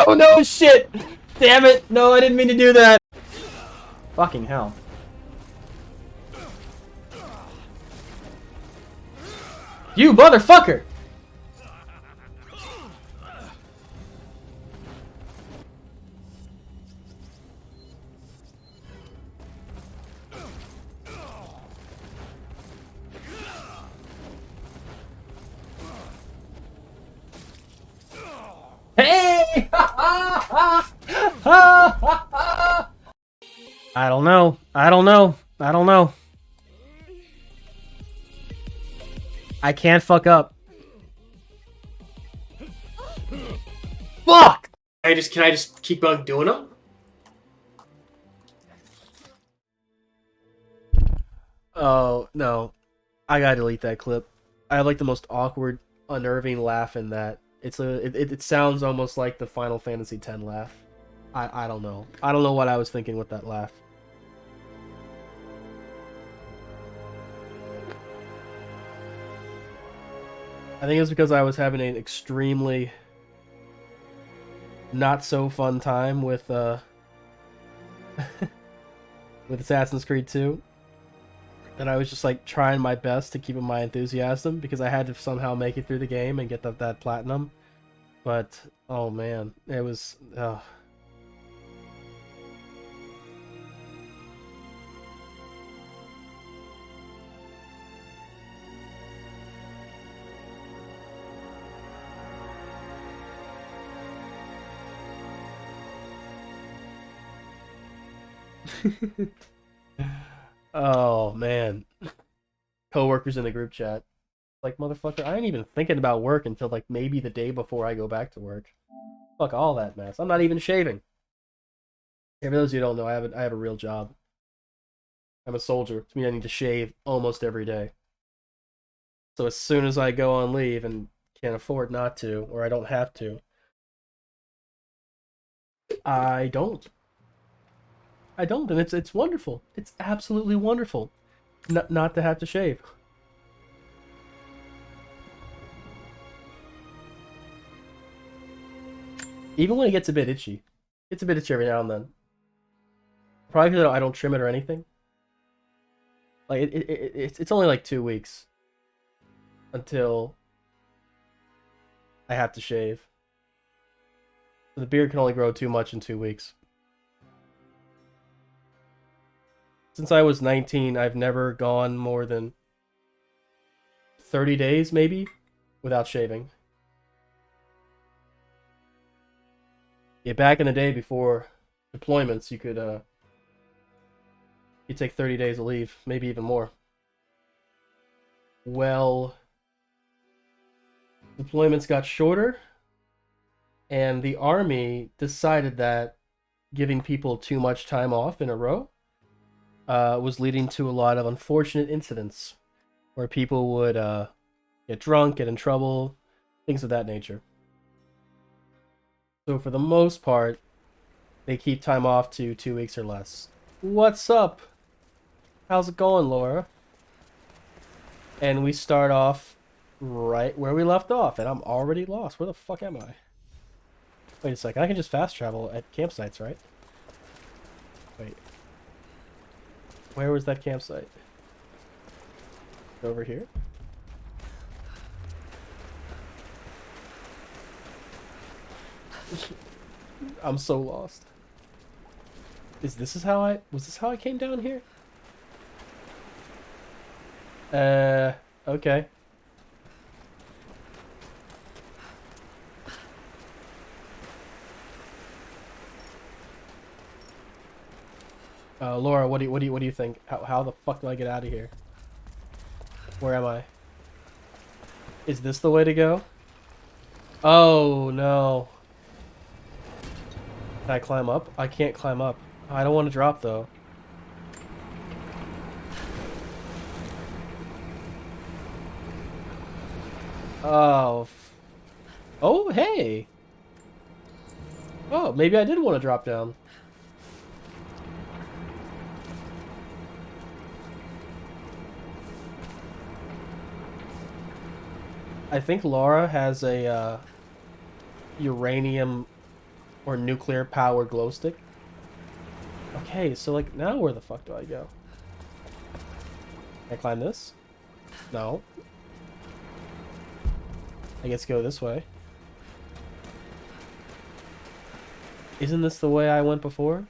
Oh no, shit! Damn it! No, I didn't mean to do that! Fucking hell. You motherfucker! Hey! I don't know. I don't know. I don't know. I can't fuck up. Fuck! Can I just keep on doing them? Oh, no. I gotta delete that clip. I have like the most awkward, unnerving laugh in that. It sounds almost like the Final Fantasy X laugh. I don't know. I don't know what I was thinking with that laugh. I think it's because I was having an extremely not so fun time with with Assassin's Creed 2. And I was just like trying my best to keep up my enthusiasm because I had to somehow make it through the game and get that platinum. But oh man, it was oh man. Coworkers in the group chat. Like, motherfucker, I ain't even thinking about work until like maybe the day before I go back to work. Fuck all that mess. I'm not even shaving. Yeah, for those of you who don't know, I have a real job. I'm a soldier, which means I need to shave almost every day. So as soon as I go on leave and can't afford not to, or I don't have to, I don't. I don't, and it's wonderful. It's absolutely wonderful, not to have to shave. Even when it gets a bit itchy, it's a bit itchy every now and then. Probably because I don't trim it or anything. Like it's only like 2 weeks until I have to shave. The beard can only grow too much in 2 weeks. Since I was 19, I've never gone more than 30 days, maybe, without shaving. Yeah, back in the day before deployments, you could you take 30 days of leave, maybe even more. Well, deployments got shorter, and the army decided that giving people too much time off in a row was leading to a lot of unfortunate incidents where people would get drunk, get in trouble, things of that nature. So for the most part, they keep time off to 2 weeks or less. What's up? How's it going, Laura? And we start off right where we left off, and I'm already lost. Where the fuck am I? Wait a second, I can just fast travel at campsites, right? Wait. Where was that campsite? Over here? I'm so lost. Was this how I came down here? Okay. Laura, what do you think? How the fuck do I get out of here? Where am I? Is this the way to go? Oh no. Can I climb up? I can't climb up. I don't want to drop though. Oh. Oh, hey. Oh, maybe I did want to drop down. I think Laura has a uranium Or nuclear powered glow stick. Okay, so like now where the fuck do I go? Can I climb this? No. I guess go this way. Isn't this the way I went before?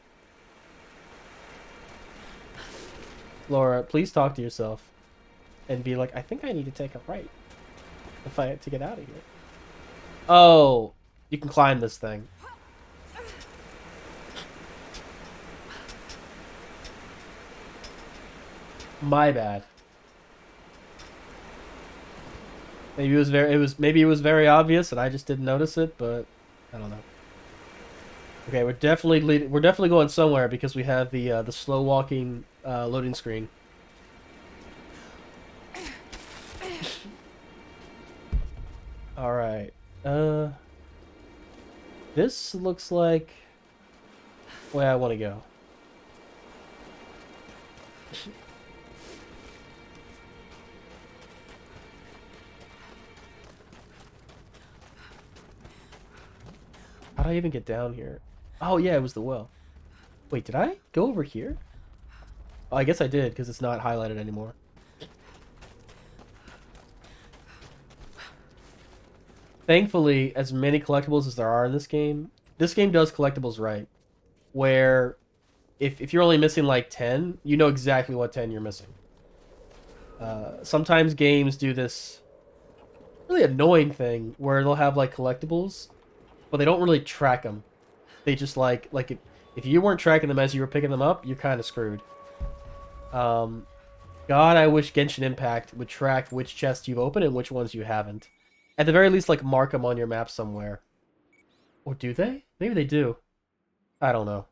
Laura, please talk to yourself. And be like, I think I need to take a right. To get out of here. Oh, you can climb this thing. My bad. Maybe it was very obvious and I just didn't notice it, but I don't know. Okay, we're definitely going somewhere because we have the slow walking loading screen. All right. This looks like the way I want to go. How do I even get down here? Oh yeah, it was the well. Wait, did I go over here? Oh, I guess I did because it's not highlighted anymore. Thankfully, as many collectibles as there are in this game does collectibles right. Where if you're only missing like 10, you know exactly what 10 you're missing. Sometimes games do this really annoying thing where they'll have like collectibles, but they don't really track them. They just like if you weren't tracking them as you were picking them up, you're kind of screwed. God, I wish Genshin Impact would track which chests you've opened and which ones you haven't. At the very least, like, mark them on your map somewhere. Or do they? Maybe they do. I don't know.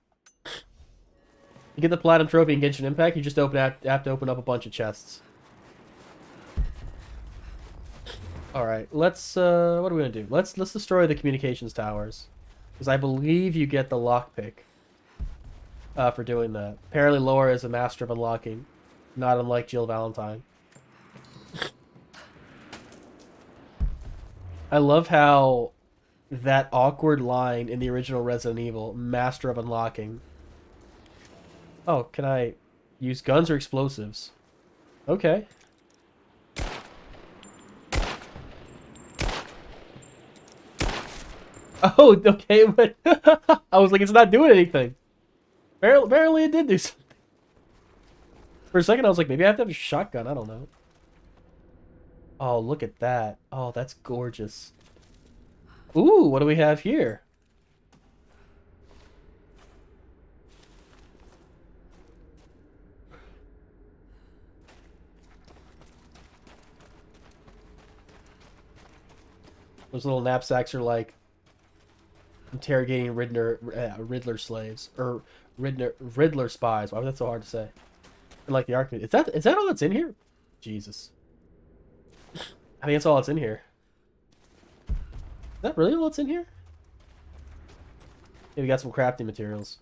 You get the Platinum Trophy in Genshin Impact, you just have to open up a bunch of chests. Alright, let's, what are we gonna do? Let's destroy the communications towers. Because I believe you get the lockpick for doing that. Apparently Laura is a master of unlocking, not unlike Jill Valentine. I love how that awkward line in the original Resident Evil, Master of Unlocking. Oh, can I use guns or explosives? Okay. Oh, okay, but I was like, it's not doing anything. Apparently it did do something. For a second, I was like, maybe I have to have a shotgun. I don't know. Oh, look at that. Oh, that's gorgeous. Ooh, what do we have here? Those little knapsacks are like interrogating Riddler slaves. Or Riddler spies. Why was that so hard to say? And like the Archimate. Is that all that's in here? Jesus. I think that's all that's in here. Is that really all that's in here? Yeah, we got some crafting materials.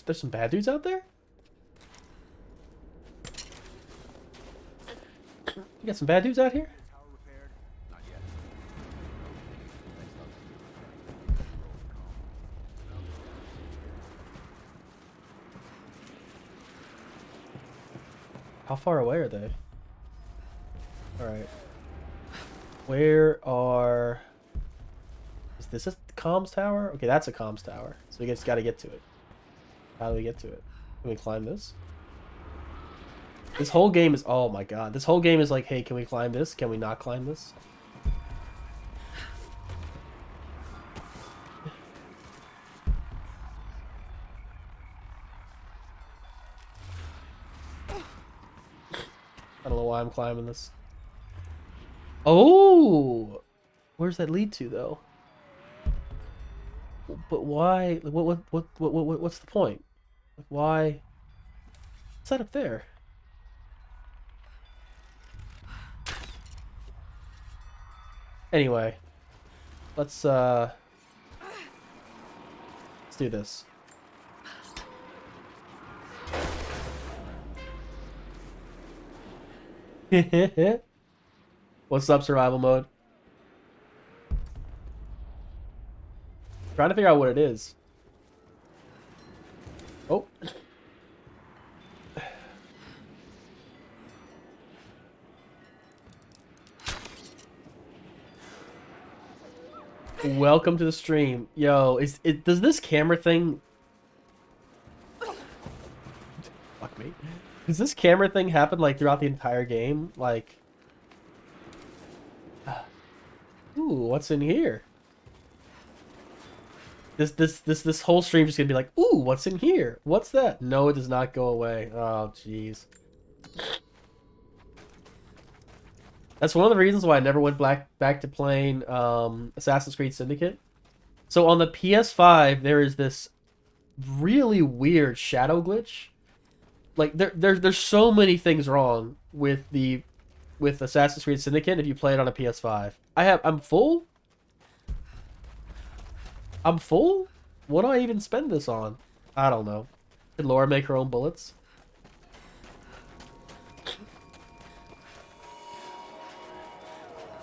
There's some bad dudes out there? You got some bad dudes out here? How far away are they? Alright. Where are... Is this a comms tower? Okay, that's a comms tower. So we just gotta get to it. How do we get to it? Can we climb this? This whole game is... Oh my god. This whole game is like, hey, can we climb this? Can we not climb this? I don't know why I'm climbing this. Oh! Where's that lead to, though? But why? What's the point? Why? What's that up there? Anyway, let's do this. What's up, survival mode? Trying to figure out what it is. Oh. Welcome to the stream. Yo, does this camera thing... Fuck me. Does this camera thing happen like throughout the entire game? Like... Ooh, what's in here? This whole stream just gonna be like, ooh, what's in here? What's that? No, it does not go away. Oh, jeez. That's one of the reasons why I never went back to playing Assassin's Creed Syndicate. So on the PS5, there is this really weird shadow glitch. Like there's so many things wrong with Assassin's Creed Syndicate if you play it on a PS5. I'm full. I'm full? What do I even spend this on? I don't know. Did Laura make her own bullets?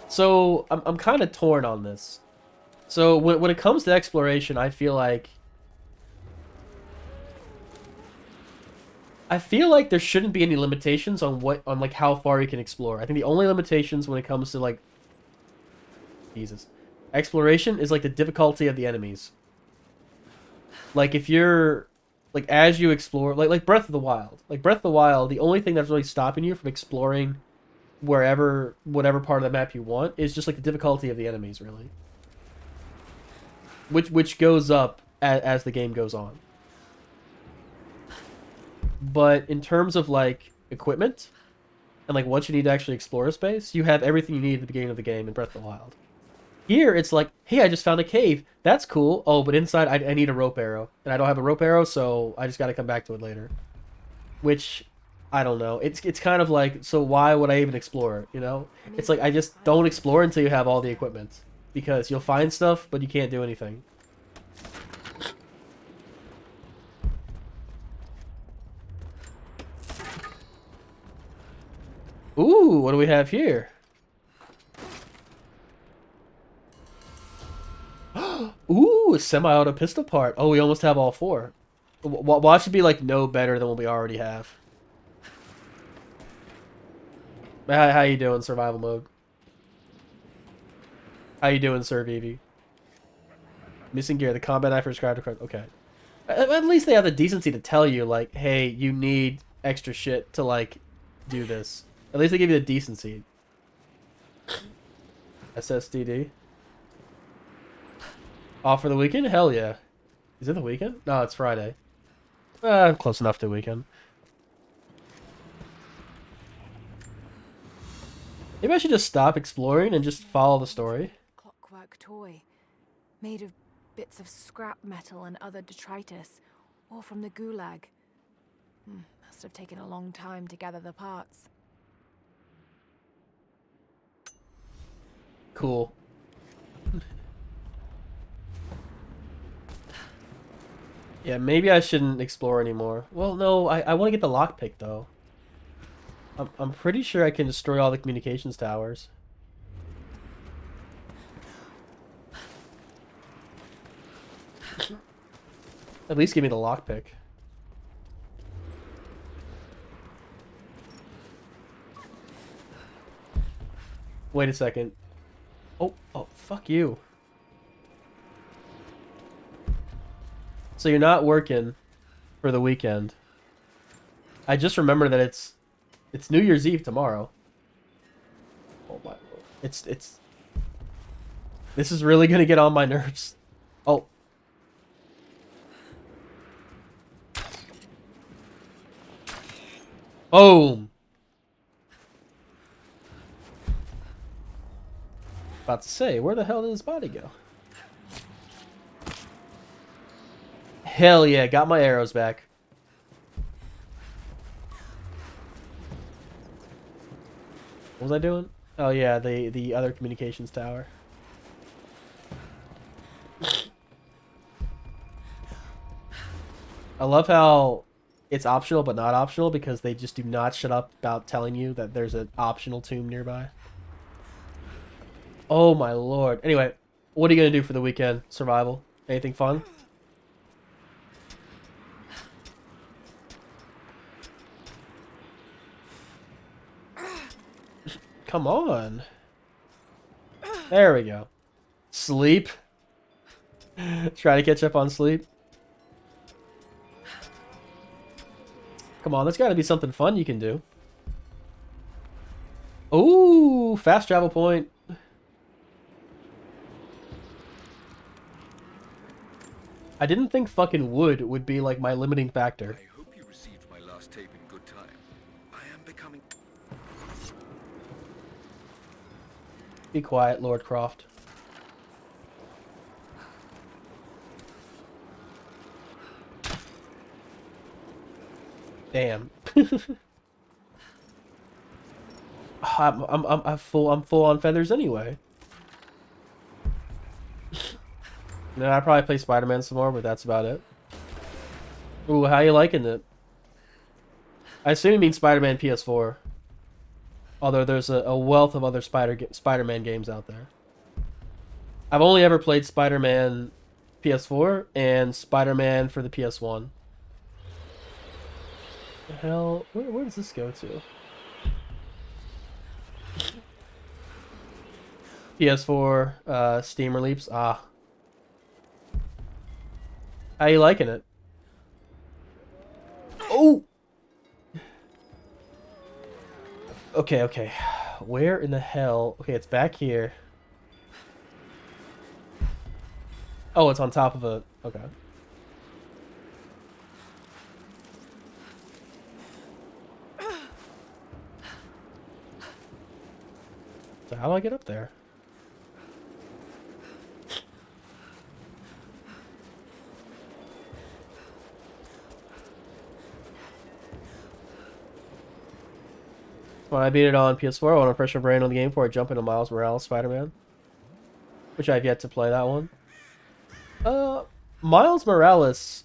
So I'm kind of torn on this. So when it comes to exploration, I feel like there shouldn't be any limitations on like how far you can explore. I think the only limitations when it comes to like exploration is like the difficulty of the enemies. Like if you're like as you explore like Breath of the Wild. Like Breath of the Wild, the only thing that's really stopping you from exploring whatever part of the map you want is just like the difficulty of the enemies, really. Which goes up as the game goes on. But in terms of like equipment and like what you need to actually explore a space, you have everything you need at the beginning of the game in Breath of the Wild. Here it's like, hey, I just found a cave. That's cool. Oh, but inside I need a rope arrow, and I don't have a rope arrow, so I just got to come back to it later. Which I don't know. It's kind of like, so why would I even explore? You know, it's like I just don't explore until you have all the equipment, because you'll find stuff, but you can't do anything. Ooh, what do we have here? Ooh, a semi-auto pistol part. Oh, we almost have all four. Why should be like no better than what we already have? How you doing, survival mode? How you doing, Sir Vivi? Missing gear. The combat knife prescribed. Okay. At least they have the decency to tell you, like, hey, you need extra shit to like do this. At least they give you the decency. SSDD. Off for the weekend? Hell yeah. Is it the weekend? No, it's Friday. Close enough to the weekend. Maybe I should just stop exploring and just follow the story. Clockwork toy, made of bits of scrap metal and other detritus, all from the Gulag. Must have taken a long time to gather the parts. Cool. Yeah, maybe I shouldn't explore anymore. Well, no, I want to get the lockpick, though. I'm pretty sure I can destroy all the communications towers. At least give me the lockpick. Wait a second. Oh, fuck you. So you're not working for the weekend. I just remember that it's New Year's Eve tomorrow. Oh my lord. It's this is really gonna get on my nerves. Oh. Boom. About to say, where the hell did his body go? Hell yeah, got my arrows back. What was I doing? Oh yeah, the other communications tower. I love how it's optional but not optional because they just do not shut up about telling you that there's an optional tomb nearby. Oh my lord. Anyway, what are you gonna do for the weekend? Survival? Anything fun? Come on. There we go. Sleep. Try to catch up on sleep. Come on, there's got to be something fun you can do. Ooh, fast travel point. I didn't think fucking wood would be like my limiting factor. I hope you received my last tape in good time. I am becoming... Be quiet, Lord Croft. Damn. I'm full on feathers anyway. Then I'd probably play Spider-Man some more, but that's about it. Ooh, how you liking it? I assume you mean Spider-Man PS4. Although there's a wealth of other Spider-Man games out there. I've only ever played Spider-Man PS4 and Spider-Man for the PS1. The hell? Where does this go to? PS4 Steam release. Ah. How you liking it? Oh! Okay, okay. Where in the hell? Okay, it's back here. Oh, it's on top of a... Okay. So how do I get up there? When I beat it on PS4, I want to press your brain on the game before I jump into Miles Morales Spider-Man. Which I've yet to play that one. Miles Morales...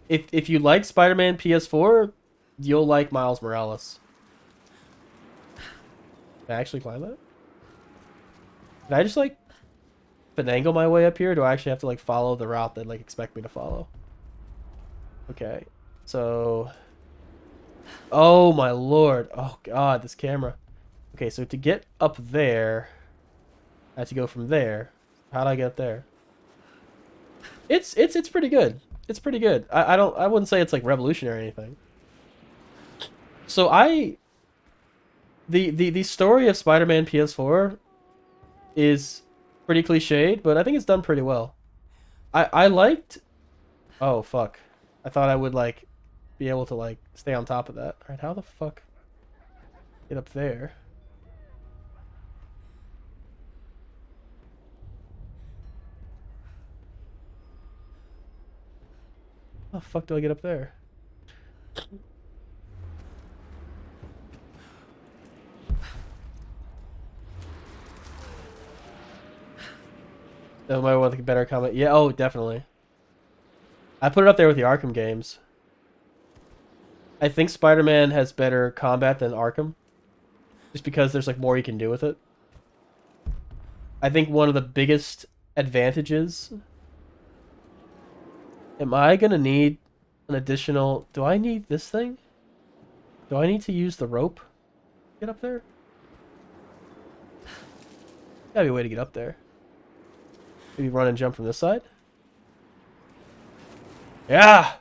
If you like Spider-Man PS4, you'll like Miles Morales. Can I actually climb it? Can I just, like, finagle my way up here? Or do I actually have to, like, follow the route that, like, expect me to follow? Okay. So... Oh my lord. Oh god, this camera. Okay, so to get up there, I have to go from there. How do I get up there? It's pretty good. It's pretty good. I wouldn't say it's like revolutionary or anything. So the story of Spider-Man PS4 is pretty cliched, but I think it's done pretty well. I liked... Oh fuck. I thought I would like be able to like stay on top of that. Alright, how the fuck get up there? How the fuck do I get up there? That might want a better comment. Yeah, oh, definitely. I put it up there with the Arkham games. I think Spider-Man has better combat than Arkham. Just because there's like more you can do with it. I think one of the biggest advantages... Am I gonna need an additional... Do I need this thing? Do I need to use the rope? Get up there? Gotta be a way to get up there. Maybe run and jump from this side? Yeah!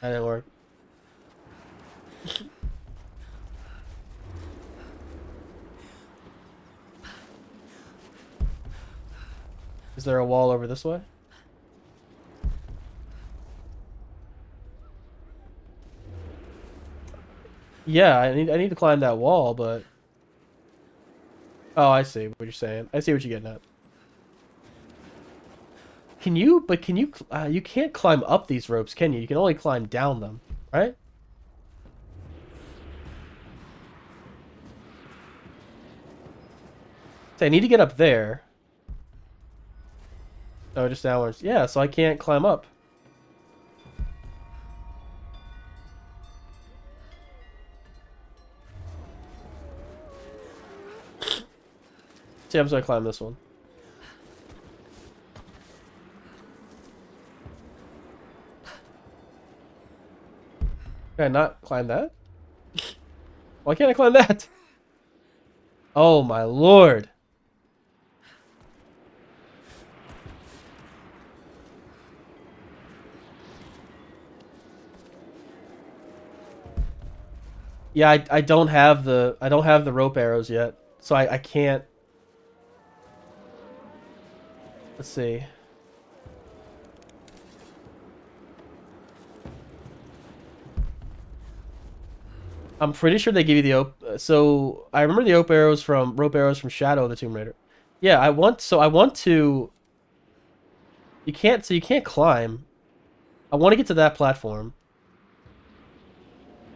That didn't work. Is there a wall over this way? Yeah, I need to climb that wall, but... Oh, I see what you're saying. I see what you're getting at. Can you... But can you... you can't climb up these ropes, can you? You can only climb down them, right? So I need to get up there. Oh, just downwards. Yeah, so I can't climb up. See, I'm just gonna climb this one. Can I not climb that? Why can't I climb that? Oh my lord. Yeah, I don't have the rope arrows yet, so I can't. Let's see. I'm pretty sure they give you the so I remember the rope arrows from Shadow of the Tomb Raider. Yeah, I want to. You can't climb. I want to get to that platform.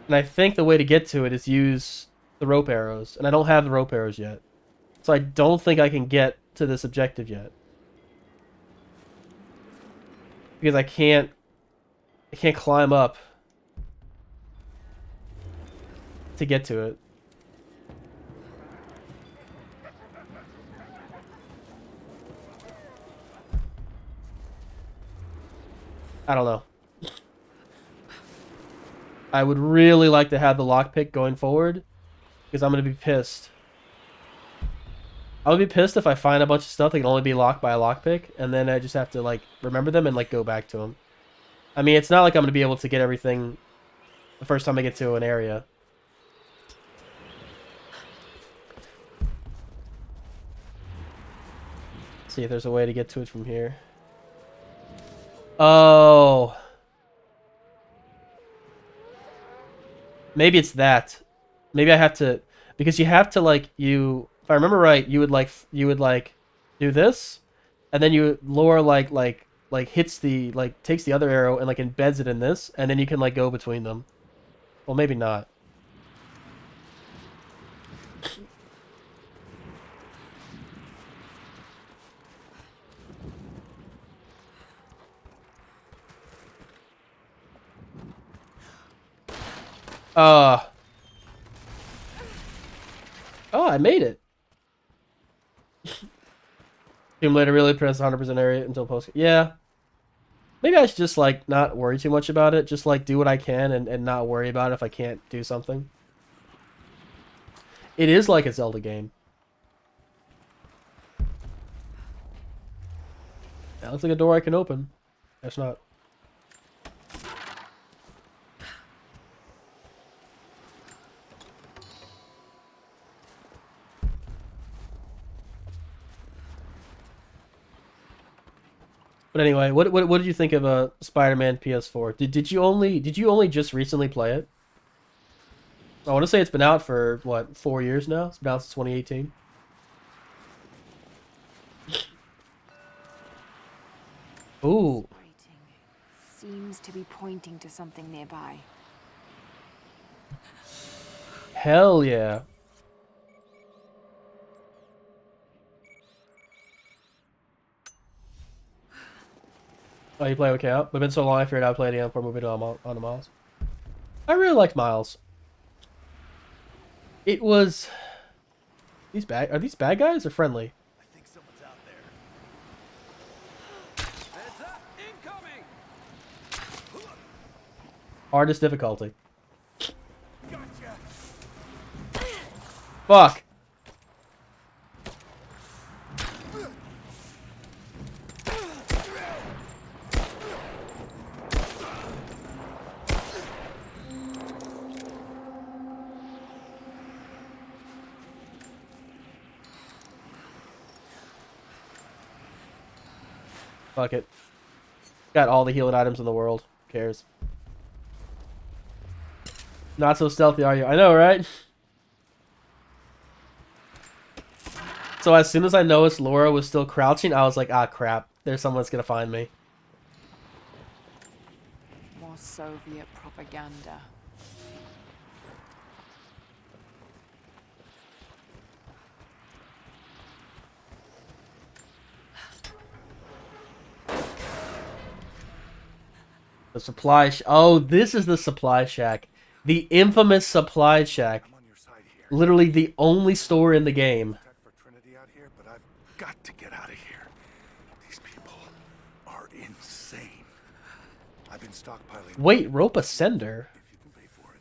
And I think the way to get to it is use the rope arrows, and I don't have the rope arrows yet. So I don't think I can get to this objective yet. Because I can't climb up to get to it. I don't know. I would really like to have the lockpick going forward, because I'm going to be pissed. I would be pissed if I find a bunch of stuff that can only be locked by a lockpick, and then I just have to, like, remember them and, like, go back to them. I mean, it's not like I'm going to be able to get everything the first time I get to an area. Let's see if there's a way to get to it from here. Oh. Maybe it's that. Maybe I have to, because you have to, like, if I remember right, you would do this, and then you Laura hits the, like, takes the other arrow and, like, embeds it in this, and then you can, like, go between them. Well, maybe not. Oh, I made it. Tomb Raider really press 100% area until post. Yeah. Maybe I should just, like, not worry too much about it. Just, like, do what I can and not worry about it if I can't do something. It is like a Zelda game. That looks like a door I can open. That's not. But anyway, what did you think of Spider-Man PS4? Did you only just recently play it? I want to say it's been out for what, 4 years now? It's been out since 2018. Ooh. Seems to be pointing to something nearby. Hell yeah. Oh, you play okay out? It's been so long I figured I'd play it again before moving on to Miles. I really liked Miles. It was... Are these bad guys or friendly? I think someone's out there. Heads up! Incoming! Hardest difficulty. Gotcha. Fuck! Fuck it. Got all the healing items in the world. Who cares? Not so stealthy, are you? I know, right? So as soon as I noticed Laura was still crouching, I was like, ah, crap. There's someone that's gonna find me. More Soviet propaganda. The supply oh, this is the supply shack. The infamous supply shack. I'm on your side here. Literally the only store in the game. Tech for Trinity out here, but I've got to get out of here. These people are insane. I've been stockpiling. Wait, rope ascender? If you can pay for it.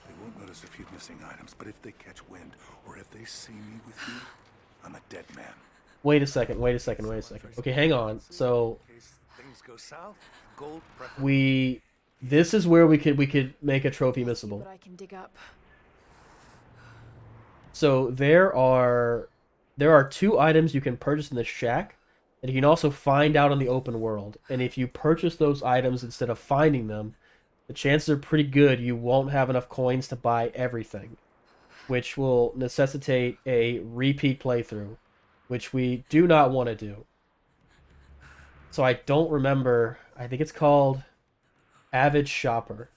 They won't notice a few missing items, but if they catch wind or if they see me with you, I'm a dead man. Wait a second. Okay, hang on. So In case things go south, gold this is where we could make a trophy See missable. what I can dig up. So there are 2 items you can purchase in the shack, and you can also find out in the open world. And if you purchase those items instead of finding them, the chances are pretty good you won't have enough coins to buy everything, which will necessitate a repeat playthrough, which we do not want to do. So I don't remember. I think it's called Avid Shopper.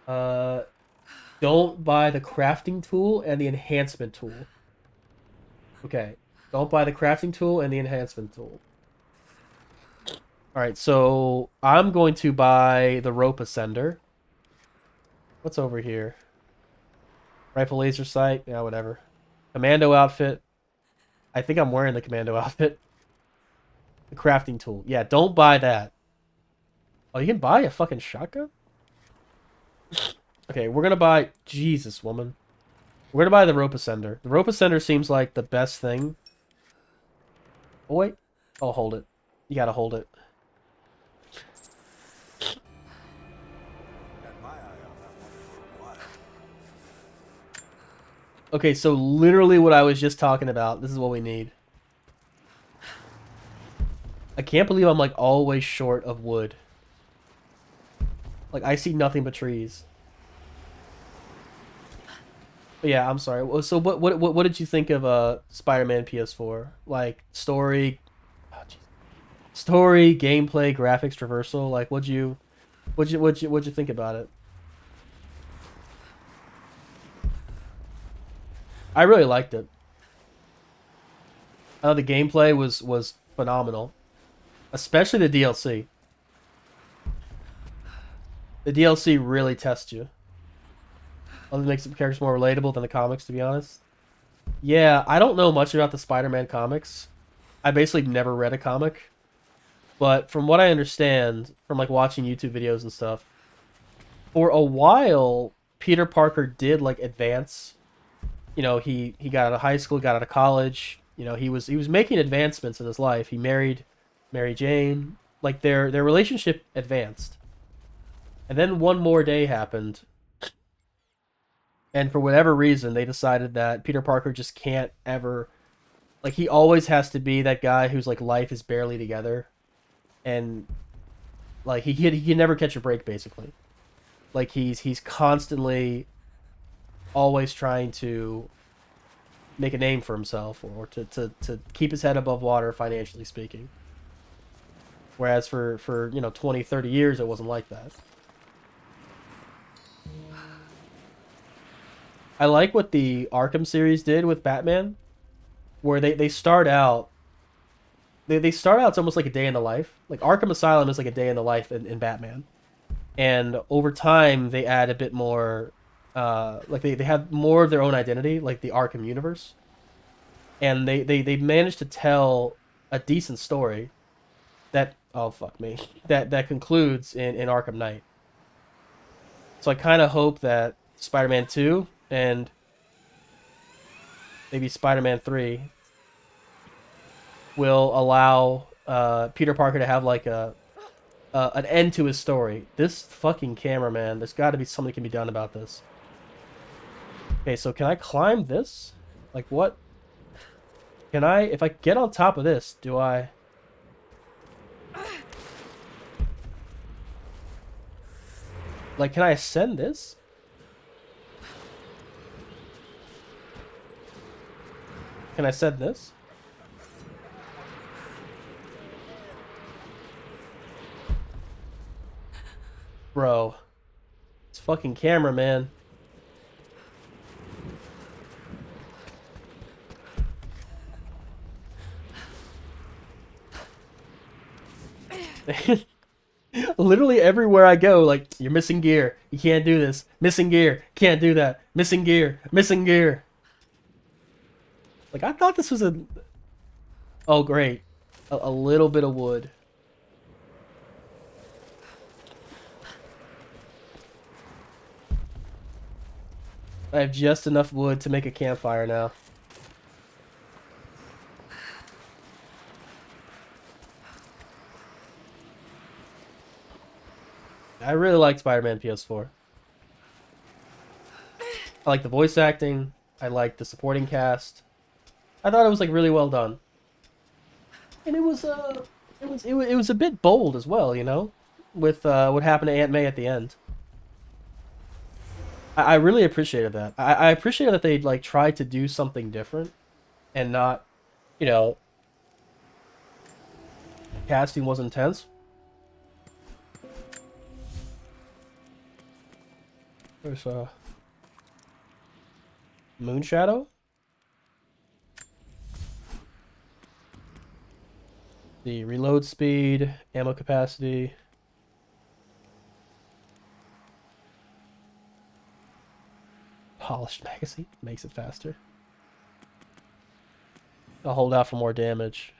Don't buy the crafting tool and the enhancement tool. Okay. Don't buy the crafting tool and the enhancement tool. Alright, so I'm going to buy the rope ascender. What's over here? Rifle laser sight? Yeah, whatever. Commando outfit. I think I'm wearing the commando outfit. The crafting tool. Yeah, don't buy that. Oh, you can buy a fucking shotgun? Okay, we're gonna buy... Jesus, woman. We're gonna buy the rope ascender. The rope ascender seems like the best thing. Oh, wait. Oh, hold it. You gotta hold it. Had my eye on that one for a while. Okay, so literally what I was just talking about. This is what we need. I can't believe I'm like always short of wood. Like I see nothing but trees. But yeah, I'm sorry. So what did you think of Spider-Man PS4? Like story, story, gameplay, graphics, traversal. Like what'd you think about it? I really liked it. I thought the gameplay was phenomenal, especially the DLC. The DLC really tests you. It makes the characters more relatable than the comics, to be honest. Yeah, I don't know much about the Spider-Man comics. I basically never read a comic. But from what I understand, from like watching YouTube videos and stuff, for a while, Peter Parker did like advance. You know, he got out of high school, got out of college. You know, he was making advancements in his life. He married Mary Jane. Like their relationship advanced. And then one more day happened. And for whatever reason, they decided that Peter Parker just can't ever... Like, he always has to be that guy whose, like, life is barely together. And, like, he can never catch a break, basically. Like, he's constantly always trying to make a name for himself or to keep his head above water, financially speaking. Whereas for 20, 30 years, it wasn't like that. I like what the Arkham series did with Batman, where they start out. They start out, it's almost like a day in the life. Like Arkham Asylum is like a day in the life in Batman, and over time they add a bit more. Like they have more of their own identity, like the Arkham universe, and they managed to tell a decent story. That that concludes in Arkham Knight. So I kind of hope that Spider-Man 2 and maybe Spider-Man 3 will allow Peter Parker to have like an end to his story. This fucking camera, man. There's got to be something can be done about this. Okay, so can I climb this? Like what? Can I? If I get on top of this, do I? Like, can I ascend this? Can I ascend this? Bro. It's fucking camera, man. Literally everywhere I go, like, you're missing gear. You can't do this. Missing gear. Can't do that. Missing gear. Missing gear. Like, I thought this was a... Oh, great. A little bit of wood. I have just enough wood to make a campfire now. I really like Spider-Man PS4. I like the voice acting. I like the supporting cast. I thought it was like really well done. And it was a bit bold as well, you know, with what happened to Aunt May at the end. I really appreciated that. I appreciated that they like tried to do something different and not, you know, casting was intense. There's Moonshadow. The reload speed, ammo capacity. Polished magazine makes it faster. I'll hold out for more damage.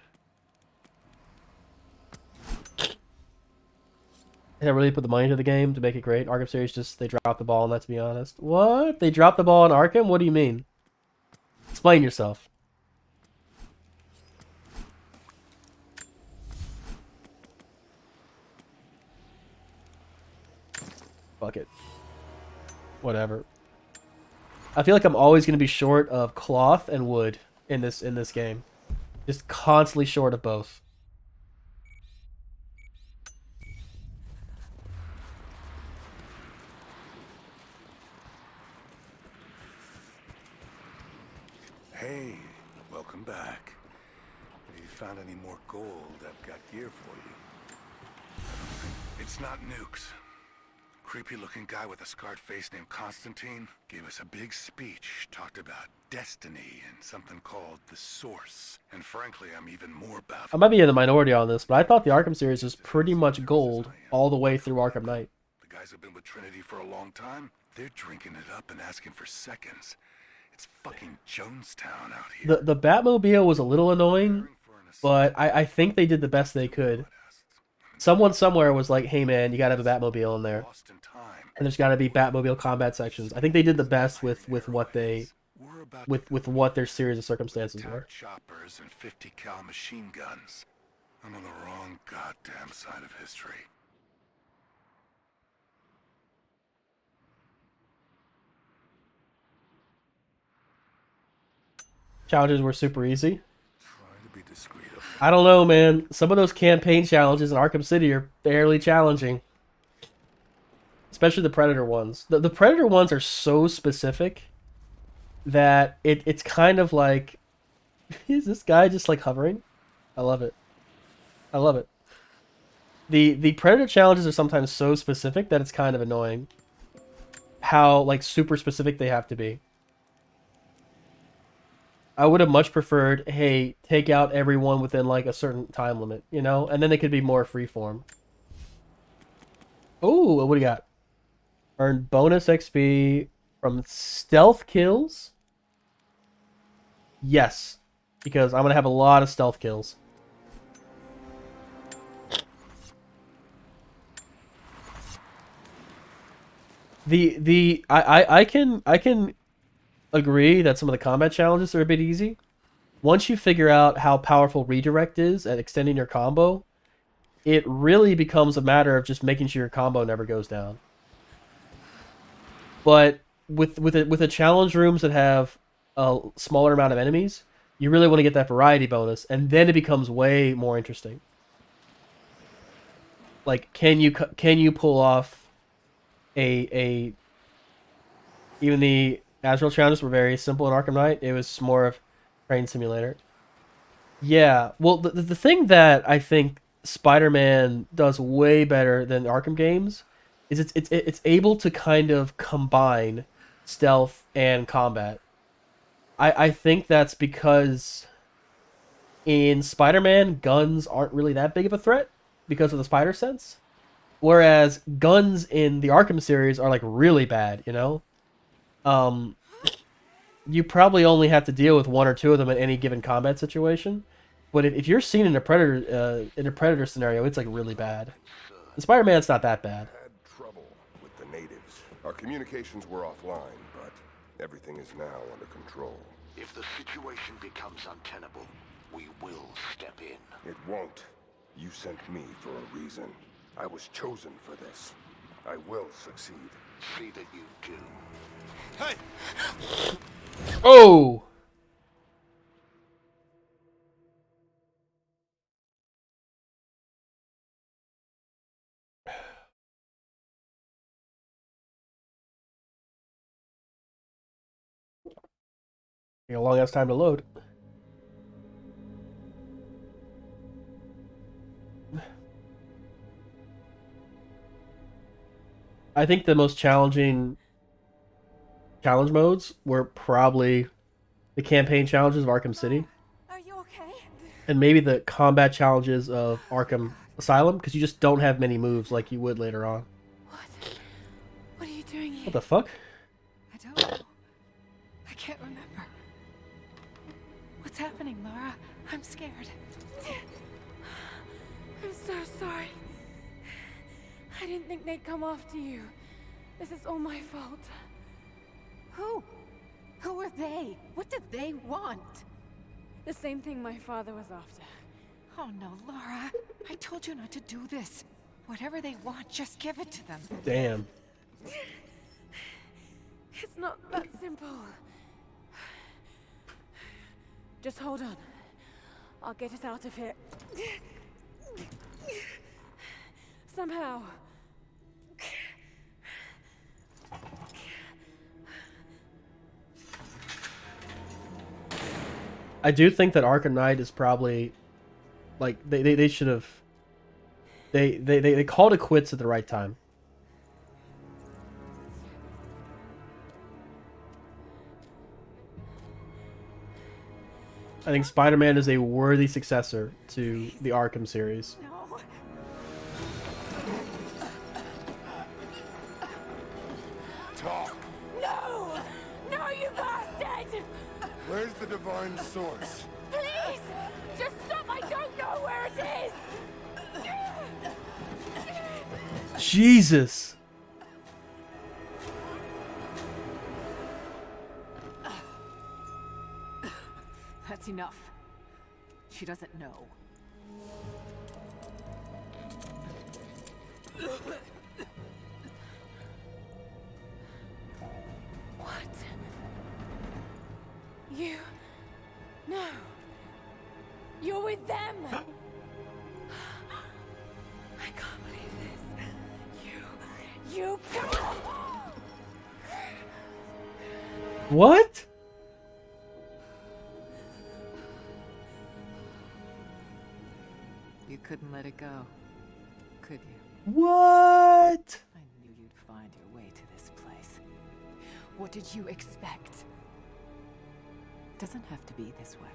They really put the money into the game to make it great. Arkham series just, they dropped the ball on that, to be honest. What? They dropped the ball on Arkham? What do you mean? Explain yourself. Fuck it. Whatever. I feel like I'm always going to be short of cloth and wood in this game. Just constantly short of both. Hey, welcome back. If you found any more gold, I've got gear for you. It's not nukes. Creepy-looking guy with a scarred face named Constantine gave us a big speech, talked about destiny and something called the Source. And frankly, I'm even more baffled. I might be in the minority on this, but I thought the Arkham series was pretty much gold all the way through Arkham Knight. The guys who've been with Trinity for a long time, they're drinking it up and asking for seconds. It's fucking Jonestown out here. The Batmobile was a little annoying, but I think they did the best they could. Someone somewhere was like, hey man, you gotta have a Batmobile in there. And there's gotta be Batmobile combat sections. I think they did the best with what they with what their series of circumstances were. Choppers and 50 cal machine guns. I'm on the wrong goddamn side of history. Challenges were super easy. Try to be discreet. I don't know, man. Some of those campaign challenges in Arkham City are fairly challenging. Especially the Predator ones. The Predator ones are so specific that it's kind of like... Is this guy just like hovering? I love it. I love it. The Predator challenges are sometimes so specific that it's kind of annoying. How like super specific they have to be. I would have much preferred, hey, take out everyone within like a certain time limit, you know? And then they could be more freeform. Oh, what do you got? Earn bonus XP from stealth kills? Yes, because I'm going to have a lot of stealth kills. I can agree that some of the combat challenges are a bit easy. Once you figure out how powerful redirect is at extending your combo, it really becomes a matter of just making sure your combo never goes down. But with the challenge rooms that have a smaller amount of enemies, you really want to get that variety bonus, and then it becomes way more interesting. Like, can you pull off a even the Azrael challenges were very simple in Arkham Knight. It was more of train simulator. Yeah, well, the thing that I think Spider-Man does way better than Arkham games is it's able to kind of combine stealth and combat. I think that's because in Spider-Man, guns aren't really that big of a threat because of the spider sense, whereas guns in the Arkham series are like really bad, you know? you probably only have to deal with one or two of them in any given combat situation. But if you're seen in a predator scenario, it's like really bad. The Spider-Man's not that bad. Had trouble with the natives. Our communications were offline, but everything is now under control. If the situation becomes untenable, we will step in. It won't. You sent me for a reason. I was chosen for this. I will succeed. See that you do. Hey! Oh! Take a long ass time to load. I think the most challenging challenge modes were probably the campaign challenges of Arkham City. Are you okay? And maybe the combat challenges of Arkham Asylum, because you just don't have many moves like you would later on. What? What are you doing here? What the fuck? I don't know. I can't remember. What's happening, Laura? I'm scared. I'm so sorry. I didn't think they'd come after you. This is all my fault. Who? Who are they? What did they want? The same thing my father was after. Oh no, Laura. I told you not to do this. Whatever they want, just give it to them. Damn. It's not that simple. Just hold on. I'll get us out of here. Somehow. I do think that Arkham Knight is probably like they should have they called it quits at the right time. I think Spider-Man is a worthy successor to the Arkham series. No. Talk! No! No, you bastard! Where's the divine source? Please! Just stop! I don't know where it is! Jesus. That's enough. She doesn't know. What? You... No. You're with them! I can't believe this. You... What? You couldn't let it go, could you? What? I knew you'd find your way to this place. What did you expect? It doesn't have to be this way.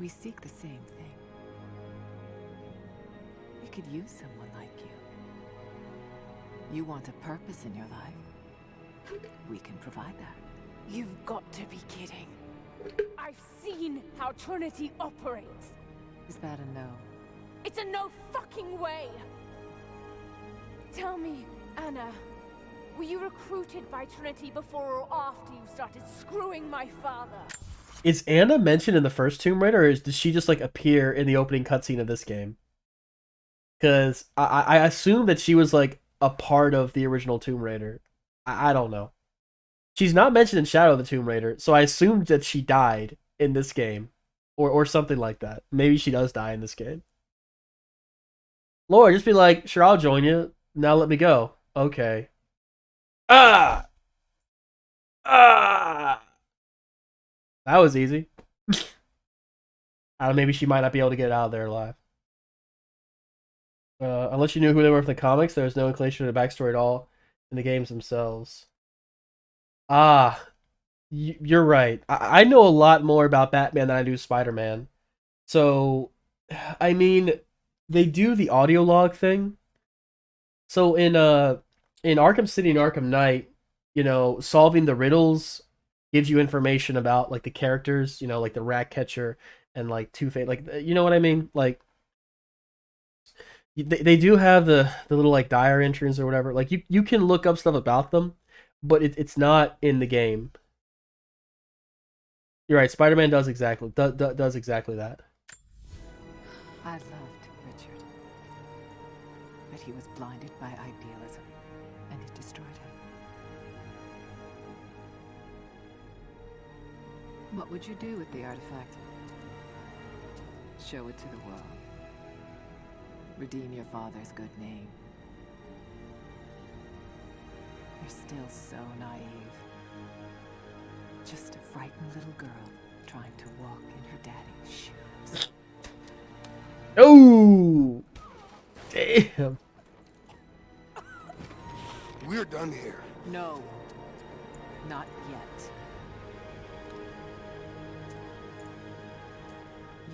We seek the same thing. We could use someone like you. You want a purpose in your life? We can provide that. You've got to be kidding. I've seen how Trinity operates. Is that a no? It's a no fucking way! Tell me, Anna, were you recruited by Trinity before or after you started screwing my father? Is Anna mentioned in the first Tomb Raider, or does she just like appear in the opening cutscene of this game? Because I assume that she was like a part of the original Tomb Raider. I don't know. She's not mentioned in Shadow of the Tomb Raider, so I assumed that she died in this game. Or something like that. Maybe she does die in this game. Laura, just be like, sure, I'll join you. Now let me go. Okay. Ah! Ah! That was easy. Maybe she might not be able to get out of there alive. Unless you knew who they were from the comics, there was no inclination of the backstory at all in the games themselves. Ah. You're right. I know a lot more about Batman than I do Spider-Man. So, I mean, they do the audio log thing. So in Arkham City and Arkham Knight, you know, solving the riddles, gives you information about like the characters, you know, like the rat catcher and like Two-Face, like you know what I mean? Like they do have the little like diary entries or whatever. Like you can look up stuff about them, but it's not in the game. You're right. Spider-Man does exactly that. I loved Richard, but he was blinded by idealism, and it destroyed him. What would you do with the artifact? Show it to the world. Redeem your father's good name. You're still so naive. Just a frightened little girl trying to walk in her daddy's shoes. Oh, damn. We're done here. No, not yet.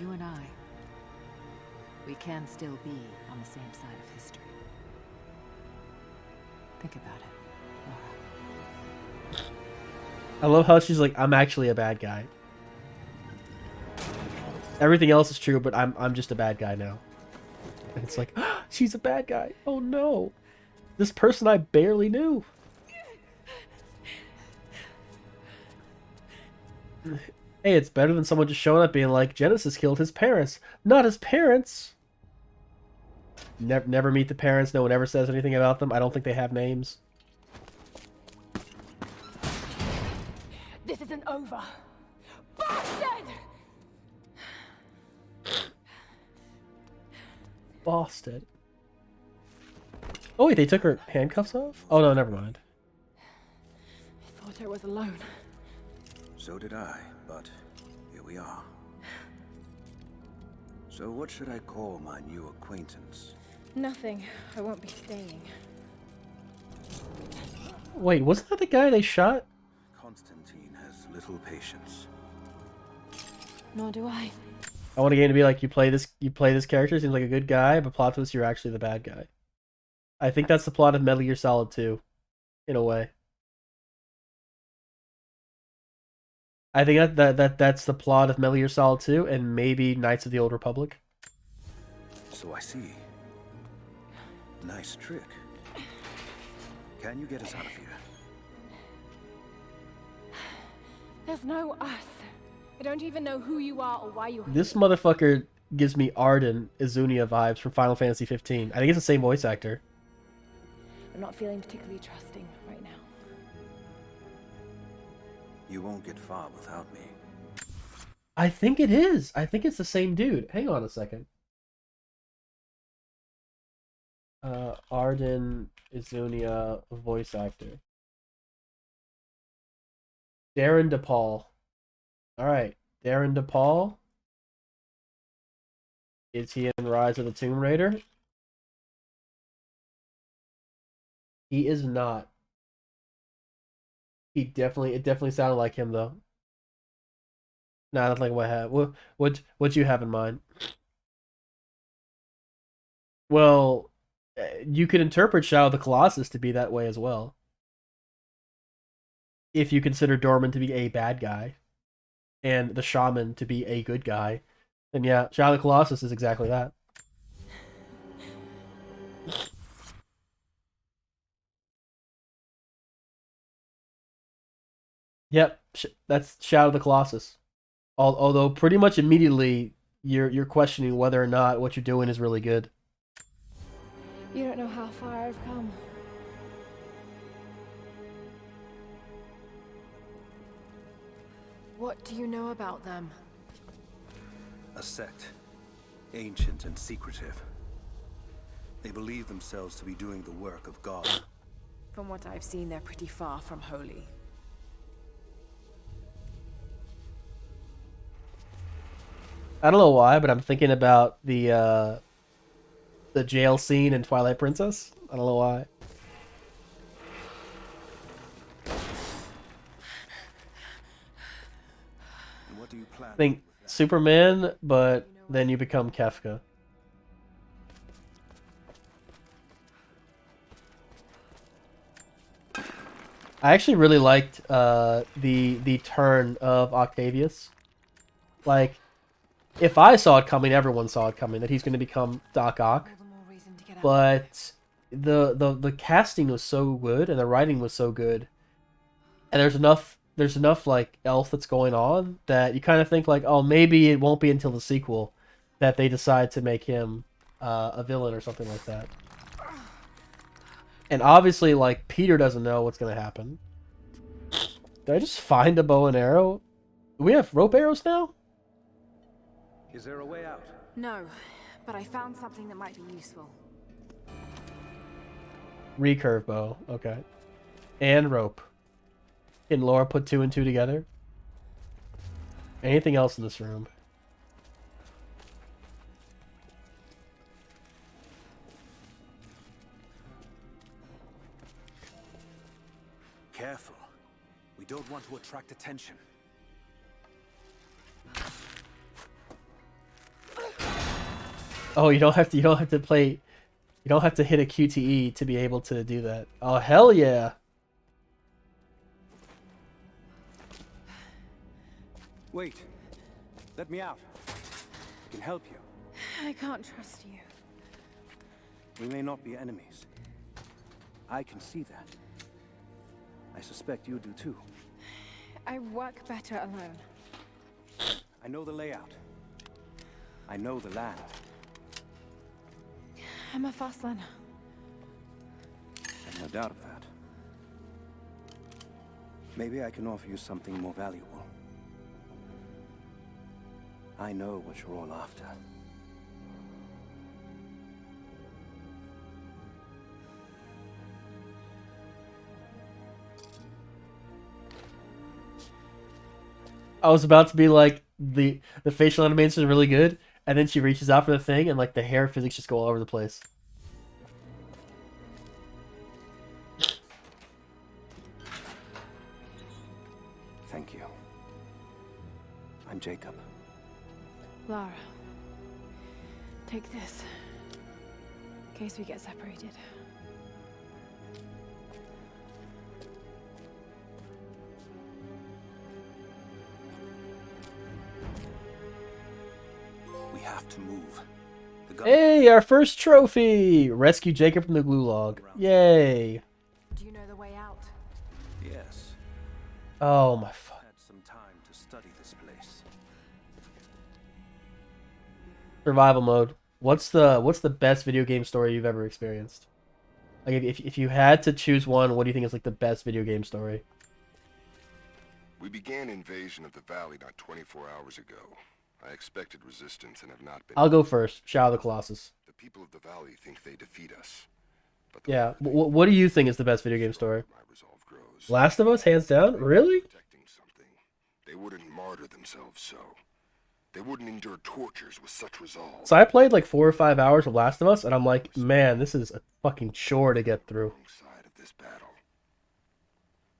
You and I, we can still be on the same side of history. Think about it, Laura. I love how she's like, I'm actually a bad guy. Everything else is true, but I'm just a bad guy now. And it's like, she's a bad guy. Oh no. This person I barely knew. Hey, it's better than someone just showing up being like, Genesis killed his parents. Not his parents. Never meet the parents. No one ever says anything about them. I don't think they have names. This isn't over. Bastard! Boston. Oh wait, they took her handcuffs off? Oh no, never mind. I thought I was alone. So did I, but here we are. So what should I call my new acquaintance? Nothing. I won't be staying. Wait, wasn't that the guy they shot? Constantine has little patience. Nor do I. I want a game to be like, you play this character, seems like a good guy, but plot twist, you're actually the bad guy. I think that's the plot of Metal Gear Solid 2, in a way. I think that's the plot of Metal Gear Solid 2 and maybe Knights of the Old Republic. So I see. Nice trick. Can you get us out of here? There's no us. I don't even know who you are or why you're here. This motherfucker gives me Arden Izunia vibes from Final Fantasy 15. I think it's the same voice actor. I'm not feeling particularly trusting right now. You won't get far without me. I think it is. I think it's the same dude. Hang on a second. Arden Izunia voice actor. Darren DePaul. Alright, Darren DePaul. Is he in Rise of the Tomb Raider? He is not. It definitely sounded like him though. Nah, that's like what I have. What you have in mind? Well, you could interpret Shadow of the Colossus to be that way as well. If you consider Dorman to be a bad guy, and the Shaman to be a good guy, then yeah, Shadow of the Colossus is exactly that. Yep, that's Shadow of the Colossus. Although pretty much immediately you're questioning whether or not what you're doing is really good. You don't know how far I've come. What do you know about them? A sect. Ancient and secretive. They believe themselves to be doing the work of God. From what I've seen, they're pretty far from holy. I don't know why, but I'm thinking about the jail scene in Twilight Princess. I don't know why. And what do you plan? Think Superman, but then you become Kefka. I actually really liked the turn of Octavius. Like, if I saw it coming, everyone saw it coming, that he's going to become Doc Ock. All the more reason to get out. But the casting was so good and the writing was so good, and there's enough like else that's going on that you kind of think like, oh, maybe it won't be until the sequel that they decide to make him a villain or something like that. And obviously, like, Peter doesn't know what's gonna happen. Did I just find a bow and arrow? Do we have rope arrows now? Is there a way out? No, but I found something that might be useful. Recurve bow, okay. And rope. Can Laura put 2 and 2 together? Anything else in this room? Careful. We don't want to attract attention. Oh, you don't have to hit a QTE to be able to do that. Oh, hell yeah. Wait. Let me out. I can help you. I can't trust you. We may not be enemies. I can see that. I suspect you do too. I work better alone. I know the layout. I know the land. I'm a fast learner. No doubt of that. Maybe I can offer you something more valuable. I know what you're all after. I was about to be like, the facial animations are really good, and then she reaches out for the thing, and like the hair physics just go all over the place. Thank you. I'm Jacob. Lara, take this. In case we get separated. We have to move. The Hey, our first trophy! Rescue Jacob from the Gulag. Yay! Do you know the way out? Yes. Oh my fuck. Had some time to study this place. Survival mode. What's the best video game story you've ever experienced? Like, if you had to choose one, what do you think is like the best video game story? We began invasion of the valley not 24 hours ago. I expected resistance and have not been. I'll go first. Shadow of the Colossus. The people of the valley think they defeat us. But the Yeah. more What do you think is the best video game story? my resolve grows. Last of Us, hands down. Really? Protecting something. They wouldn't martyr themselves so. They wouldn't endure tortures with such resolve. So I played like 4 or 5 hours of Last of Us, and I'm like, man, this is a fucking chore to get through. Wrong side of this battle.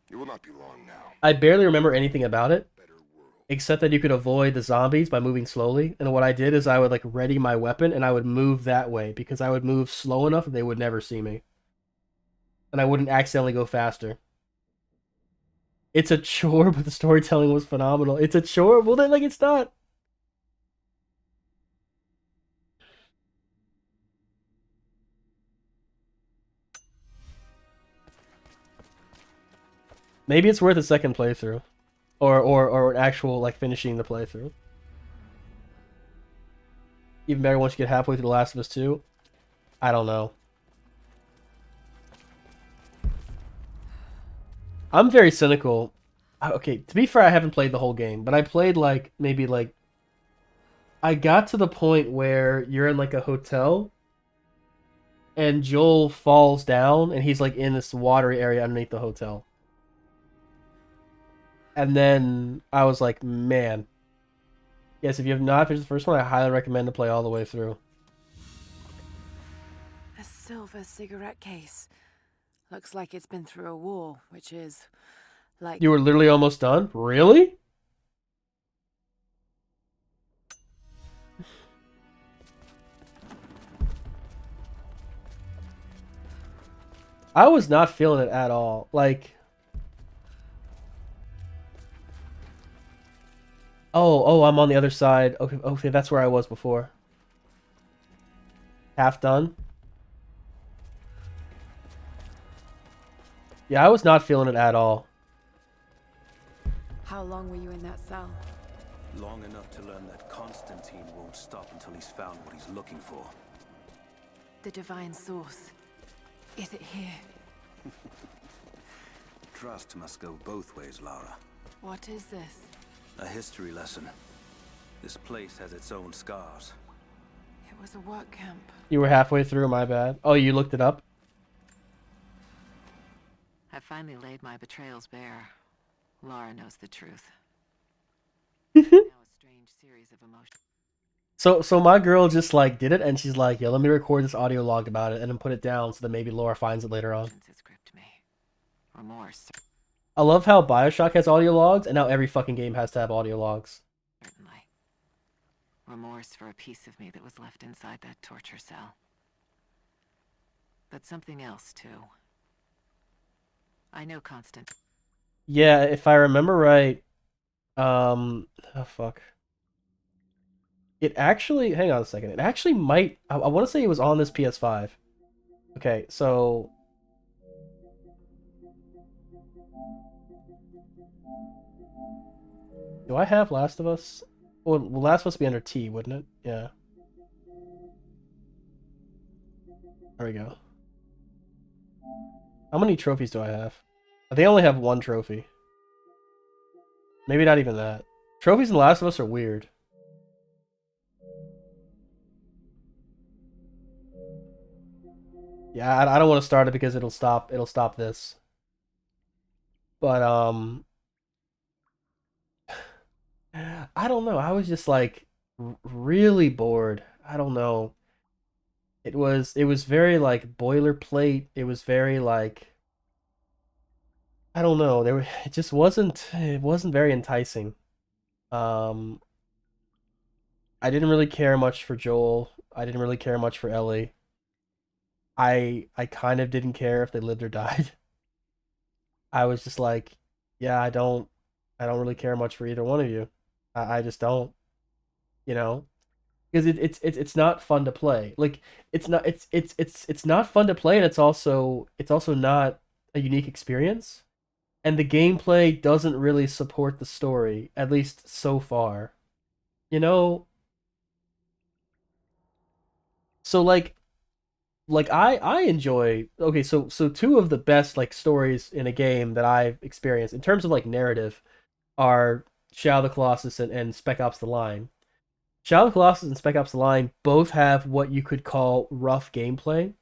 It will not be long now. I barely remember anything about it, Better world. except that you could avoid the zombies by moving slowly. And what I did is I would like ready my weapon, and I would move that way because I would move slow enough that they would never see me, and I wouldn't accidentally go faster. It's a chore, but the storytelling was phenomenal. It's a chore? Well, then, like, it's not. Maybe it's worth a second playthrough, or an actual like finishing the playthrough. Even better once you get halfway through The Last of Us 2. I don't know. I'm very cynical. Okay, to be fair, I haven't played the whole game, but I played like maybe like I got to the point where you're in like a hotel and Joel falls down and he's like in this watery area underneath the hotel. And then I was like, man. Yes, if you have not finished the first one, I highly recommend to play all the way through. A silver cigarette case. Looks like it's been through a war, which is like You were literally almost done? Really? I was not feeling it at all. Like, Oh, I'm on the other side. Okay, that's where I was before. Half done. Yeah, I was not feeling it at all. How long were you in that cell? Long enough to learn that Constantine won't stop until he's found what he's looking for. The divine source. Is it here? Trust must go both ways, Lara. What is this? A history lesson. This place has its own scars. It was a work camp. You were halfway through, my bad. Oh, you looked it up? I finally laid my betrayals bare. Lara knows the truth. Now a strange series of emotions. So my girl just like did it, and she's like, "Yeah, let me record this audio log about it, and then put it down so that maybe Laura finds it later on." Has gripped me. Remorse, I love how BioShock has audio logs, and now every fucking game has to have audio logs. certainly. Remorse for a piece of me that was left inside that torture cell. But something else, too. I know Constant. Yeah, if I remember right, oh fuck. It actually, hang on a second. It actually might. I want to say it was on this PS5. Okay, so. Do I have Last of Us? Well, Last of Us would be under T, wouldn't it? Yeah. There we go. How many trophies do I have? I think I only have one trophy. Maybe not even that. Trophies in Last of Us are weird. Yeah, I don't want to start it because it'll stop this. But I don't know. I was just like really bored. I don't know. It was very like boilerplate. It was very like I don't know. It just wasn't very enticing. Um I didn't really care much for Joel. I didn't really care much for Ellie. I kind of didn't care if they lived or died. I was just like, yeah, I don't really care much for either one of you. I just don't, you know, because it's not fun to play. Like it's not fun to play, and it's also not a unique experience. And the gameplay doesn't really support the story, at least so far. You know, so like I enjoy okay, so two of the best like stories in a game that I've experienced in terms of like narrative are Shadow of the Colossus and Spec Ops: The Line. Shadow of the Colossus and Spec Ops: The Line both have what you could call rough gameplay,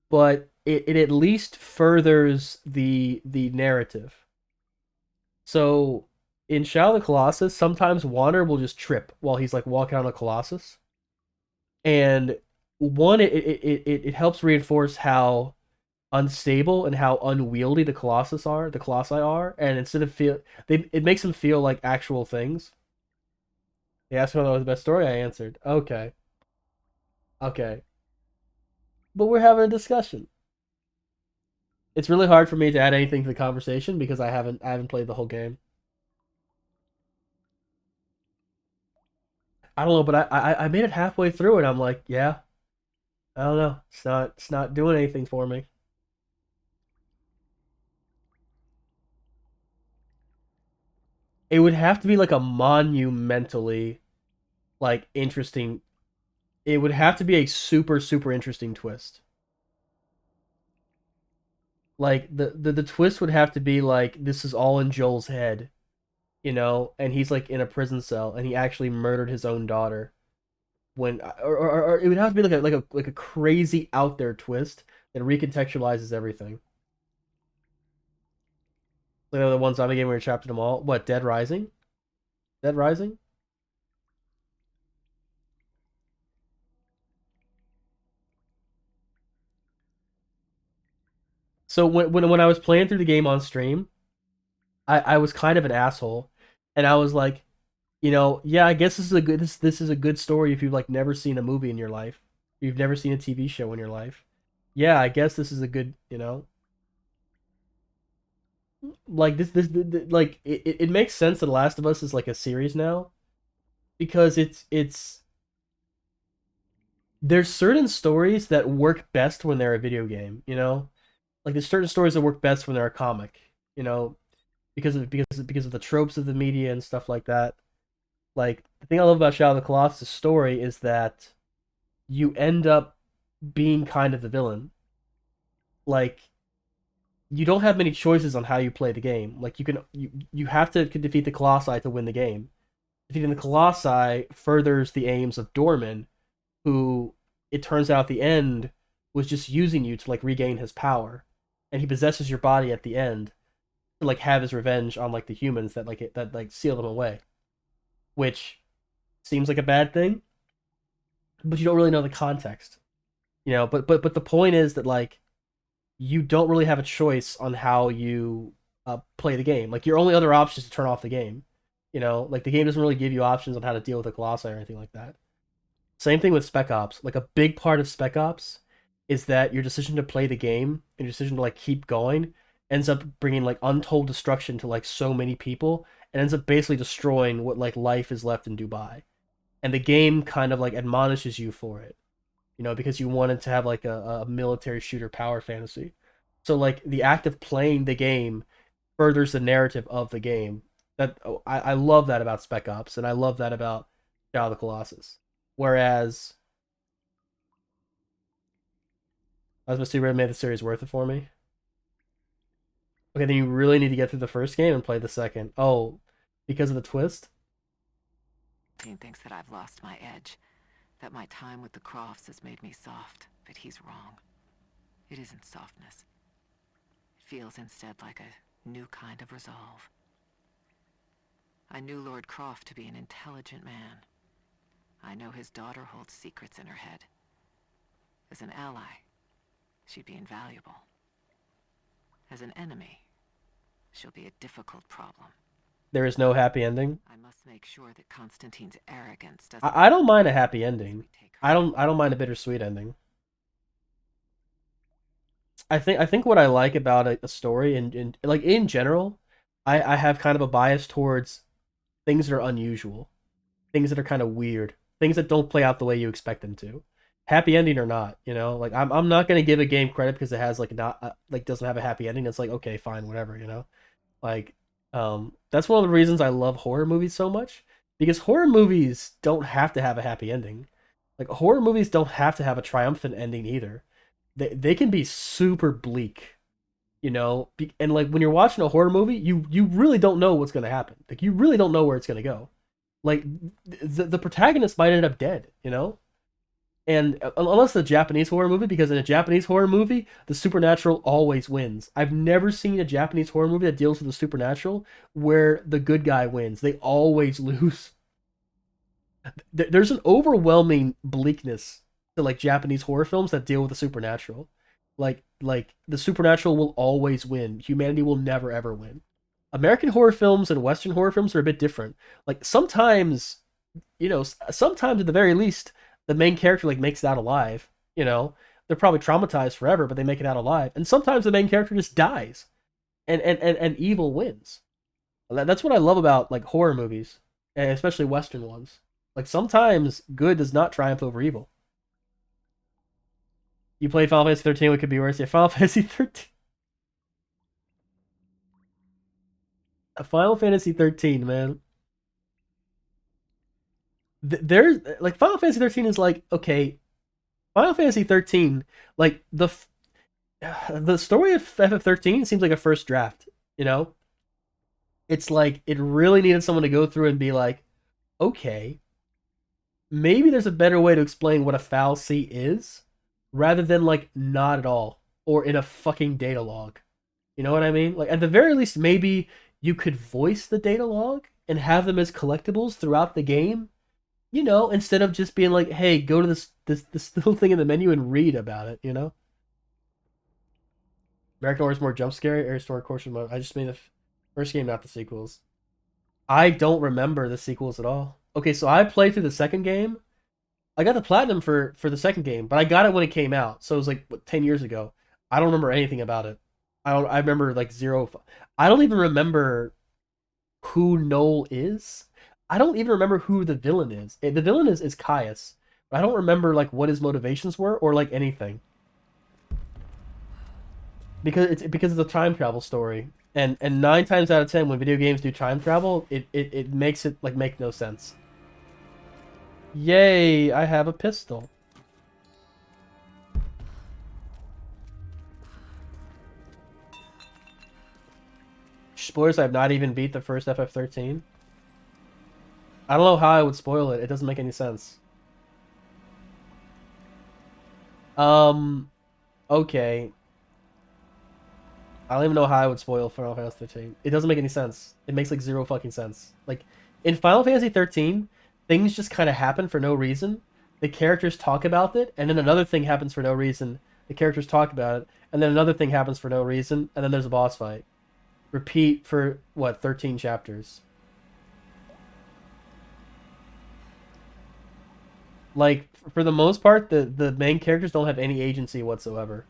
but it at least furthers the narrative. So in Shadow of the Colossus, sometimes Wander will just trip while he's like walking on a Colossus. And one, it helps reinforce how unstable and how unwieldy the colossi are, and instead of it makes them feel like actual things. They asked me what was the best story. I answered, okay, okay, but we're having a discussion. It's really hard for me to add anything to the conversation because I haven't played the whole game. I don't know, but I made it halfway through and I'm like, yeah, I don't know, it's not doing anything for me. It would have to be like a monumentally like interesting. It would have to be a super interesting twist. Like the twist would have to be like this is all in Joel's head, you know, and he's like in a prison cell and he actually murdered his own daughter. When or it would have to be like a crazy out there twist that recontextualizes everything. Like the one zombie game where you trapped them all. What, Dead Rising? Dead Rising? So when I was playing through the game on stream, I was kind of an asshole, and I was like, you know, yeah, I guess this is a good story if you've like never seen a movie in your life, you've never seen a TV show in your life. Yeah, I guess this is a good, you know. like like it makes sense that The Last of Us is like a series now because it's there's certain stories that work best when they're a video game, you know? Like there's certain stories that work best when they're a comic, you know, because of the tropes of the media and stuff like that. Like the thing I love about Shadow of the Colossus story is that you end up being kind of the villain. Like you don't have many choices on how you play the game. Like you have to defeat the Colossi to win the game. Defeating the Colossi furthers the aims of Dorman, who it turns out at the end was just using you to like regain his power, and he possesses your body at the end to like have his revenge on like the humans that like seal them away, which seems like a bad thing, but you don't really know the context, you know. But the point is that like you don't really have a choice on how you play the game. Like your only other option is to turn off the game. You know, like the game doesn't really give you options on how to deal with the Colossi or anything like that. Same thing with Spec Ops. Like a big part of Spec Ops is that your decision to play the game and your decision to like keep going ends up bringing like untold destruction to like so many people and ends up basically destroying what like life is left in Dubai. And the game kind of like admonishes you for it, you know, because you wanted to have like a military shooter power fantasy. So like the act of playing the game furthers the narrative of the game. That I love that about Spec Ops, and I love that about Shadow of the Colossus. Whereas I was supposed to made the series worth it for me. Okay, then you really need to get through the first game and play the second. Oh, because of the twist? He thinks that I've lost my edge, that my time with the Crofts has made me soft, but he's wrong. It isn't softness. It feels instead like a new kind of resolve. I knew Lord Croft to be an intelligent man. I know his daughter holds secrets in her head. As an ally, she'd be invaluable. As an enemy, she'll be a difficult problem. There is no happy ending. I must make sure that Constantine's arrogance doesn't... I don't mind a happy ending. I don't mind a bittersweet ending. I think what I like about a story and like in general, I have kind of a bias towards things that are unusual, things that are kind of weird, things that don't play out the way you expect them to, happy ending or not. You know, like I'm not gonna give a game credit because it has like not like doesn't have a happy ending. It's like okay, fine, whatever. You know, like that's one of the reasons I love horror movies so much because horror movies don't have to have a happy ending. Like horror movies don't have to have a triumphant ending either. They can be super bleak, you know, and like when you're watching a horror movie you really don't know what's going to happen. Like you really don't know where it's going to go. Like the protagonist might end up dead, you know, and unless it's a Japanese horror movie, because in a Japanese horror movie the supernatural always wins. I've never seen a Japanese horror movie that deals with the supernatural where the good guy wins. They always lose. There's an overwhelming bleakness to like Japanese horror films that deal with the supernatural. Like the supernatural will always win. Humanity will never ever win. American horror films and Western horror films are a bit different. Like sometimes, you know, sometimes at the very least, the main character like makes it out alive. You know, they're probably traumatized forever, but they make it out alive. And sometimes the main character just dies, and evil wins. That's what I love about like horror movies, and especially Western ones. Like sometimes good does not triumph over evil. You played Final Fantasy 13, what could be worse? Yeah, Final Fantasy 13. Final Fantasy 13, man. There's like Final Fantasy 13 is like okay, Final Fantasy 13 like the story of FF13 seems like a first draft, you know? It's like it really needed someone to go through and be like, okay, maybe there's a better way to explain what a fallacy is rather than like not at all or in a fucking data log. You know what I mean? Like at the very least maybe you could voice the data log and have them as collectibles throughout the game, you know, instead of just being like, hey, go to this little thing in the menu and read about it, you know? American Horror is more jump scary, Air Story Course mode. I just made the first game, not the sequels. I don't remember the sequels at all. Okay, so I played through the second game. I got the platinum for the second game, but I got it when it came out. So it was like what, 10 years ago. I don't remember anything about it. I remember like zero. I don't even remember who Noel is. I don't even remember who the villain is. The villain is Caius. But I don't remember like what his motivations were or like anything. Because it's a time travel story. And 9 times out of 10 when video games do time travel, it makes it like make no sense. Yay, I have a pistol. Spoilers, I have not even beat the first FF13. I don't know how I would spoil it. It doesn't make any sense. Okay. I don't even know how I would spoil Final Fantasy 13. It doesn't make any sense. It makes like zero fucking sense. Like in Final Fantasy 13, things just kind of happen for no reason. The characters talk about it, and then another thing happens for no reason. The characters talk about it, and then another thing happens for no reason, and then there's a boss fight. Repeat for what, 13 chapters. Like for the most part, the main characters don't have any agency whatsoever.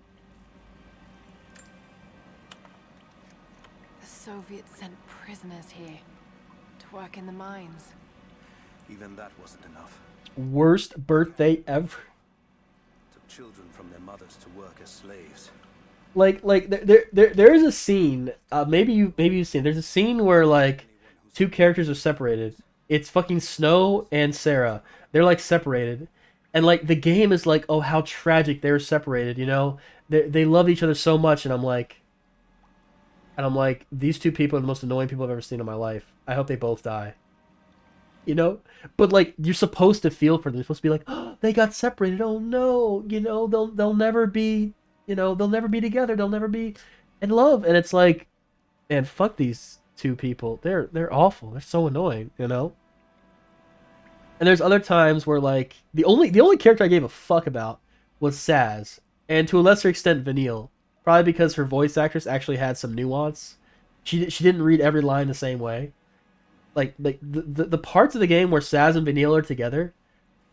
The Soviets sent prisoners here to work in the mines. Even that wasn't enough. Worst birthday ever. Took children from their mothers to work as slaves. Like there's a scene. Maybe you've seen. There's a scene where like 2 characters are separated. It's fucking Snow and Sarah. They're like separated, and like the game is like, oh, how tragic they're separated. You know, they love each other so much, and I'm like, these 2 people are the most annoying people I've ever seen in my life. I hope they both die. You know, but like you're supposed to feel for them. You're supposed to be like, oh, they got separated. Oh no, you know, they'll never be. You know, they'll never be together. They'll never be in love. And it's like, man, fuck these 2 people. They're awful. They're so annoying, you know? And there's other times where like the only character I gave a fuck about was Saz, and to a lesser extent Vanille. Probably because her voice actress actually had some nuance. She didn't read every line the same way. Like the parts of the game where Saz and Vanille are together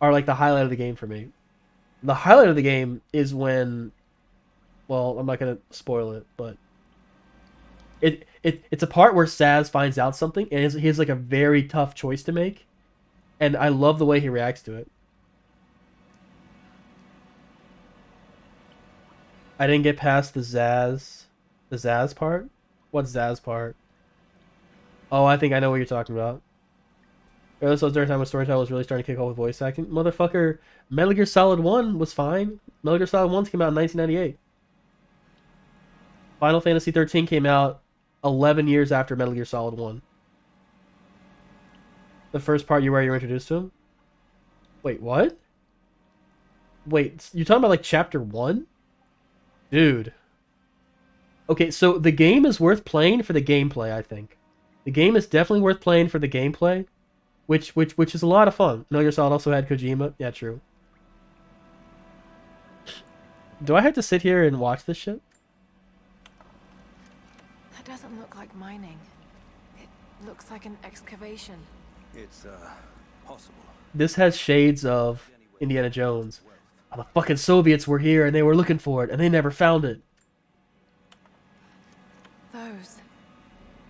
are like the highlight of the game for me. The highlight of the game is when, well, I'm not gonna spoil it, but it's a part where Saz finds out something, and he has like a very tough choice to make, and I love the way he reacts to it. I didn't get past the Zaz part. What's Zaz part? Oh, I think I know what you're talking about. This was during time when Storytime was really starting to kick off with voice acting. Motherfucker, Metal Gear Solid 1 was fine. Metal Gear Solid 1 came out in 1998. Final Fantasy 13 came out 11 years after Metal Gear Solid 1. The first part where you're introduced to him? Wait, what? Wait, you're talking about like chapter 1? Dude. Okay, so the game is worth playing for the gameplay, I think. The game is definitely worth playing for the gameplay, which is a lot of fun. Metal Gear Solid also had Kojima. Yeah, true. Do I have to sit here and watch this shit? That doesn't look like mining. It looks like an excavation. It's, possible. This has shades of Indiana Jones. Oh, the fucking Soviets were here and they were looking for it and they never found it.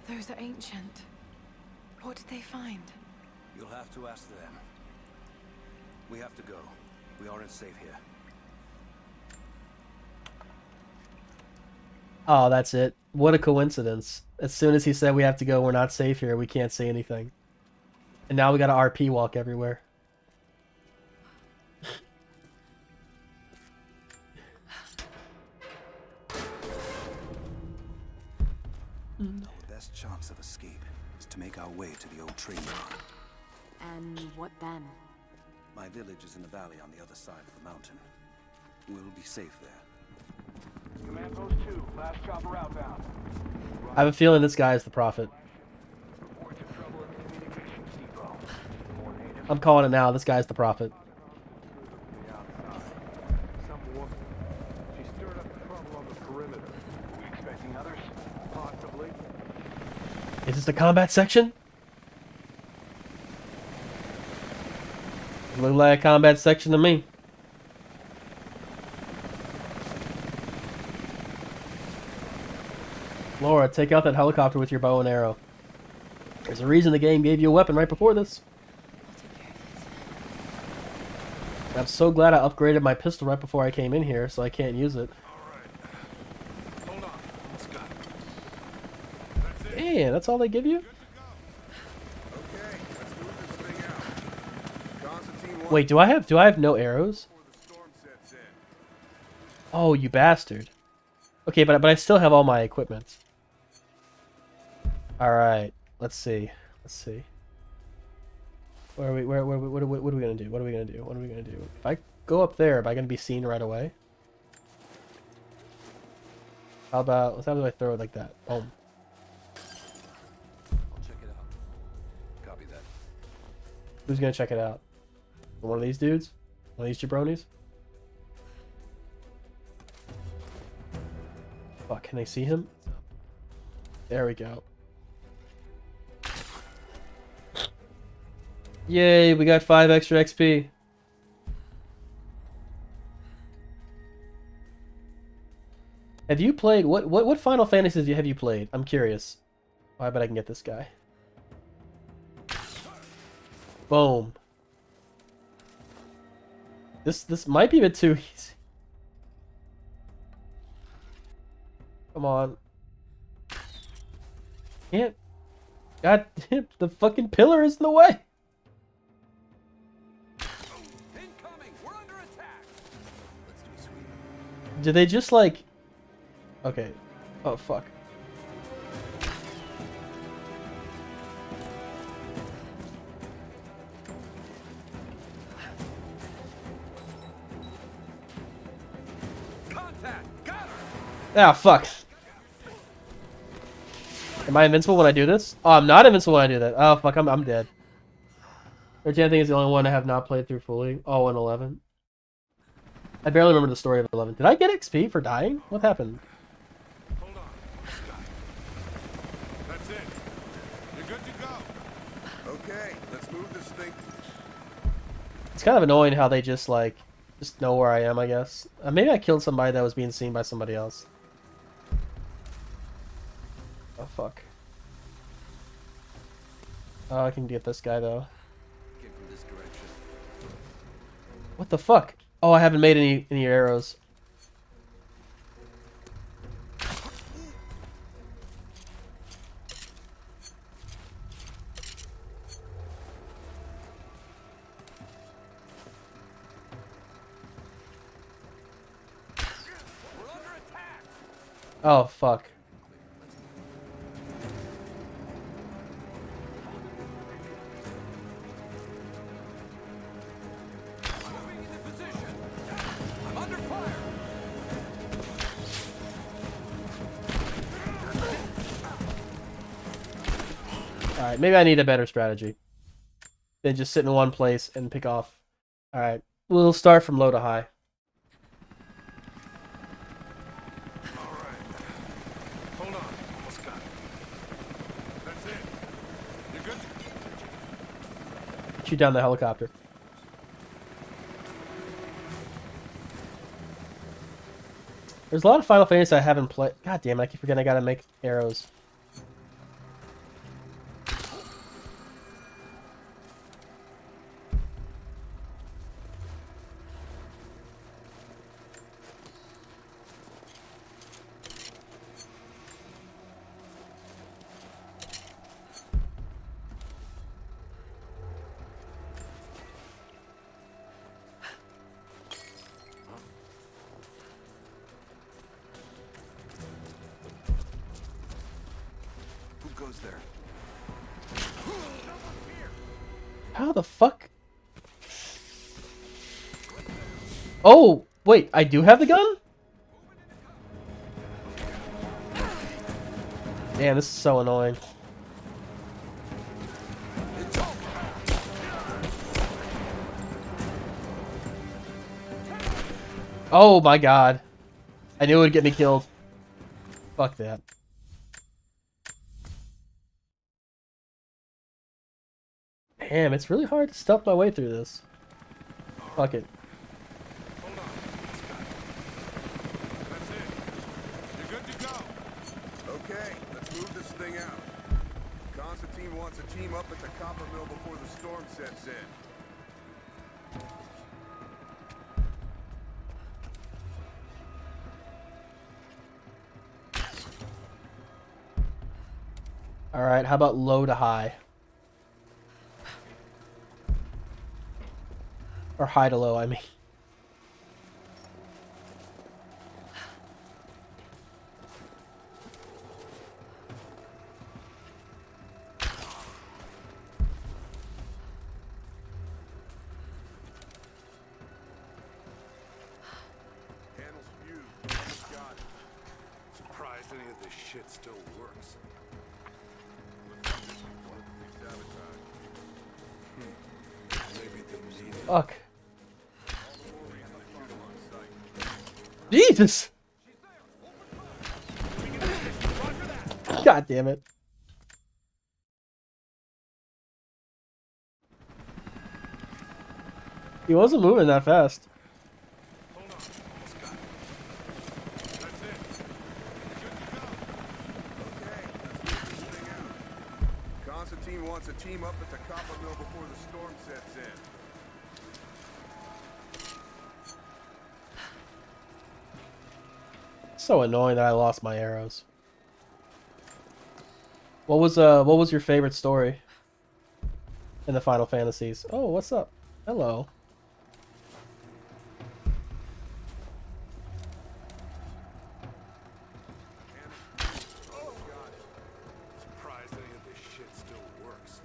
Those are ancient. What did they find? You'll have to ask them. We have to go. We aren't safe here. Oh, that's it. What a coincidence. As soon as he said we have to go, we're not safe here, we can't say anything. And now we gotta RP walk everywhere. Our best chance of escape is to make our way to the old train yard. And what then? My village is in the valley on the other side of the mountain. We'll be safe there. Command Post 2, last chopper outbound. I have a feeling this guy is the prophet. Reports of trouble at the communications depot. More natives I'm calling it now. This guy's the prophet. from the outside. Some woman. She stirred up trouble on the perimeter. Are we expecting others? Possibly. Is this the combat section? Look like a combat section to me. Laura, take out that helicopter with your bow and arrow. There's a reason the game gave you a weapon right before this. I'm so glad I upgraded my pistol right before I came in here, so I can't use it. Alright. Hold on. Let's go. That's it. Damn, that's all they give you? Okay, let's move this thing out. Constantine wants Wait, do I have no arrows? before the storm sets in. Oh, you bastard. Okay, but I still have all my equipment. All right, let's see. Let's see. Where are we? What are we gonna do? What are we gonna do? What are we gonna do? If I go up there, am I gonna be seen right away? How about? How do I throw it like that? Boom. I'll check it out. Copy that. Who's gonna check it out? One of these dudes? One of these jabronis? Fuck, can they see him? There we go. Yay, we got 5 extra XP. Have you played what Final Fantasies have you played? I'm curious. Oh, I bet I can get this guy. Boom. This might be a bit too easy. Come on. Can't. God damn, the fucking pillar is in the way. Incoming! We're under attack! Let's do a sweep. Do they just like... Okay. Oh, fuck. Contact! Got her! Ah, fuck. Am I invincible when I do this? Oh, I'm not invincible when I do that. Oh, fuck, I'm dead. Richie, I think is the only one I have not played through fully. Oh, and 11. I barely remember the story of 11. Did I get XP for dying? What happened? Hold on. That's it. You're good to go. Okay, let's move this thing. It's kind of annoying how they just, like, just know where I am, I guess. Maybe I killed somebody that was being seen by somebody else. Oh, fuck. Oh, I can get this guy, though. Came from this direction. What the fuck? Oh, I haven't made any arrows. We're under attack! Oh, fuck. Moving into position! I'm under fire! Alright, maybe I need a better strategy than just sit in one place and pick off. Alright, we'll start from low to high. Alright. Hold on. Almost got it. That's it. You're good to... Shoot down the helicopter. There's a lot of Final Fantasy I haven't played. God damn it, I keep forgetting I gotta make arrows. Who goes there? How the fuck? Oh, wait, I do have the gun? Damn, this is so annoying. Oh my god. I knew it would get me killed. Fuck that. Damn, it's really hard to stuff my way through this. Fuck it. Hold on. Almost got it. That's it. You're good to go. Okay, let's move this thing out. Constantine wants a team up at the copper mill before the storm sets in. Alright, how about low to high? Or high to low, I mean. Panel's fused. Almost got it. Surprised any of this shit still works. Looks like this is deliberately sabotaged. Maybe they need it. Fuck. Jesus! God damn it. He wasn't moving that fast. Hold on. It's got it. That's it. Good to go. Okay, let's move this thing out. Constantine wants a team up at the copper mill before the storm sets in. So annoying that I lost my arrows. What was your favorite story in the Final Fantasies? Oh, what's up? Hello. Oh, got it. Surprised any of this shit still works.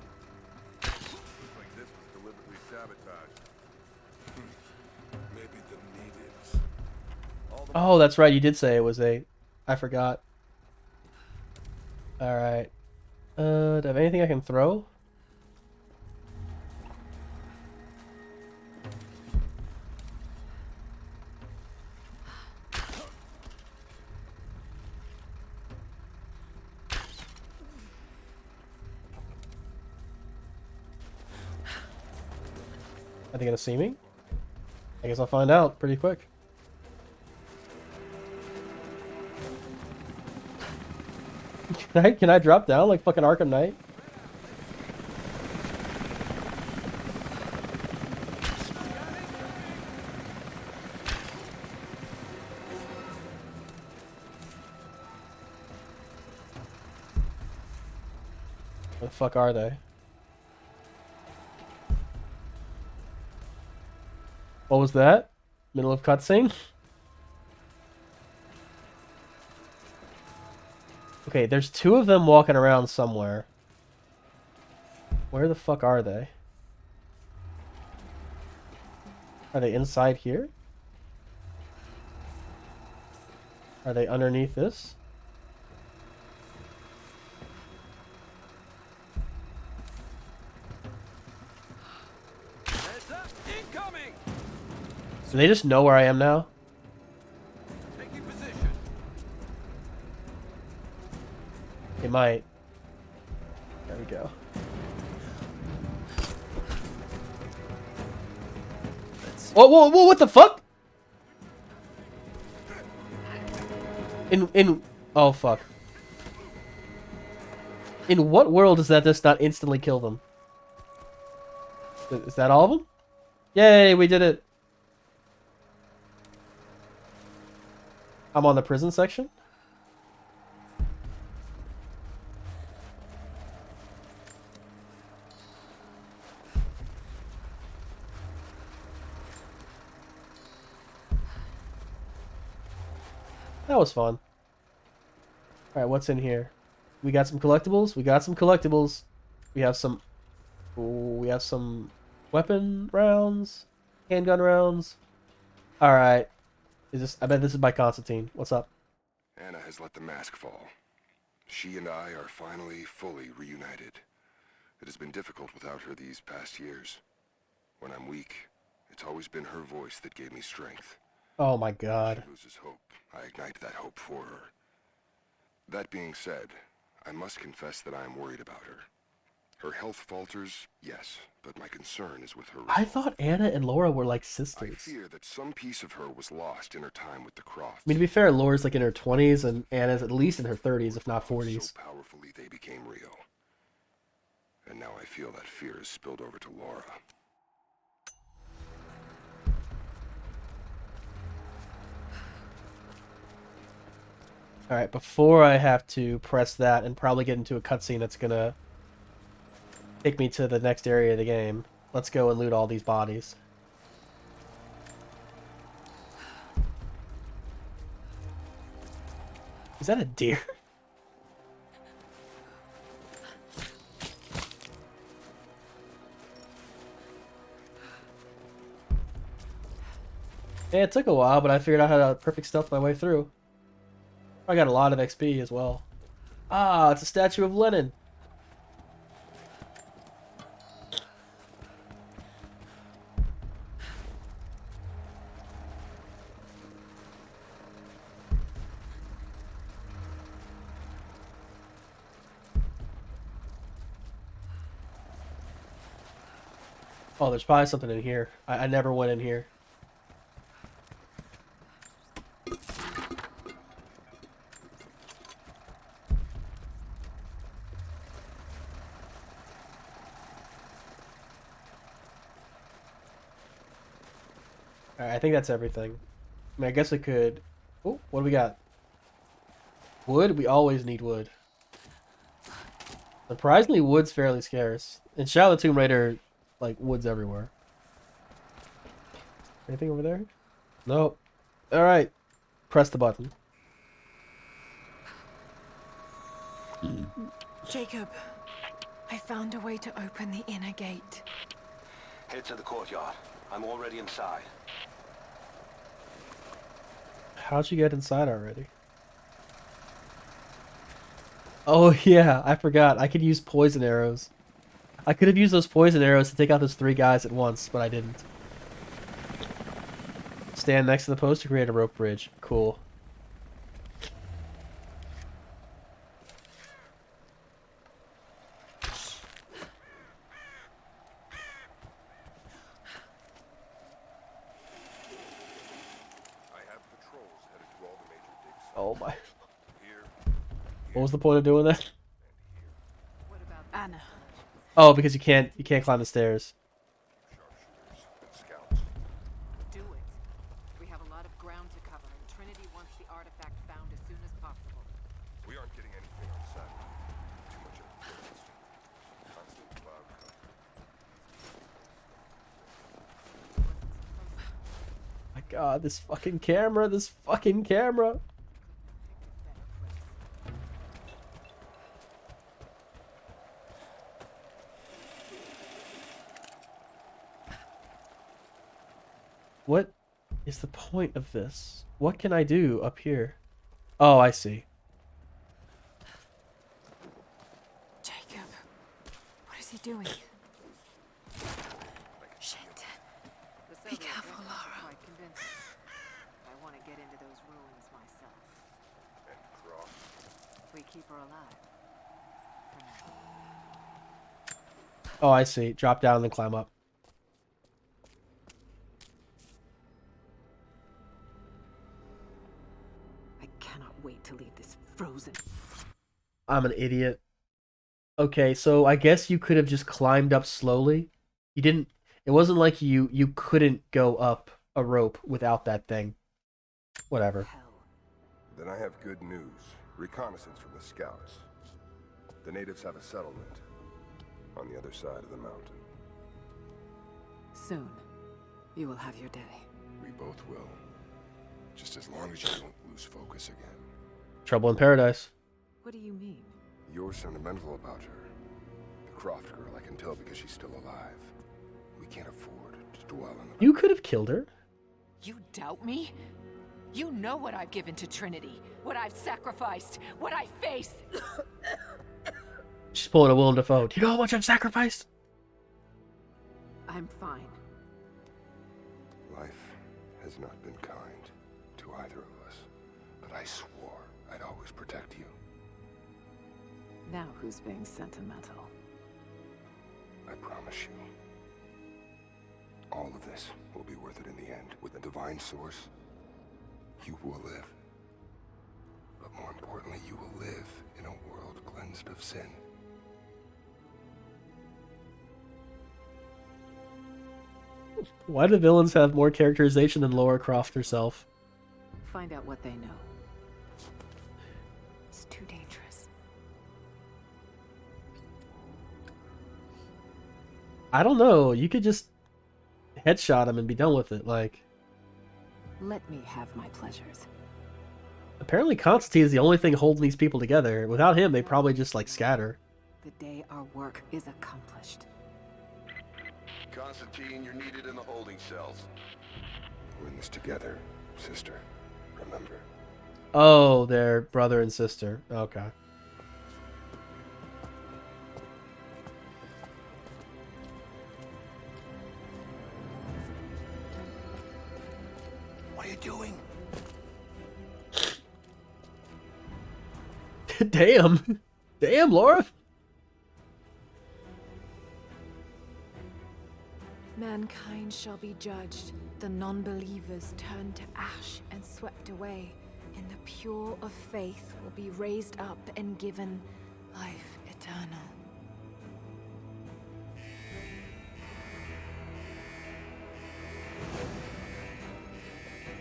Looks like this was deliberately sabotaged. Maybe the natives. Oh, that's right. You did say it was a. I forgot. All right. Do I have anything I can throw? Are they gonna see me? I guess I'll find out pretty quick. Can I drop down like fucking Arkham Knight? Where the fuck are they? What was that? Middle of cutscene? Okay, there's two of them walking around somewhere. Where the fuck are they? Are they inside here? Are they underneath this? Heads up! Incoming! Do they just know where I am now? Taking position. They might. There we go. Whoa, whoa, whoa, what the fuck? Oh fuck. In what world does that just not instantly kill them? Is that all of them? Yay, we did it. I'm on the prison section. That was fun. Alright, what's in here? We got some collectibles. We got some collectibles. We have some... Ooh, we have some weapon rounds. Handgun rounds. Alright. Is this... I bet this is by Constantine. What's up? Anna has let the mask fall. She and I are finally fully reunited. It has been difficult without her these past years. When I'm weak, it's always been her voice that gave me strength. Oh my god. She loses hope. I ignite that hope for her. That being said, I must confess that I am worried about her. Her health falters, yes, but my concern is with her I resolve. thought Anna and Laura were like I sisters. fear that some piece of her was lost in her time with the Crofts. I mean, to be fair, Laura's like in her 20s and Anna's at least in her 30s, if not So 40s. powerfully they became real. And now I feel that fear has spilled over to Laura. Alright, before I have to press that and probably get into a cutscene that's gonna take me to the next area of the game, let's go and loot all these bodies. Is that a deer? Yeah, it took a while, but I figured out how to perfect stealth my way through. I got a lot of XP as well. Ah, it's a statue of Lenin. Oh, there's probably something in here. I never went in here. Alright, I think that's everything. I mean, I guess we could... Oh, what do we got? Wood? We always need wood. Surprisingly, wood's fairly scarce. In Shadow of the Tomb Raider, like, wood's everywhere. Anything over there? Nope. Alright. Press the button. Jacob, I found a way to open the inner gate. Head to the courtyard. I'm already inside. How'd you get inside already? Oh yeah, I forgot. I could use poison arrows. I could have used those poison arrows to take out those 3 guys at once, but I didn't. Stand next to the post to create a rope bridge. Cool. I have patrols headed to all the major dig sites. Oh my. Here, What was the point of doing that? What about Anna? Oh, because you can't climb the stairs. sharpshooters, and scouts. Do it. We have a lot of ground to cover, and Trinity wants the artifact found as soon as possible. We aren't getting anything on satellite. Too much interference. Constant cloud cover. My God, this fucking camera, this fucking camera. What is the point of this? What can I do up here? Oh, I see. Jacob, what is he doing? Shit. The Be Soviet careful, evidence is Laura. quite convincing. I want to get into those ruins myself. And Croft. We keep her alive. For now. Oh, I see. Drop down and then climb up. I cannot wait to leave this frozen. I'm an idiot. Okay, so I guess you could have just climbed up slowly. You didn't. It wasn't like you couldn't go up a rope without that thing. Whatever. Hell. Then I have good news. Reconnaissance from the scouts. The natives have a settlement on the other side of the mountain. Soon, you will have your day. We both will. Just as long as you don't lose focus again. Trouble in Paradise. What do you mean? You're sentimental about her. The Croft girl, I can tell because she's still alive. We can't afford to dwell on the... You could have killed her. You doubt me? You know what I've given to Trinity, what I've sacrificed, what I face. She's pulling a Willem Dafoe. Do you know how much I've sacrificed? I'm fine. Life has not been kind to either of us, but I swore I'd always protect you. Now who's being sentimental? I promise you. All of this will be worth it in the end. With the divine source, you will live. But more importantly, you will live in a world cleansed of sin. Why do villains have more characterization than Lara Croft herself? Find out what they know. It's too dangerous. I don't know. You could just headshot him and be done with it. Like, Let me have my pleasures. apparently Constantine is the only thing holding these people together. Without him, they probably just like scatter. The day our work is accomplished. Constantine, you're needed in the holding cells. We're in this together, sister. Remember. Oh, they're brother and sister. Okay. What are you doing? Damn. Damn, Lara. Mankind shall be judged, the non-believers turned to ash and swept away, and the pure of faith will be raised up and given life eternal.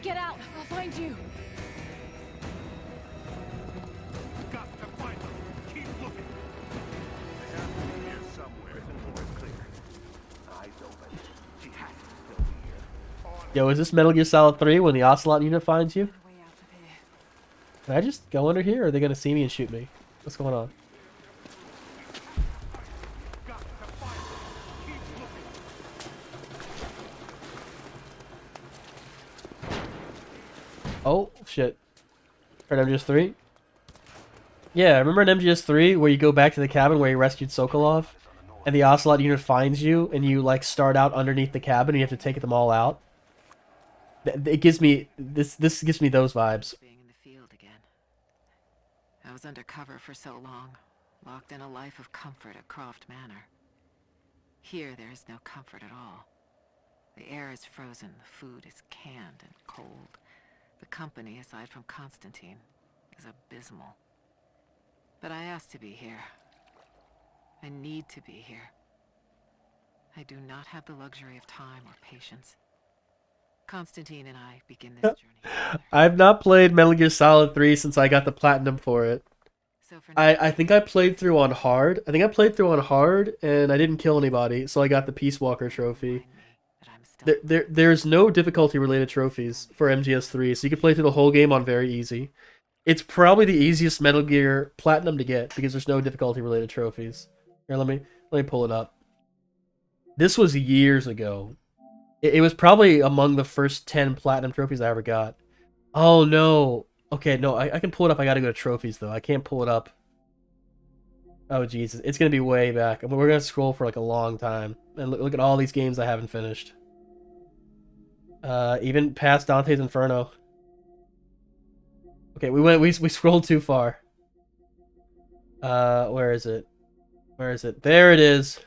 Get out! I'll find you! Got to find them. Keep looking. They have to be here somewhere. Prison floor is clear. Eyes open. She has to still be here. On Yo, is this Metal Gear Solid 3 when the Ocelot unit finds you? Way out of here. Can I just go under here, or are they gonna see me and shoot me? What's going on? got to find them. Keep looking. Oh, shit. Heard MGS3? Yeah, remember in MGS3 where you go back to the cabin where you rescued Sokolov? And the Ocelot unit finds you, and you, like, start out underneath the cabin, and you have to take them all out? It gives me... This gives me those vibes. Being in the field again. I was undercover for so long, locked in a life of comfort at Croft Manor. Here there is no comfort at all. The air is frozen, the food is canned and cold. The company, aside from Constantine, is abysmal. But I asked to be here. I need to be here. I do not have the luxury of time or patience. Constantine and I begin this journey together. I've not played Metal Gear Solid 3 since I got the platinum for it. So for I think I played through on hard. and I didn't kill anybody, so I got the Peace Walker trophy. remind me that I'm still There's no difficulty related trophies for MGS3, so you can play through the whole game on very easy. It's probably the easiest Metal Gear Platinum to get because there's no difficulty related trophies. Here, let me pull it up. This was years ago. It was probably among the first 10 platinum trophies I ever got. Oh no. Okay, no, I can pull it up. I gotta go to trophies though. I can't pull it up. Oh Jesus, it's gonna be way back. I mean, we're gonna scroll for like a long time and look at all these games I haven't finished. Even past Dante's Inferno. Okay, we scrolled too far. Where is it? Where is it? There it is.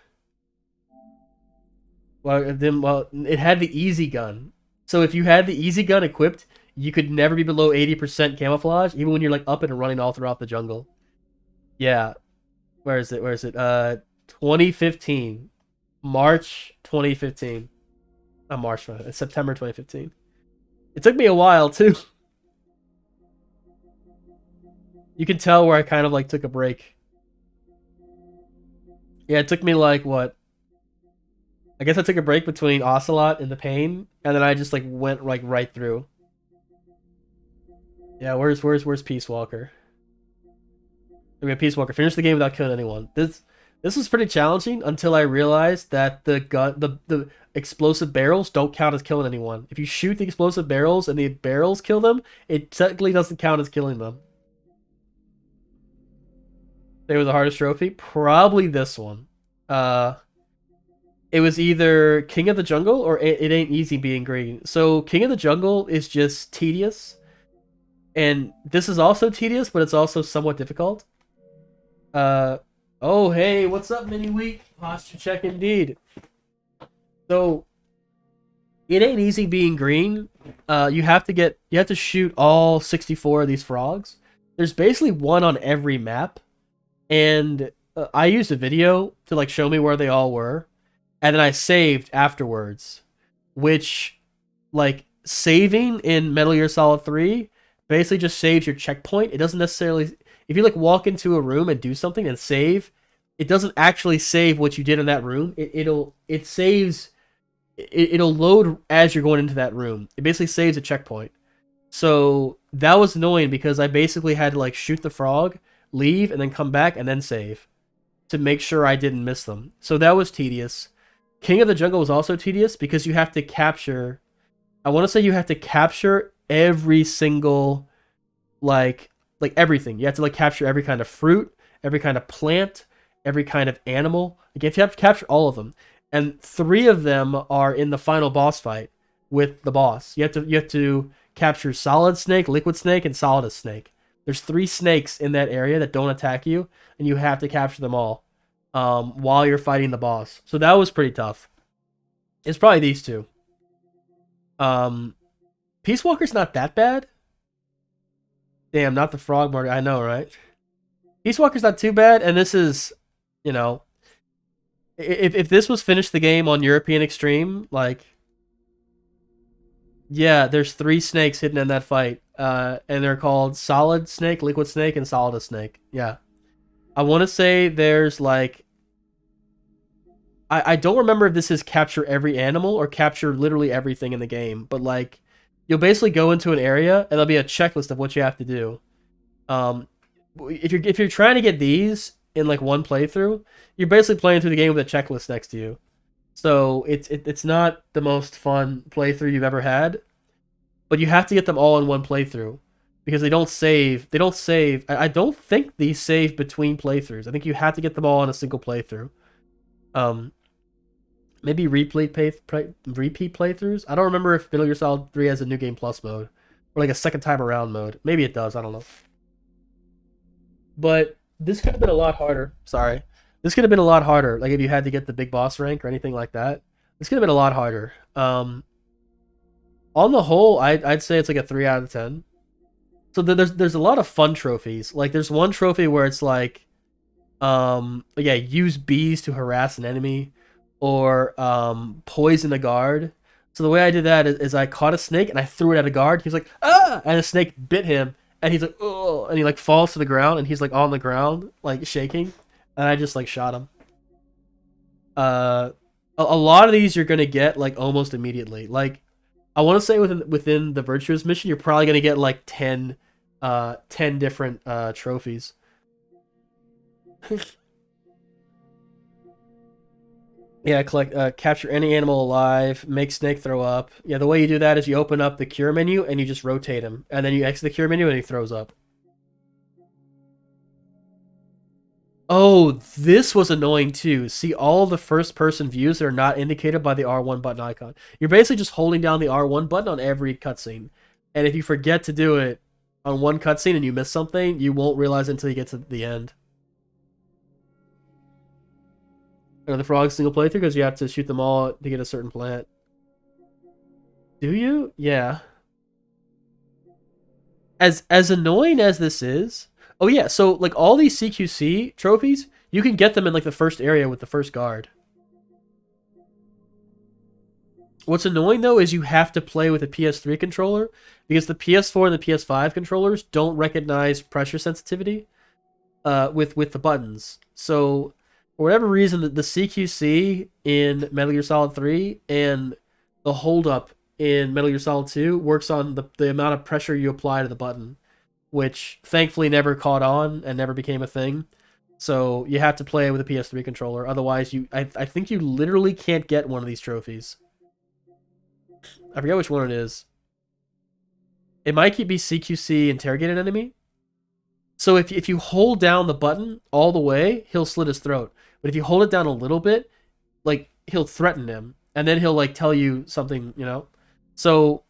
Well, it had the easy gun. So if you had the easy gun equipped, you could never be below 80% camouflage, even when you're like up and running all throughout the jungle. Yeah. Where is it? 2015. March 2015. Not March, it's September 2015. It took me a while too. You can tell where I kind of like took a break. Yeah, it took me like what? I guess I took a break between Ocelot and the Pain, and then I just like went like right through. Yeah, where's Peace Walker? Okay, Peace Walker. Finish the game without killing anyone. This was pretty challenging until I realized that the explosive barrels don't count as killing anyone. If you shoot the explosive barrels and the barrels kill them, it technically doesn't count as killing them. They were the hardest trophy? Probably this one. It was either King of the Jungle or It Ain't Easy Being Green. So King of the Jungle is just tedious. And this is also tedious, but it's also somewhat difficult. Oh, hey, what's up, Mini Week? Posture check indeed. So, it ain't easy being green. You have to shoot all 64 of these frogs. There's basically one on every map, and I used a video to like show me where they all were, and then I saved afterwards, which like saving in Metal Gear Solid 3 basically just saves your checkpoint. It doesn't necessarily, if you like walk into a room and do something and save, it doesn't actually save what you did in that room. It'll load as you're going into that room. It basically saves a checkpoint. So that was annoying because I basically had to like shoot the frog, leave, and then come back and then save to make sure I didn't miss them. So that was tedious. King of the Jungle was also tedious because you have to capture, I want to say you have to capture every single like everything. You have to like capture every kind of fruit, every kind of plant, every kind of animal. Like, you have to capture all of them. And 3 of them are in the final boss fight with the boss. You have to capture Solid Snake, Liquid Snake, and Solidus Snake. There's 3 snakes in that area that don't attack you, and you have to capture them all while you're fighting the boss. So that was pretty tough. It's probably these 2. Peace Walker's not that bad. Damn, not the frog market. I know, right? Peace Walker's not too bad, and this is, you know, if this was finished the game on European Extreme, like, yeah, there's 3 snakes hidden in that fight, and they're called Solid Snake, Liquid Snake, and Solidus Snake. Yeah, I want to say there's like, I don't remember if this is capture every animal or capture literally everything in the game, but like, you'll basically go into an area and there'll be a checklist of what you have to do. If you're trying to get these in like one playthrough, you're basically playing through the game with a checklist next to you. So it's not the most fun playthrough you've ever had, but you have to get them all in one playthrough because they don't save. I don't think these save between playthroughs. I think you have to get them all in a single playthrough. Maybe repeat playthroughs. I don't remember if Metal Gear Solid 3 has a New Game Plus mode or like a second time around mode. Maybe it does. I don't know. But this could have been a lot harder. Sorry. This could have been a lot harder. Like if you had to get the big boss rank or anything like that. This could have been a lot harder. On the whole, I'd say it's like a 3 out of 10. So there's a lot of fun trophies. Like there's one trophy where it's like, use bees to harass an enemy, or poison a guard. So the way I did that is I caught a snake and I threw it at a guard. He was like, ah! And the snake bit him, and he's like, oh! And he like falls to the ground, and he's like on the ground, like shaking, and I just like shot him. A lot of these you're gonna get like almost immediately. Like I want to say within the Virtuous mission, you're probably gonna get like 10 different trophies. Yeah, collect, capture any animal alive, make snake throw up. Yeah, the way you do that is you open up the cure menu and you just rotate him, and then you exit the cure menu and he throws up. Oh, this was annoying too. See all the first-person views that are not indicated by the R1 button icon. You're basically just holding down the R1 button on every cutscene, and if you forget to do it on one cutscene and you miss something, you won't realize it until you get to the end. The frog single playthrough because you have to shoot them all to get a certain plant. Do you? Yeah. As annoying as this is, oh yeah, so like all these CQC trophies, you can get them in like the first area with the first guard. What's annoying though is you have to play with a PS3 controller because the PS4 and the PS5 controllers don't recognize pressure sensitivity with the buttons. So for whatever reason, the CQC in Metal Gear Solid 3 and the holdup in Metal Gear Solid 2 works on the amount of pressure you apply to the button, which thankfully never caught on and never became a thing. So you have to play with a PS3 controller. Otherwise, I think you literally can't get one of these trophies. I forget which one it is. It might be CQC interrogate an enemy. So if you hold down the button all the way, he'll slit his throat. But if you hold it down a little bit, like, he'll threaten him. And then he'll, like, tell you something, you know? So,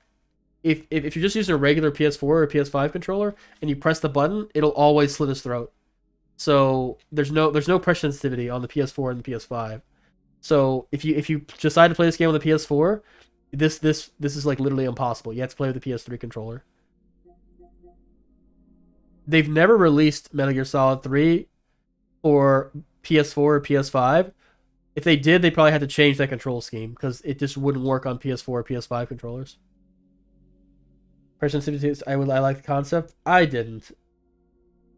if you're just using a regular PS4 or PS5 controller, and you press the button, it'll always slit his throat. So there's no pressure sensitivity on the PS4 and the PS5. So if you decide to play this game on the PS4, this is like literally impossible. You have to play with the PS3 controller. They've never released Metal Gear Solid 3 for PS4 or PS5. If they did, they probably had to change that control scheme because it just wouldn't work on PS4 or PS5 controllers. Pressure sensitivity, I like the concept. I didn't.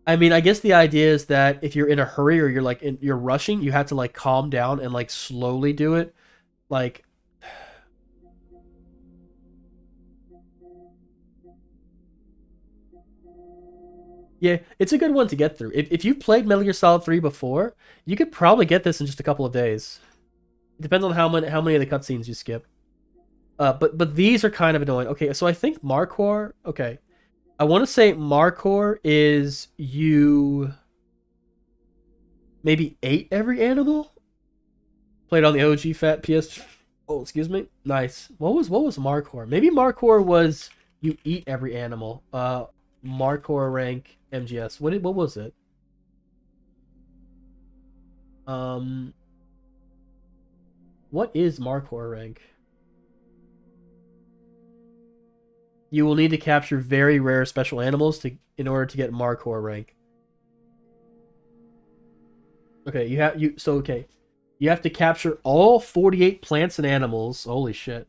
I mean, I guess the idea is that if you're in a hurry or you're rushing, you have to like calm down and like slowly do it. Like, yeah, it's a good one to get through. If you've played Metal Gear Solid 3 before, you could probably get this in just a couple of days. It depends on how many of the cutscenes you skip. But these are kind of annoying. Okay, so I think Markhor. Okay, I want to say Markhor is you maybe ate every animal. Played on the OG Fat PS. Oh, excuse me. Nice. What was Markhor? Maybe Markhor was you eat every animal. Markhor rank MGS. What was it? What is Markhor rank? You will need to capture very rare special animals in order to get Markhor rank. Okay, you have to capture all 48 plants and animals. Holy shit.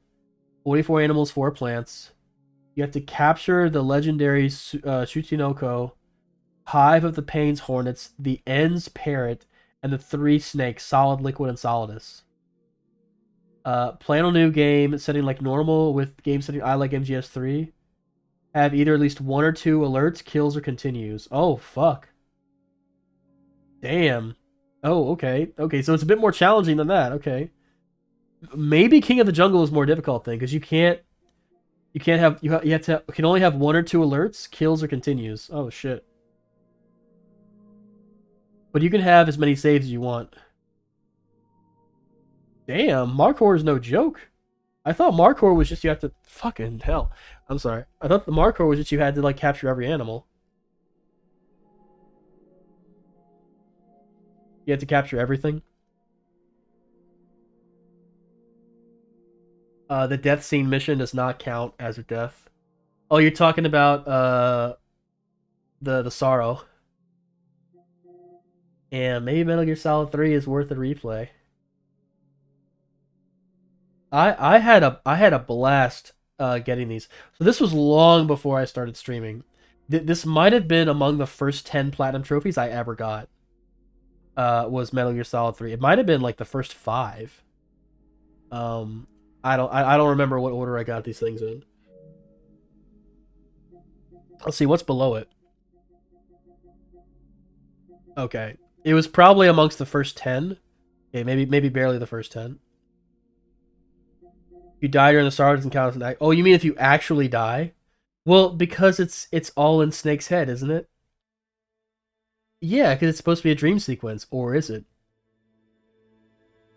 44 animals, 4 plants. You have to capture the legendary Shutsunoko, Hive of the Pain's Hornets, the End's Parrot, and the 3 snakes, Solid, Liquid, and Solidus. Play on a new game, setting like normal with game setting I like MGS3. Have either at least 1 or 2 alerts, kills, or continues. Oh, fuck. Damn. Oh, okay. Okay, so it's a bit more challenging than that. Okay. Maybe King of the Jungle is more difficult thing, because you can only have 1 or 2 alerts, kills, or continues. Oh, shit. But you can have as many saves as you want. Damn, Markhor is no joke. I thought Markhor was just you have to... Fucking hell. I'm sorry. I thought the Markhor was just you had to, like, capture every animal. You had to capture everything. The death scene mission does not count as a death. Oh, you're talking about the sorrow. And maybe Metal Gear Solid 3 is worth a replay. I had a blast getting these. So this was long before I started streaming. This might have been among the first 10 platinum trophies I ever got. Was Metal Gear Solid 3. It might have been like the first 5. I don't remember what order I got these things in. Let's see what's below it. Okay, it was probably amongst the first 10. Okay, maybe barely the first 10. You die during the start doesn't count as an act. Oh, you mean if you actually die? Well, because it's all in Snake's head, isn't it? Yeah, because it's supposed to be a dream sequence, or is it?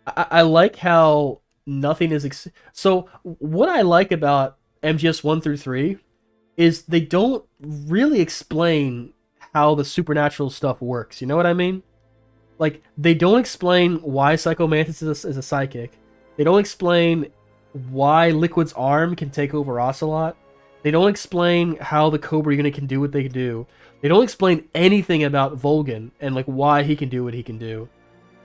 I like how nothing is... So, what I like about MGS 1 through 3 is they don't really explain how the supernatural stuff works, you know what I mean? Like, they don't explain why Psycho Mantis is a psychic. They don't explain why Liquid's arm can take over Ocelot. They don't explain how the Cobra unit can do what they can do. They don't explain anything about Volgin and like why he can do what he can do.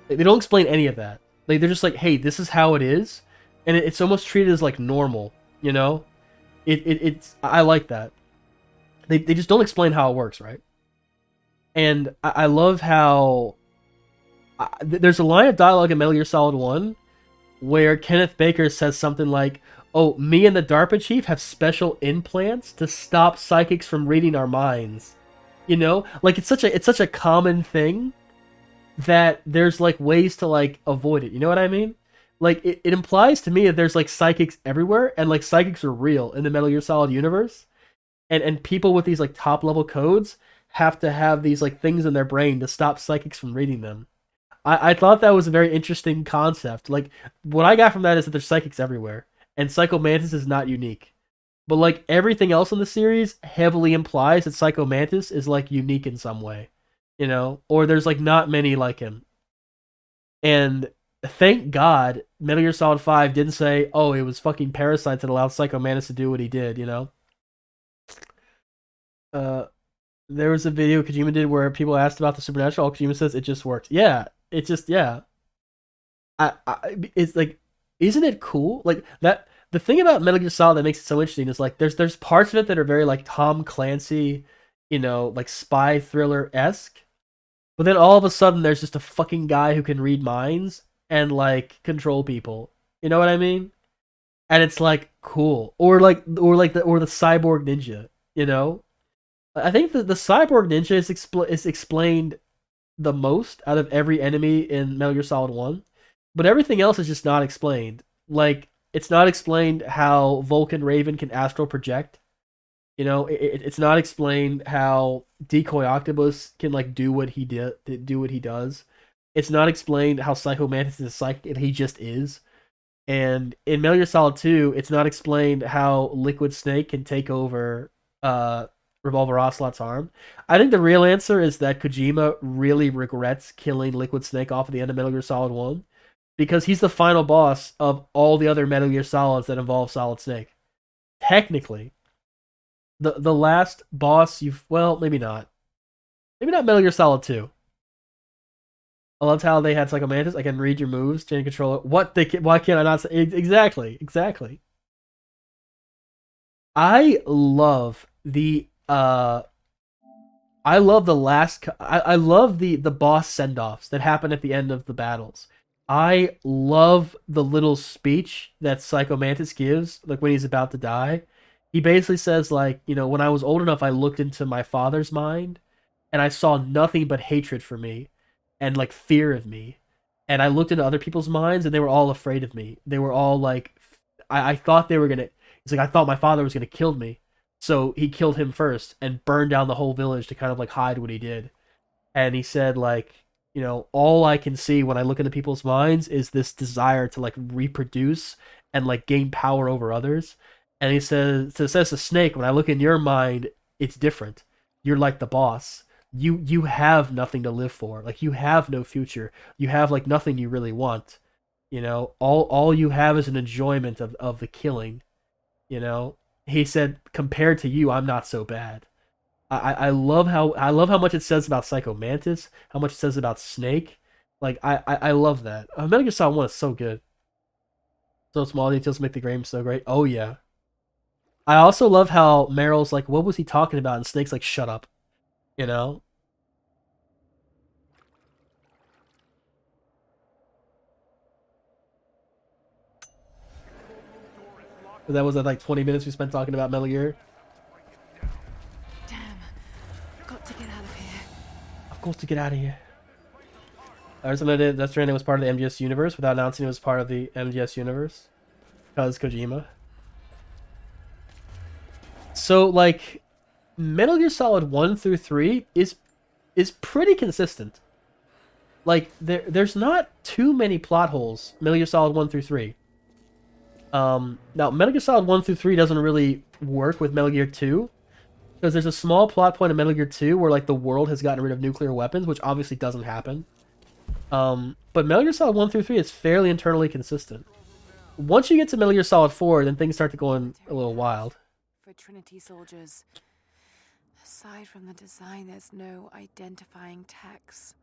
They don't explain any of that. Like, they're just like, hey, this is how it is, and it's almost treated as like normal, you know? It's I like that. They just don't explain how it works, right? And I love how there's a line of dialogue in Metal Gear Solid 1 where Kenneth Baker says something like, "Oh, me and the DARPA chief have special implants to stop psychics from reading our minds." You know, like it's such a common thing that there's like ways to like avoid it. You know what I mean? Like it implies to me that there's like psychics everywhere, and like psychics are real in the Metal Gear Solid universe, and people with these like top level codes have to have these like things in their brain to stop psychics from reading them. I thought that was a very interesting concept. Like what I got from that is that there's psychics everywhere, and Psycho Mantis is not unique. But like everything else in the series heavily implies that Psycho Mantis is like unique in some way. you know, or there's like not many like him. And thank God Metal Gear Solid 5 didn't say, oh, it was fucking parasites that allowed Psycho Mantis to do what he did, you know? There was a video Kojima did where people asked about the supernatural. All Kojima says it just worked. Yeah, it just yeah. It's like, isn't it cool? Like that. The thing about Metal Gear Solid that makes it so interesting is like there's parts of it that are very like Tom Clancy, you know, like spy thriller esque. But then all of a sudden there's just a fucking guy who can read minds and like control people. You know what I mean? And it's like cool. Or the cyborg ninja, you know? I think the cyborg ninja is explained the most out of every enemy in Metal Gear Solid 1, but everything else is just not explained. Like it's not explained how Vulcan Raven can astral project. You know, it's not explained how Decoy Octopus can like do what he does. It's not explained how Psycho Mantis is psychic and he just is. And in Metal Gear Solid 2, it's not explained how Liquid Snake can take over Revolver Ocelot's arm. I think the real answer is that Kojima really regrets killing Liquid Snake off at the end of Metal Gear Solid 1 because he's the final boss of all the other Metal Gear Solids that involve Solid Snake. Technically, the last boss maybe not. Maybe not Metal Gear Solid 2. I loved how they had Psycho Mantis. I can read your moves, change controller. Why can't I not say exactly? I love the I love the last. I love the boss send offs that happen at the end of the battles. I love the little speech that Psycho Mantis gives, like when he's about to die. He basically says, like, you know, when I was old enough, I looked into my father's mind, and I saw nothing but hatred for me, and like fear of me. And I looked into other people's minds, and they were all afraid of me. They were all like, I thought they were gonna. It's like I thought my father was gonna kill me. So he killed him first and burned down the whole village to kind of like hide what he did. And he said, like, you know, all I can see when I look into people's minds is this desire to like reproduce and like gain power over others. And he says to Snake, when I look in your mind, it's different. You're like the boss. You have nothing to live for. Like you have no future. You have like nothing you really want. You know, all you have is an enjoyment of the killing. You know, he said, compared to you, I'm not so bad. I love how much it says about Psycho Mantis, how much it says about Snake. Like I love that. Metal Gear Solid 1 is so good. So small details make the game so great. Oh yeah. I also love how Meryl's like, what was he talking about? And Snake's like, shut up. You know? That was like 20 minutes we spent talking about Metal Gear. Damn. Got to get out of here. Of course to get out of here. Death Stranding was part of the MGS universe without announcing it was part of the MGS universe. Because Kojima. So, like, Metal Gear Solid 1 through 3 is pretty consistent. Like, there's not too many plot holes, Metal Gear Solid 1 through 3. Now, Metal Gear Solid 1 through 3 doesn't really work with Metal Gear 2. Because there's a small plot point in Metal Gear 2 where, like, the world has gotten rid of nuclear weapons, which obviously doesn't happen. But Metal Gear Solid 1 through 3 is fairly internally consistent. Once you get to Metal Gear Solid 4, then things start to go a little wild. For Trinity soldiers, aside from the design, there's no identifying tags.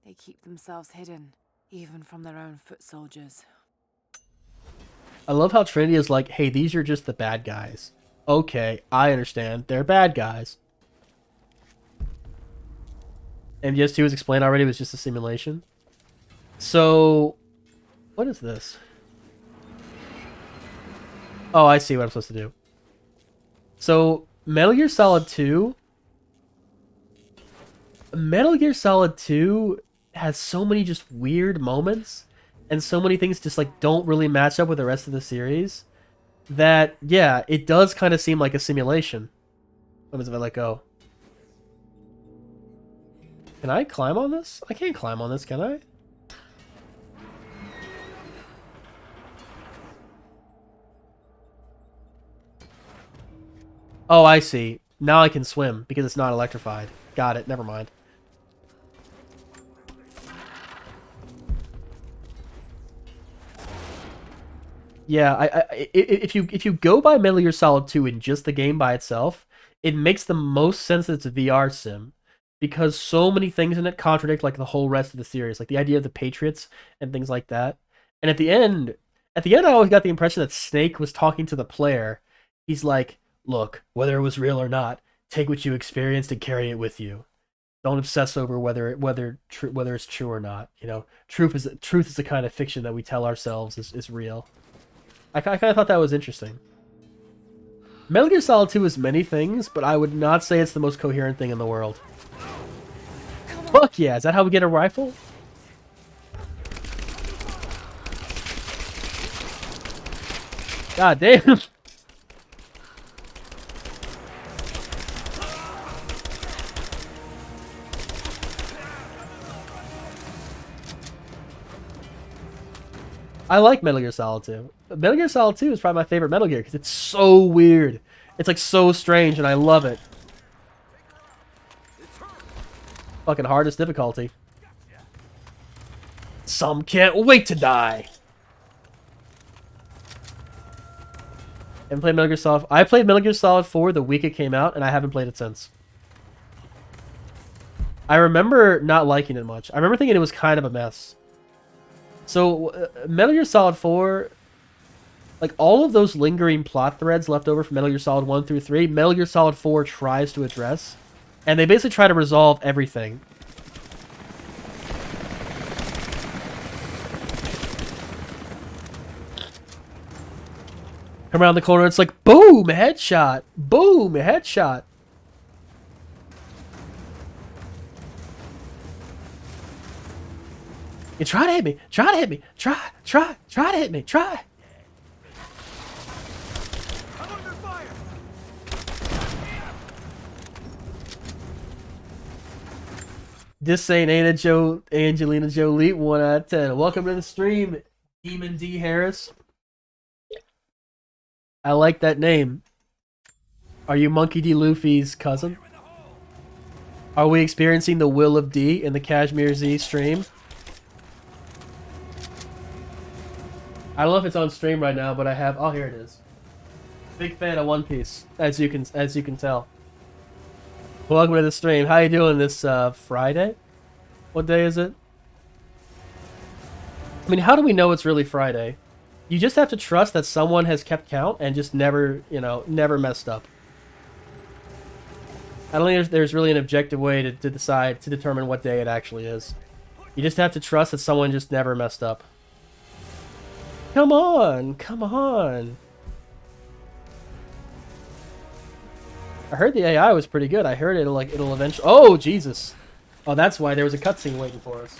They keep themselves hidden, even from their own foot soldiers. I love how Trinity is like, hey, these are just the bad guys. Okay, I understand. They're bad guys. MGS2 was explained already, it was just a simulation. So, what is this? Oh, I see what I'm supposed to do. So, Metal Gear Solid 2... Metal Gear Solid 2 has so many just weird moments, and so many things just like don't really match up with the rest of the series, that, yeah, it does kind of seem like a simulation. What happens if I let go? Can I climb on this? I can't climb on this, can I? Oh, I see. Now I can swim, because it's not electrified. Got it, never mind. Yeah, if you go by Metal Gear Solid 2 in just the game by itself, it makes the most sense that it's a VR sim because so many things in it contradict like the whole rest of the series, like the idea of the Patriots and things like that. And at the end, I always got the impression that Snake was talking to the player. He's like, "Look, whether it was real or not, take what you experienced and carry it with you. Don't obsess over whether it's true or not. You know, truth is the kind of fiction that we tell ourselves is real." I kind of thought that was interesting. Metal Gear Solid 2 is many things, but I would not say it's the most coherent thing in the world. Fuck yeah, is that how we get a rifle? God damn. I like Metal Gear Solid 2. Metal Gear Solid 2 is probably my favorite Metal Gear because it's so weird. It's like so strange and I love it. Fucking hardest difficulty. Some can't wait to die. Haven't played Metal Gear Solid. I played Metal Gear Solid 4 the week it came out and I haven't played it since. I remember not liking it much. I remember thinking it was kind of a mess. So, Metal Gear Solid 4, like all of those lingering plot threads left over from Metal Gear Solid 1 through 3, Metal Gear Solid 4 tries to address. And they basically try to resolve everything. Come around the corner, it's like, boom, headshot. Boom, headshot. You try to hit me. Try to hit me. Try to hit me. Try. I'm under fire. This ain't Angelina Jolie. 1 out of 10. Welcome to the stream, Demon D Harris. I like that name. Are you Monkey D. Luffy's cousin? Are we experiencing the will of D in the Kashmir Z stream? I don't know if it's on stream right now, but I have. Oh, here it is. Big fan of One Piece, as you can tell. Welcome to the stream. How you doing this Friday? What day is it? I mean, how do we know it's really Friday? You just have to trust that someone has kept count and just never, never messed up. I don't think there's really an objective way to determine what day it actually is. You just have to trust that someone just never messed up. Come on, come on. I heard the AI was pretty good. I heard it'll eventually. Oh Jesus! Oh, that's why there was a cutscene waiting for us.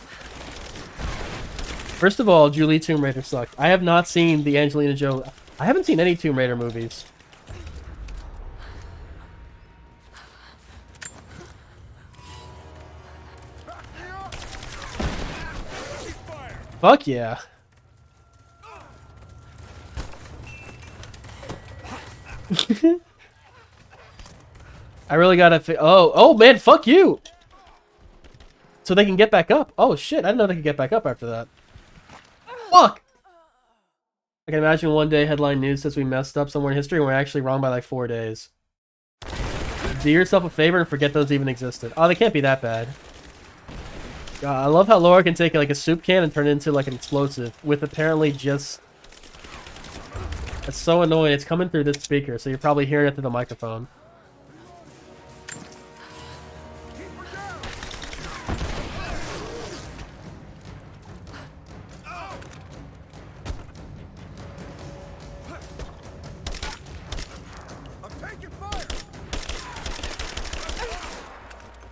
First of all, Julie Tomb Raider sucked. I have not seen the Angelina Jolie. I haven't seen any Tomb Raider movies. Fuck yeah. I really gotta oh man, fuck you! So they can get back up. Oh shit, I didn't know they could get back up after that. Fuck! I can imagine one day headline news says we messed up somewhere in history and we're actually wrong by like 4 days. Do yourself a favor and forget those even existed. Oh, they can't be that bad. God, I love how Laura can take like a soup can and turn it into like an explosive with apparently just... It's so annoying. It's coming through this speaker, so you're probably hearing it through the microphone.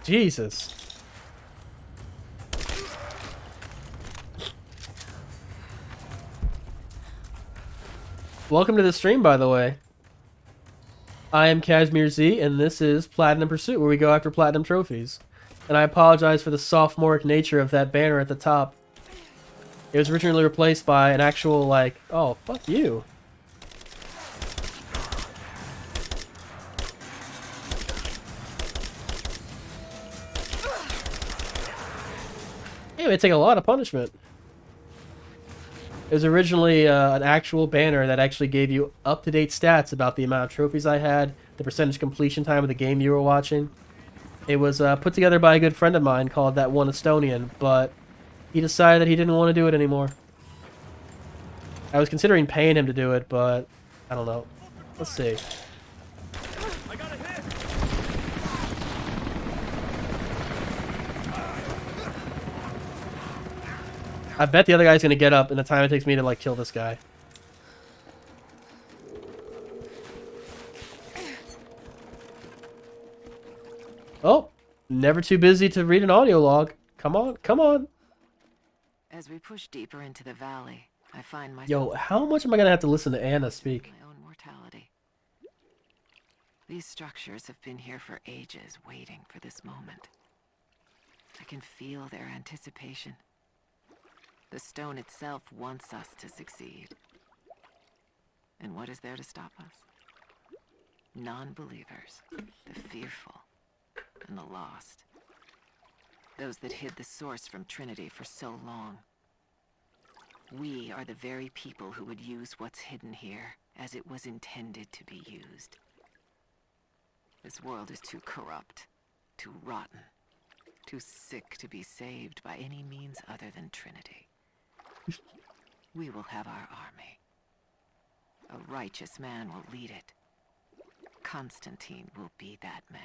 Jesus. Welcome to the stream, by the way. I am Kashmir Z, and this is Platinum Pursuit, where we go after platinum trophies. And I apologize for the sophomoric nature of that banner at the top. It was originally replaced by an actual, like... Oh, fuck you. Hey, it take a lot of punishment. It was originally an actual banner that actually gave you up-to-date stats about the amount of trophies I had, the percentage completion time of the game you were watching. It was put together by a good friend of mine called That One Estonian, but he decided that he didn't want to do it anymore. I was considering paying him to do it, but I don't know. Let's see. I got a hit! I bet the other guy's gonna get up in the time it takes me to like kill this guy. Oh, never too busy to read an audio log. Come on, come on. As we push deeper into the valley, I find myself Yo, how much am I gonna have to listen to Anna speak? my own mortality. These structures have been here for ages, waiting for this moment. I can feel their anticipation. The stone itself wants us to succeed. And what is there to stop us? Non-believers, the fearful, and the lost. Those that hid the source from Trinity for so long. We are the very people who would use what's hidden here as it was intended to be used. This world is too corrupt, too rotten, too sick to be saved by any means other than Trinity. We will have our army. A righteous man will lead it. Constantine will be that man.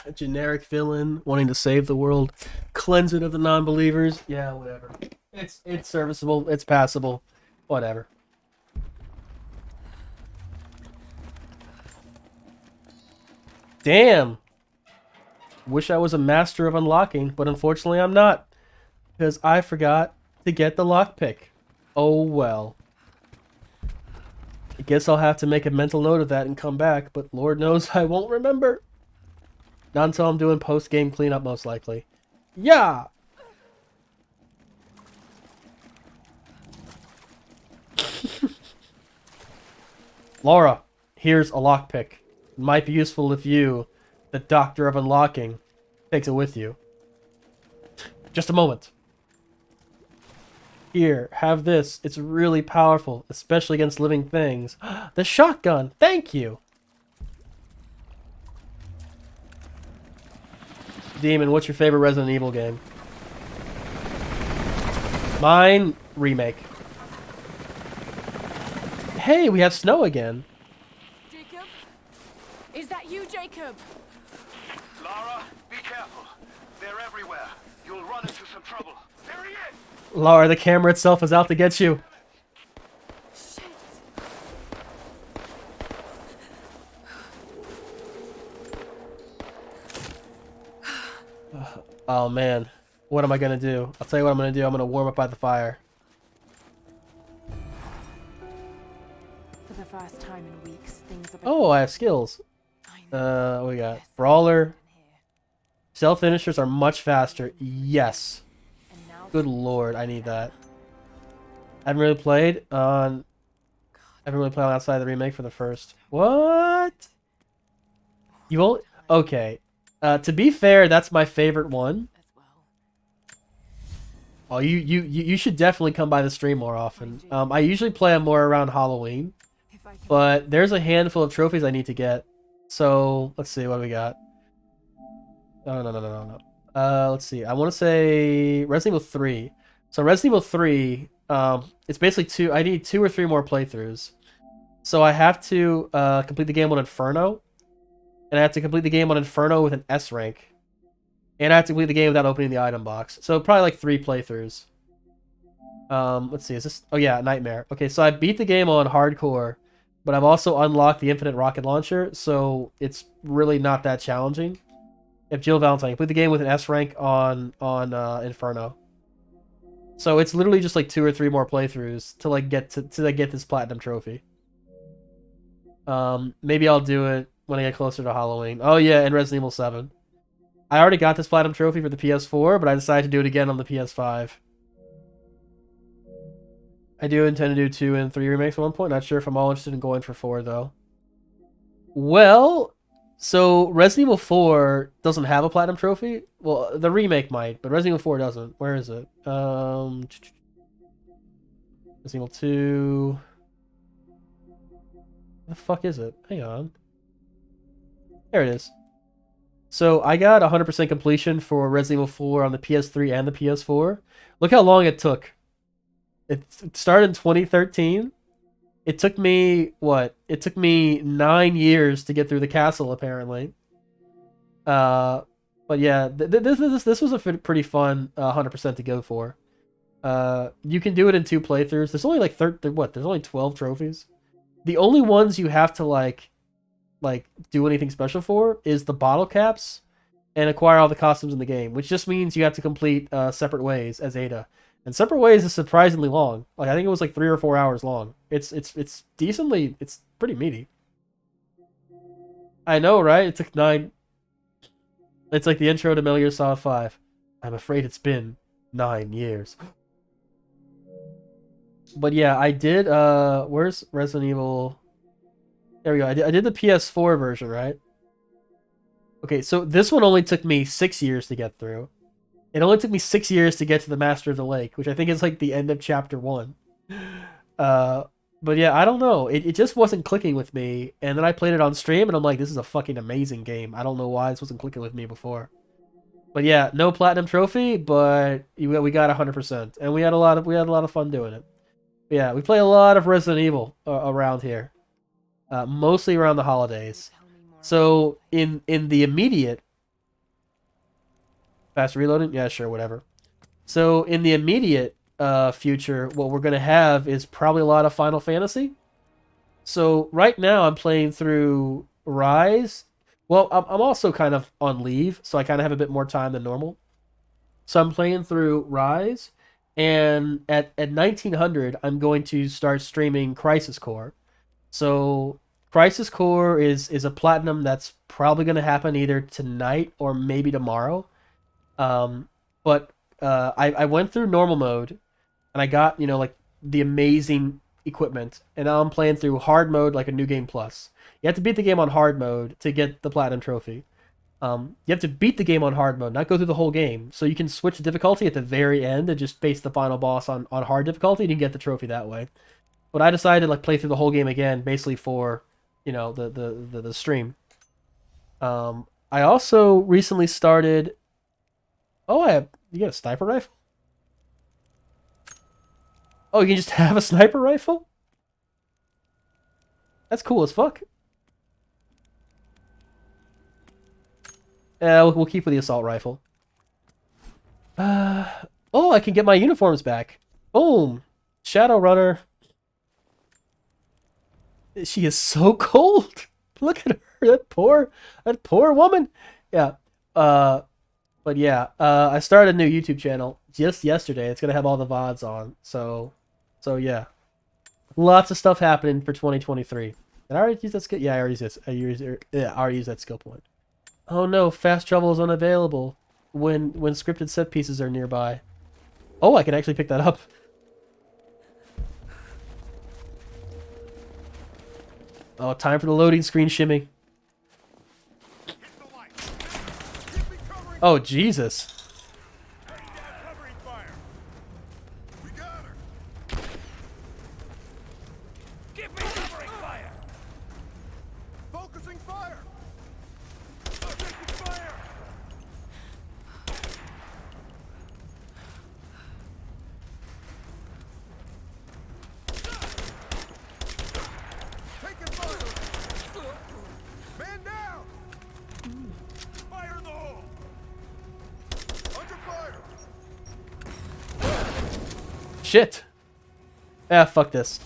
A generic villain wanting to save the world, cleanse it of the non-believers. Yeah, whatever. It's serviceable. It's passable. Whatever. Damn. Wish I was a master of unlocking, but unfortunately I'm not, because I forgot to get the lockpick. Oh well. I guess I'll have to make a mental note of that and come back, but Lord knows I won't remember. Not until I'm doing post-game cleanup, most likely. Yeah! Laura, here's a lockpick. It might be useful if you, the Doctor of Unlocking, takes it with you. Just a moment. Here, have this. It's really powerful, especially against living things. The shotgun! Thank you! Demon, what's your favorite Resident Evil game? Mine, Remake. Hey, we have snow again. Jacob? Is that you, Jacob? Lara, be careful. They're everywhere. You'll run into some trouble. There he is! Laura, the camera itself is out to get you. Shit. Oh man, what am I gonna do? I'll tell you what I'm gonna do. I'm gonna warm up by the fire. For the first time in weeks, things are Oh, I have skills. What we got? Brawler. Stealth finishers are much faster. Yes. Good lord, I need that. I haven't really played on outside the remake for the first. What? You only okay. To be fair, that's my favorite one. Oh, you should definitely come by the stream more often. I usually play them more around Halloween, but there's a handful of trophies I need to get. So let's see what we got. No. Let's see. I want to say Resident Evil 3. So Resident Evil 3, it's basically I need 2 or 3 more playthroughs. So I have to complete the game on Inferno, and I have to complete the game on Inferno with an S rank, and I have to complete the game without opening the item box. So probably like 3 playthroughs. Let's see. Is this? Oh yeah, Nightmare. Okay, so I beat the game on hardcore, but I've also unlocked the infinite rocket launcher, so it's really not that challenging. If Jill Valentine, complete the game with an S rank on Inferno. So it's literally just like 2 or 3 more playthroughs to like get get this platinum trophy. Maybe I'll do it when I get closer to Halloween. Oh yeah, and Resident Evil 7. I already got this platinum trophy for the PS4, but I decided to do it again on the PS5. I do intend to do 2 and 3 remakes at one point. Not sure if I'm all interested in going for 4 though. Well, So Resident Evil 4 doesn't have a platinum trophy. Well, the remake might, but Resident Evil 4 doesn't. Where is it? Resident Evil 2. Where the fuck is it? Hang on. There it is. So I got 100% completion for Resident Evil 4 on the PS3 and the PS4. Look how long it took. It started in 2013. It took me, what? It took me 9 years to get through the castle, apparently. But yeah, this was a pretty fun 100% to go for. You can do it in 2 playthroughs. There's only like there's only 12 trophies. The only ones you have to like do anything special for is the bottle caps and acquire all the costumes in the game, which just means you have to complete Separate Ways as Ada. And Separate Ways is surprisingly long. Like I think it was like 3 or 4 hours long. It's pretty meaty. I know, right? It took 9. It's like the intro to Metal Gear Solid 5. I'm afraid it's been 9 years. But yeah, I did where's Resident Evil? There we go. I did the PS4 version, right? Okay, so this one only took me 6 years to get through. It only took me 6 years to get to the Master of the Lake, which I think is like the end of chapter 1. But yeah, I don't know. It just wasn't clicking with me. And then I played it on stream and I'm like, this is a fucking amazing game. I don't know why this wasn't clicking with me before. But yeah, no platinum trophy, but we got 100%. And we had a lot of fun doing it. But yeah, we play a lot of Resident Evil around here. Mostly around the holidays. So in the immediate fast reloading? Yeah, sure, whatever. So in the immediate future, what we're going to have is probably a lot of Final Fantasy. So right now I'm playing through Rise. Well, I'm also kind of on leave, so I kind of have a bit more time than normal. So I'm playing through Rise, and at 1900, I'm going to start streaming Crisis Core. So Crisis Core is a platinum that's probably going to happen either tonight or maybe tomorrow. But I went through normal mode, and I got, like the amazing equipment, and now I'm playing through hard mode, like a New Game Plus. You have to beat the game on hard mode to get the platinum trophy. You have to beat the game on hard mode, not go through the whole game. So you can switch the difficulty at the very end and just face the final boss on hard difficulty, and you can get the trophy that way. But I decided to play through the whole game again, basically for the stream. I also recently started. Oh, you got a sniper rifle? Oh, you can just have a sniper rifle? That's cool as fuck. Yeah, we'll keep with the assault rifle. Oh, I can get my uniforms back. Boom. Shadowrunner. She is so cold. Look at her. That poor woman. Yeah. But yeah, I started a new YouTube channel just yesterday. It's gonna have all the VODs on. So yeah. Lots of stuff happening for 2023. Did I already use that skill? Yeah, I already used this. I already used that skill point. Oh no, fast travel is unavailable when scripted set pieces are nearby. Oh, I can actually pick that up. Oh, time for the loading screen shimmy. Oh, Jesus. Shit. Ah, fuck this.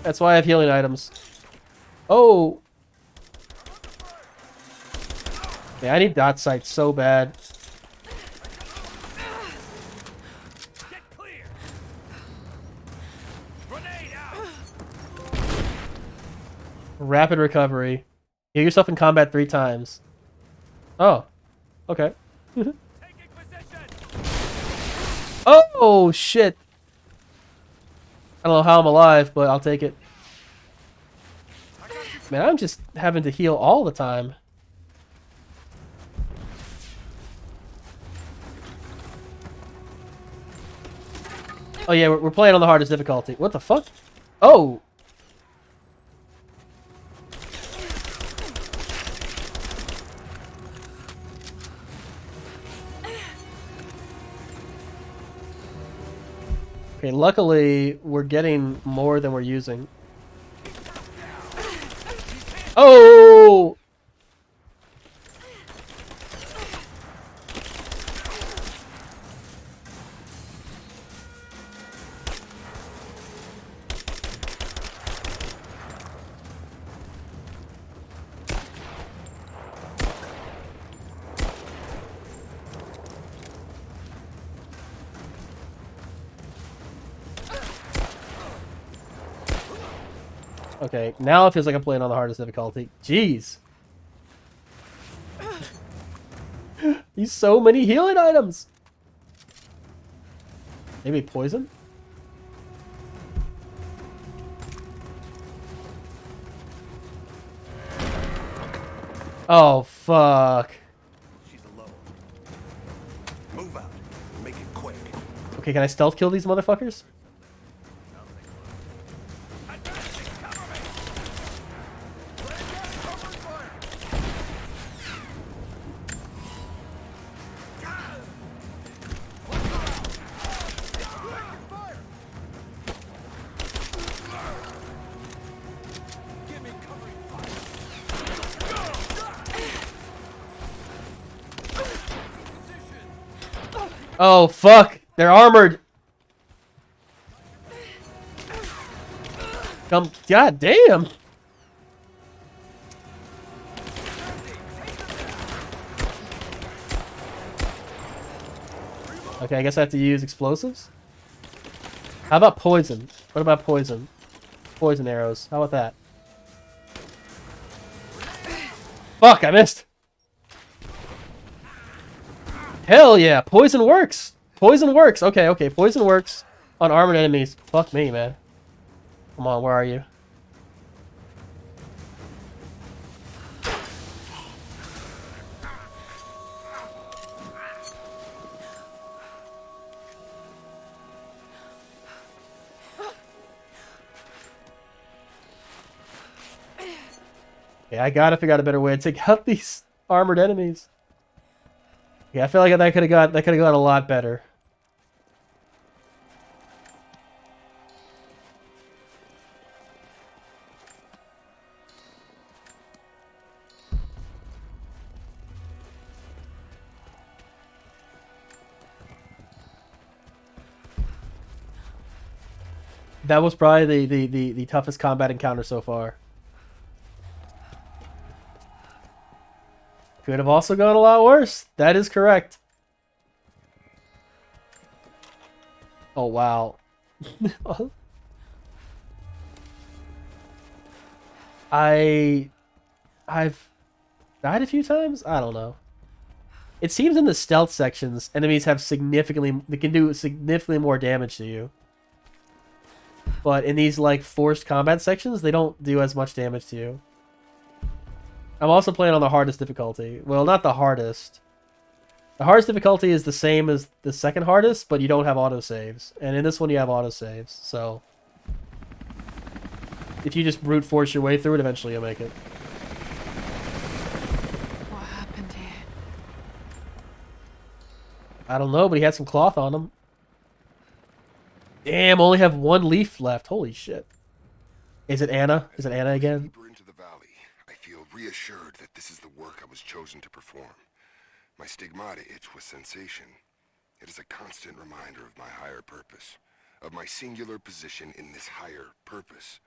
That's why I have healing items. Oh. Yeah, I need dot sight so bad. Rapid recovery. Heal yourself in combat 3 times. Oh. Okay. Oh, shit. I don't know how I'm alive, but I'll take it. Man, I'm just having to heal all the time. Oh yeah, we're playing on the hardest difficulty. What the fuck? Oh! Okay, luckily, we're getting more than we're using. Oh! Okay, now it feels like I'm playing on the hardest difficulty. Jeez. These so many healing items. Maybe poison? Oh, fuck. She's alone. Move out. Make it quick. Okay, can I stealth kill these motherfuckers? Oh, fuck! They're armored! Come, god damn! Okay, I guess I have to use explosives? How about poison? What about poison? Poison arrows. How about that? Fuck, I missed! Hell yeah, poison works! Poison works! Okay, okay, poison works on armored enemies. Fuck me, man. Come on, where are you? Okay, I gotta figure out a better way to take out these armored enemies. Yeah, I feel like that could have gone a lot better. That was probably the toughest combat encounter so far. Could have also gone a lot worse. That is correct. Oh, wow. I've died a few times? I don't know. It seems in the stealth sections, enemies have they can do significantly more damage to you. But in these, like, forced combat sections, they don't do as much damage to you. I'm also playing on the hardest difficulty. Well, not the hardest. The hardest difficulty is the same as the second hardest, but you don't have autosaves. And in this one, you have autosaves, so... if you just brute force your way through it, eventually you'll make it. What happened here? I don't know, but he had some cloth on him. Damn, only have one leaf left. Holy shit. Is it Anna? Is it Anna again? Deeper into the valley, I feel reassured that this is the work I was chosen to perform. My stigmata itch with sensation. It is a constant reminder of my higher purpose, of my singular position in this higher purpose.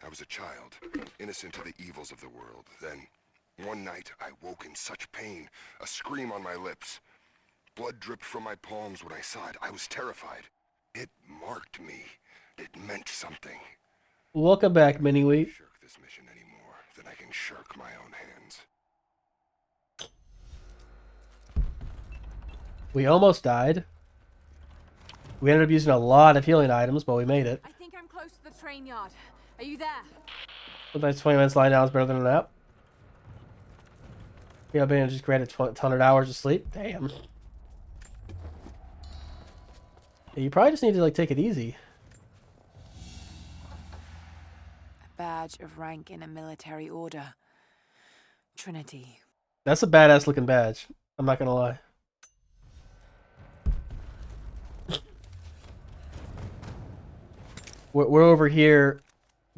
I was a child, innocent of the evils of the world. Then, one night, I woke in such pain, a scream on my lips. Blood dripped from my palms when I saw it. I was terrified. It marked me. It meant something. Welcome back, Mini-Wheat. Shirk this mission anymore, then I can shirk my own hands. We almost died. We ended up using a lot of healing items, but we made it. I think I'm close to the train yard. Are you there? Sometimes 20 minutes lying down is better than a nap. Yeah, being just granted 100 hours of sleep. Damn. Yeah, you probably just need to like take it easy. A badge of rank in a military order. Trinity. That's a badass looking badge. I'm not gonna lie. We're over here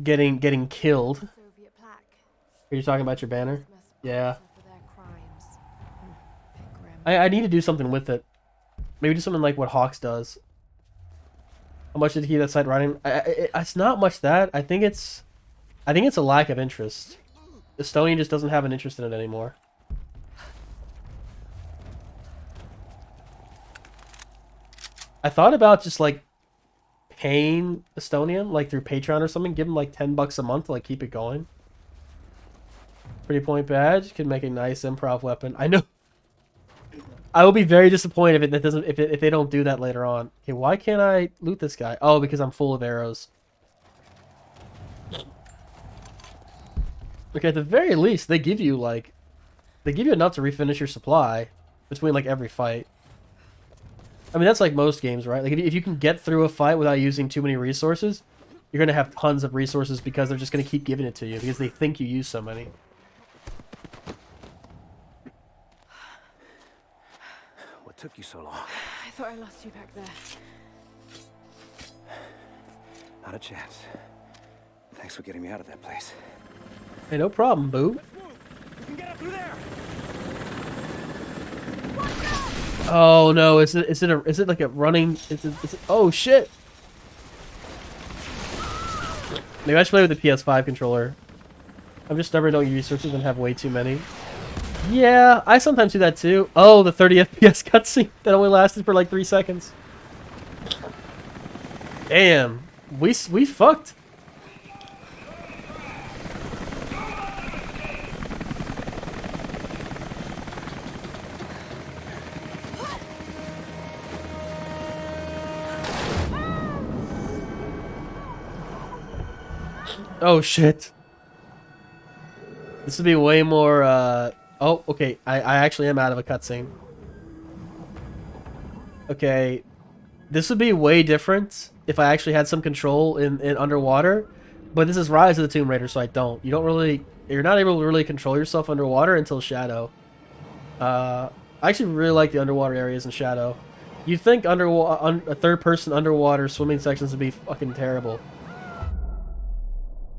getting killed. Soviet plaque. Are you talking about your banner? Yeah. For their crimes. Bit grim. I need to do something with it. Maybe do something like what Hawks does. How much did he that site writing? It's not much that. I think it's a lack of interest. Estonian just doesn't have an interest in it anymore. I thought about just like paying Estonian like through Patreon or something, give him like $10 a month to like keep it going. Pretty point badge could make a nice improv weapon. I know. I will be very disappointed if they don't do that later on. Okay, why can't I loot this guy? Oh, because I'm full of arrows. Okay, at the very least, they give you enough to refinish your supply between like every fight. I mean, that's like most games, right? Like if you can get through a fight without using too many resources, you're gonna have tons of resources because they're just gonna keep giving it to you because they think you use so many. What took you so long? I thought I lost you back there. Not a chance. Thanks for getting me out of that place. Hey, no problem, boo. We can get up through there. Oh no! Is it like a running? Oh shit! Maybe I should play with the PS5 controller. I'm just stubborn, don't use resources and have way too many. Yeah, I sometimes do that too. Oh, the 30 FPS cutscene that only lasted for like 3 seconds. Damn, we fucked. Oh shit. This would be way more oh, okay. I actually am out of a cutscene. Okay. This would be way different if I actually had some control in underwater. But this is Rise of the Tomb Raider, so I don't. You're not able to really control yourself underwater until Shadow. I actually really like the underwater areas in Shadow. You'd think a third-person underwater swimming sections would be fucking terrible.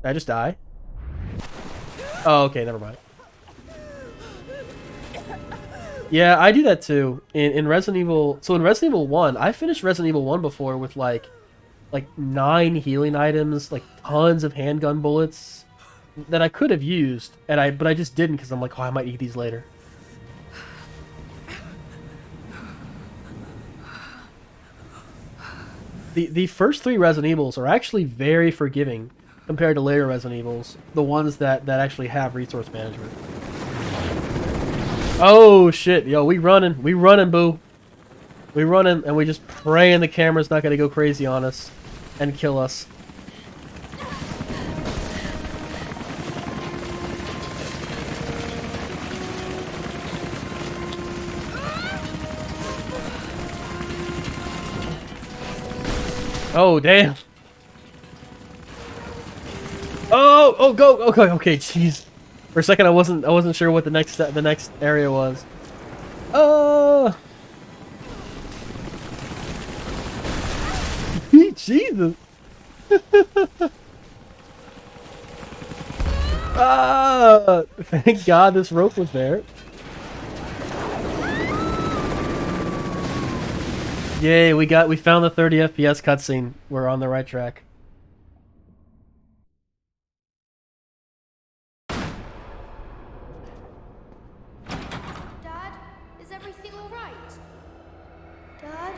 Did I just die? Oh, okay, never mind. Yeah, I do that too. In Resident Evil... So in Resident Evil 1, I finished Resident Evil 1 before with like 9 healing items, like tons of handgun bullets that I could have used, but I just didn't because I'm like, oh, I might need these later. The first 3 Resident Evils are actually very forgiving compared to later Resident Evils, the ones that actually have resource management. Oh shit, yo, we running, boo. We running, and we just praying the camera's not gonna go crazy on us and kill us. Oh damn. Oh, go. Okay, jeez. For a second, I wasn't sure what the next area was. Oh, Jesus. Ah, thank God this rope was there. Yay, we found the 30 FPS cutscene. We're on the right track. Dad, is everything all right? Dad?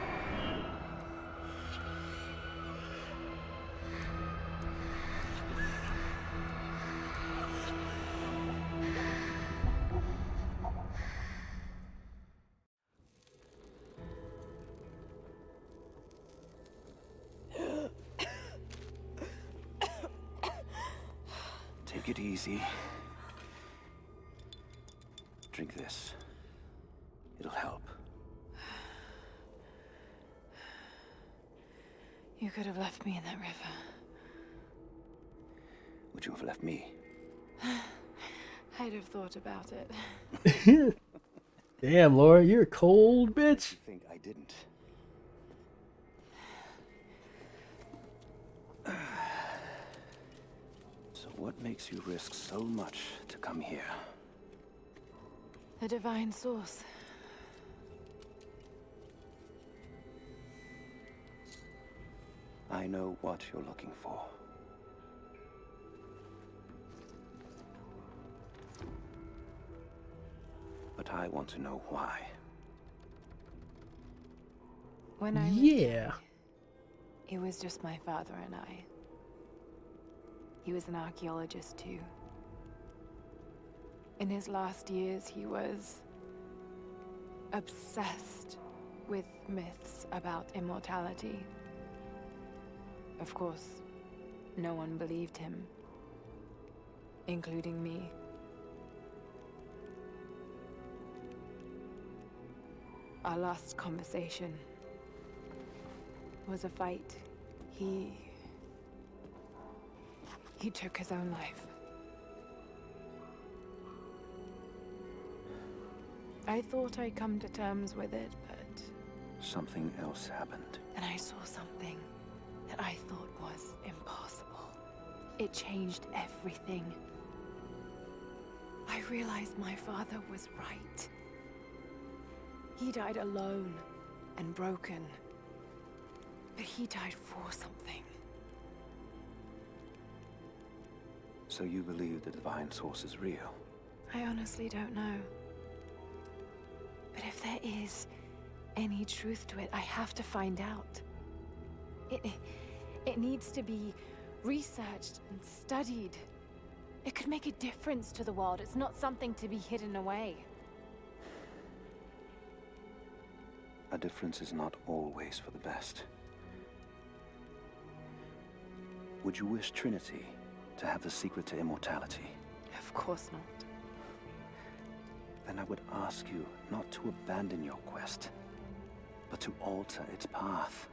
Take it easy. Drink this. It'll help. You could have left me in that river. Would you have left me? I'd have thought about it. Damn, Laura, you're a cold bitch. You think I didn't? So what makes you risk so much to come here? The divine source. I know what you're looking for. But I want to know why. When I Yeah. it was just my father and I. He was an archaeologist too. In his last years, he was obsessed with myths about immortality. Of course, no one believed him, including me. Our last conversation was a fight. He took his own life. I thought I'd come to terms with it, but... Something else happened. And I saw something that I thought was impossible. It changed everything. I realized my father was right. He died alone and broken. But he died for something. So you believe the divine source is real? I honestly don't know. But if there is any truth to it, I have to find out. It needs to be researched and studied. It could make a difference to the world. It's not something to be hidden away. A difference is not always for the best. Would you wish Trinity to have the secret to immortality? Of course not. Then I would ask you not to abandon your quest, but to alter its path.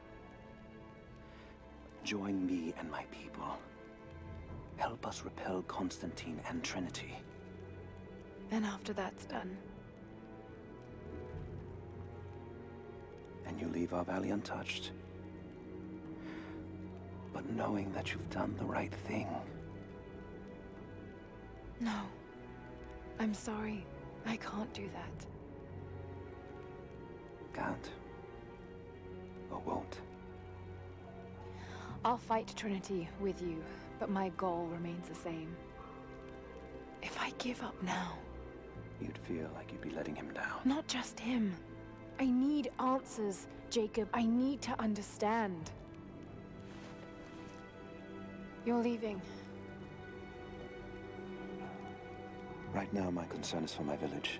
Join me and my people. Help us repel Constantine and Trinity. Then after that's done, and you leave our valley untouched. But knowing that you've done the right thing. no. I'm sorry. I can't do that. Can't. Or won't. I'll fight Trinity with you, but my goal remains the same. If I give up now... You'd feel like you'd be letting him down. Not just him. I need answers, Jacob. I need to understand. You're leaving. Right now, my concern is for my village.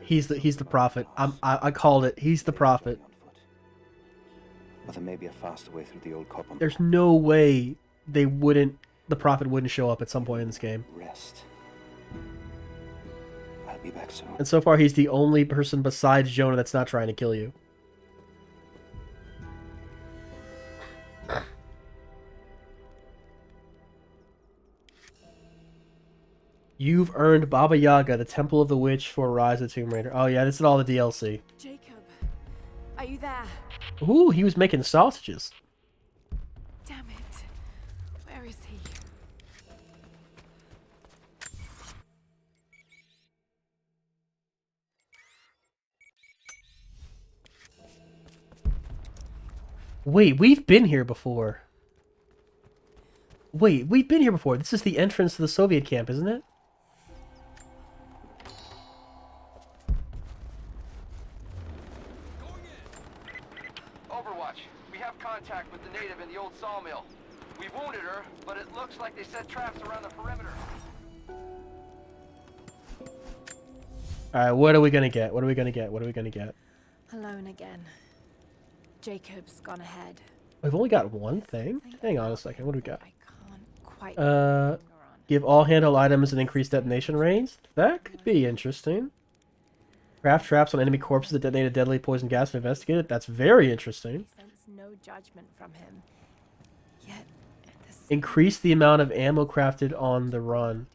He's the prophet. I called it. He's the prophet. But there may be a faster way through the old copper. There's no way the prophet wouldn't show up at some point in this game. Rest. I'll be back soon. And so far, he's the only person besides Jonah that's not trying to kill you. You've earned Baba Yaga, the Temple of the Witch for Rise of the Tomb Raider. Oh yeah, this is all the DLC. Jacob, are you there? Ooh, he was making sausages. Damn it. Where is he? Wait, we've been here before. Wait, we've been here before. This is the entrance to the Soviet camp, isn't it? Overwatch, we have contact with the native in the old sawmill. We wounded her, but it looks like they set traps around the perimeter. Alright, what are we gonna get? What are we gonna get? What are we gonna get? Alone again. Jacob's gone ahead. We've only got one thing? Hang on a second, what do we got? I can't quite... Give all handheld items an increased detonation range. That could be interesting. Craft traps on enemy corpses that detonate a deadly poison gas and investigate it. That's very interesting. Sense no judgment from him. Yet, Increase the amount of ammo crafted on the run.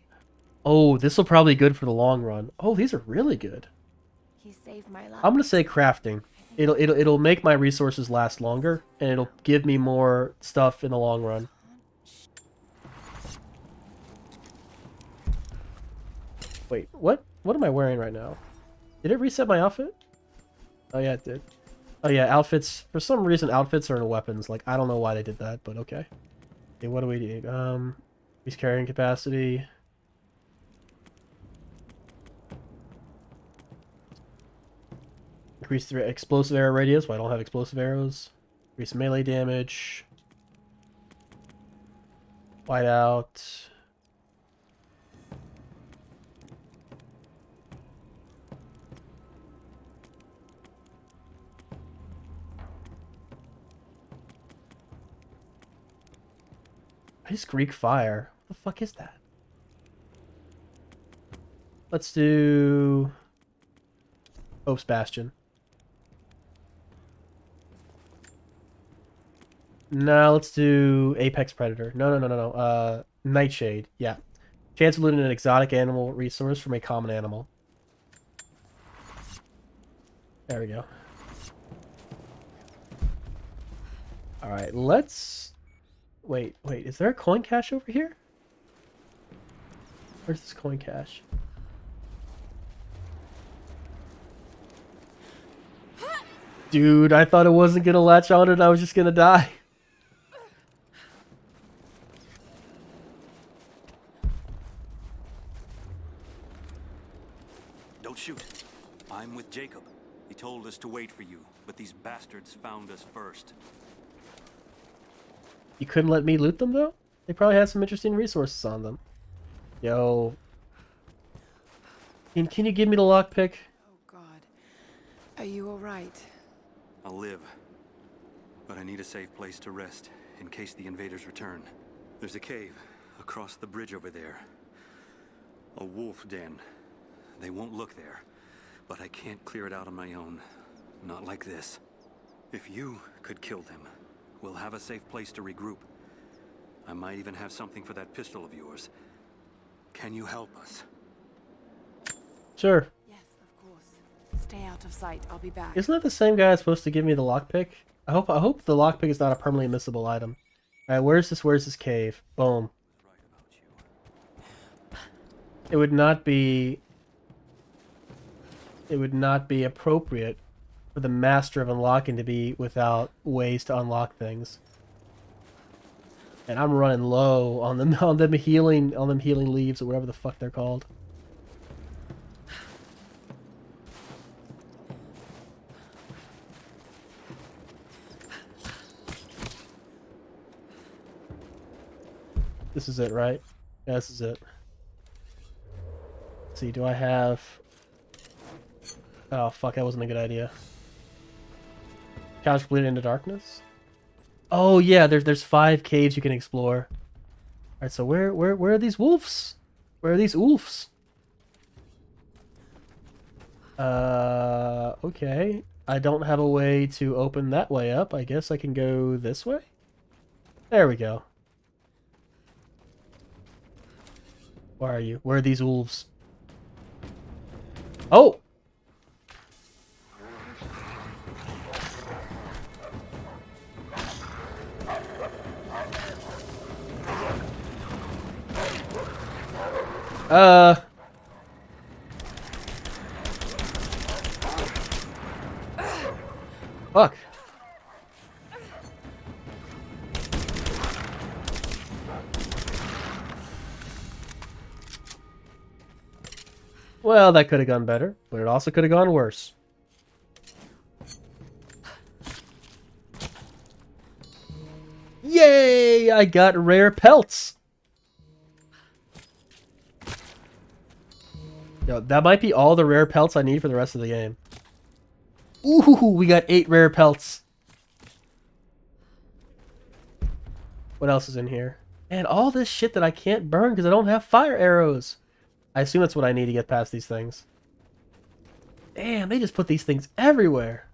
Oh, this will probably be good for the long run. Oh, these are really good. he saved my life. I'm gonna say crafting. It'll make my resources last longer, and it'll give me more stuff in the long run. Wait, what? What am I wearing right now? Did it reset my outfit? Oh yeah, it did. Oh yeah, outfits. For some reason, outfits are in weapons. Like, I don't know why they did that, but okay. Okay, what do we need? Increase carrying capacity. Increase the explosive arrow radius. Well, I don't have explosive arrows. Increase melee damage. Whiteout. What is Greek fire? What the fuck is that? Let's do Hope's Bastion. No, let's do Apex Predator. No. Nightshade. Yeah. Chance of looting an exotic animal resource from a common animal. There we go. Alright, let's... Wait, is there a coin cache over here? Where's this coin cache? Dude, I thought it wasn't gonna latch on and I was just gonna die. Don't shoot. I'm with Jacob. He told us to wait for you, but these bastards found us first. You couldn't let me loot them, though? They probably had some interesting resources on them. Yo. Can you give me the lockpick? Oh, God. Are you alright? I'll live. But I need a safe place to rest, in case the invaders return. There's a cave across the bridge over there. A wolf den. They won't look there, but I can't clear it out on my own. Not like this. If you could kill them, we'll have a safe place to regroup. I might even have something for that pistol of yours. Can you help us? Sure. Yes, of course. Stay out of sight. I'll be back. Isn't that the same guy that's supposed to give me the lockpick? I hope the lockpick is not a permanently missable item. Alright, where's this cave? Boom. It would not be appropriate for the master of unlocking to be without ways to unlock things. And I'm running low on them healing leaves or whatever the fuck they're called. This is it, right? Yeah, this is it. Let's see, do I have... Oh, fuck, that wasn't a good idea. Couch bleeding into darkness? Oh, yeah, there's 5 caves you can explore. Alright, so where are these wolves? Where are these wolves? Okay. I don't have a way to open that way up. I guess I can go this way? There we go. Where are you? Where are these wolves? Oh! Fuck. Well, that could have gone better, but it also could have gone worse. Yay! I got rare pelts! Yo, that might be all the rare pelts I need for the rest of the game. Ooh, we got 8 rare pelts. What else is in here? And all this shit that I can't burn because I don't have fire arrows. I assume that's what I need to get past these things. Damn, they just put these things everywhere.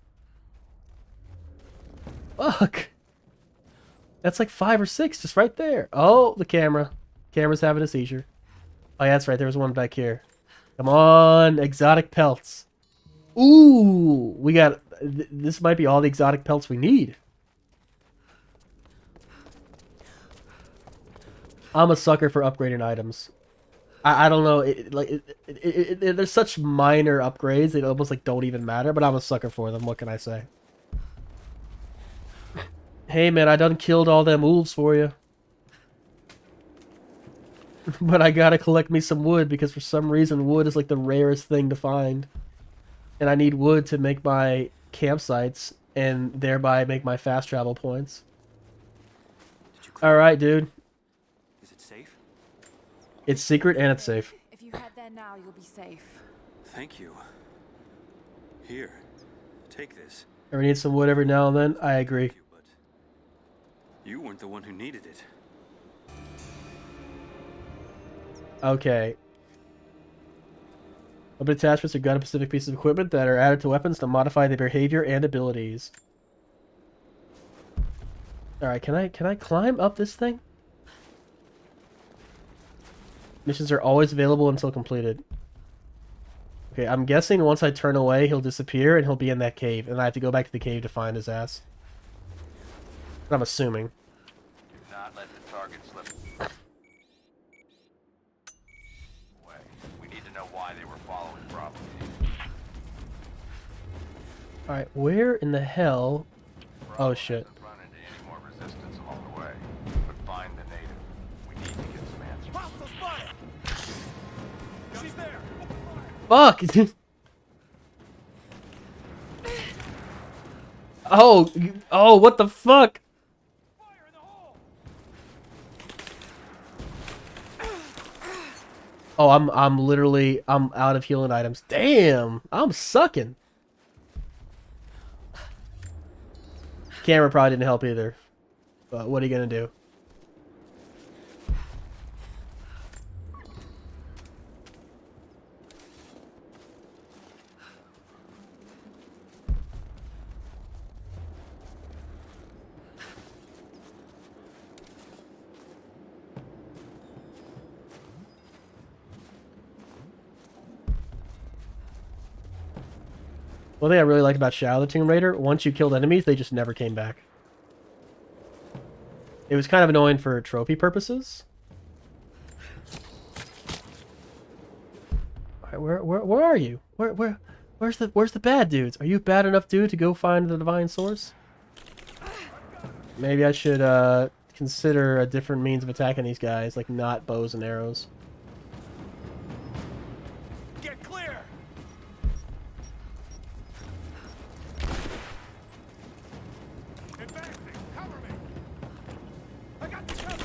Fuck. That's like 5 or 6 just right there. Oh, the camera. Camera's having a seizure. Oh, yeah, that's right. There was one back here. Come on, exotic pelts. Ooh, we got... This might be all the exotic pelts we need. I'm a sucker for upgrading items. I don't know, there's such minor upgrades, they almost like don't even matter, but I'm a sucker for them, what can I say? Hey man, I done killed all them wolves for you. But I gotta collect me some wood, because for some reason wood is like the rarest thing to find. And I need wood to make my campsites, and thereby make my fast travel points. Alright, dude. Is it safe? It's secret and it's safe. If you head there now, you'll be safe. Thank you. Here, take this. Ever need some wood every now and then? I agree. But you weren't the one who needed it. Okay. Weapon attachments are gun-specific pieces of equipment that are added to weapons to modify their behavior and abilities. Alright, can I climb up this thing? Missions are always available until completed. Okay, I'm guessing once I turn away, he'll disappear and he'll be in that cave, and I have to go back to the cave to find his ass. But I'm assuming. Do not let the target slip away. We need to know why they were following properly. Alright, where in the hell... Oh shit. Run into any more resistance along the way, but find the native. We need to get some answers. Hostile spotted! She's there! Fuck! Oh, what the fuck? Fire in the hole! Oh, I'm literally, I'm out of healing items. Damn, I'm sucking. Camera probably didn't help either. But what are you gonna do? One thing I really liked about Shadow of the Tomb Raider, once you killed enemies, they just never came back. It was kind of annoying for trophy purposes. Alright, where are you? Where's the bad dudes? Are you bad enough, dude, to go find the divine source? Maybe I should consider a different means of attacking these guys, like not bows and arrows. Get clear! Advancing! Cover me! I got the cover!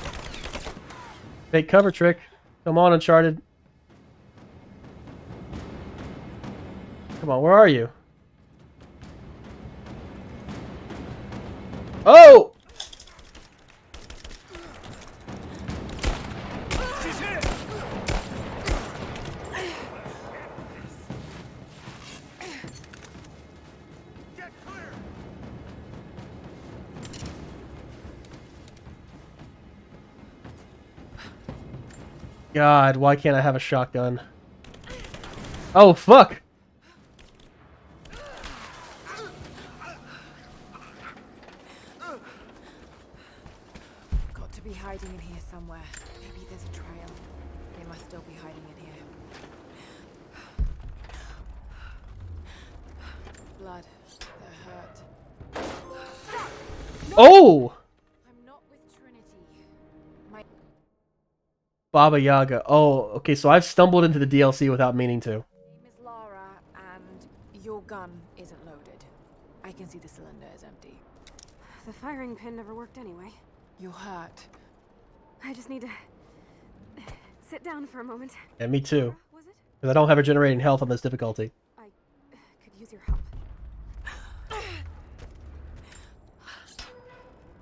Fake cover trick. Come on, Uncharted. Come on, where are you? Oh! She's hit! Get clear! God, why can't I have a shotgun? Oh, fuck! Got to be hiding in here somewhere. Maybe there's a trail. They must still be hiding in here. Blood. They're hurt. Oh! I'm not with Trinity. My Baba Yaga. Oh, okay, so I've stumbled into the DLC without meaning to. name is Lara, and your gun isn't loaded. I can see the cylinder is empty. The firing pin never worked anyway. You're hurt. I just need to sit down for a moment. And me too. Was it? Because I don't have regenerating health on this difficulty. I could use your help.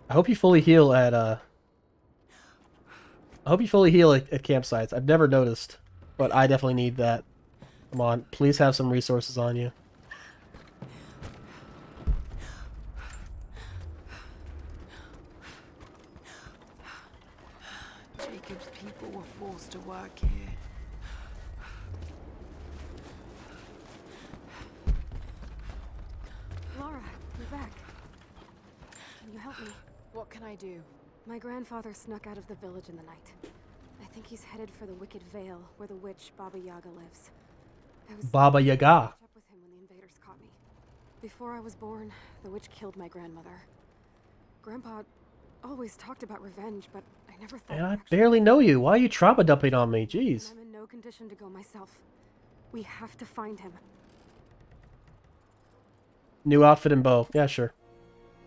I hope you fully heal at, I hope you fully heal at campsites. I've never noticed, but I definitely need that. Come on, please have some resources on you. Jacob's people were forced to work here. Lara, you're back. Can you help me? What can I do? My grandfather snuck out of the village in the night. I think he's headed for the Wicked Vale, where the witch Baba Yaga lives. I was Baba Yaga. up with him when the invaders caught me. Before I was born, the witch killed my grandmother. Grandpa always talked about revenge, but I never thought. Man, I barely know you. Why are you trauma dumping on me? Jeez. I'm in no condition to go myself. We have to find him. New outfit and bow. Yeah, sure.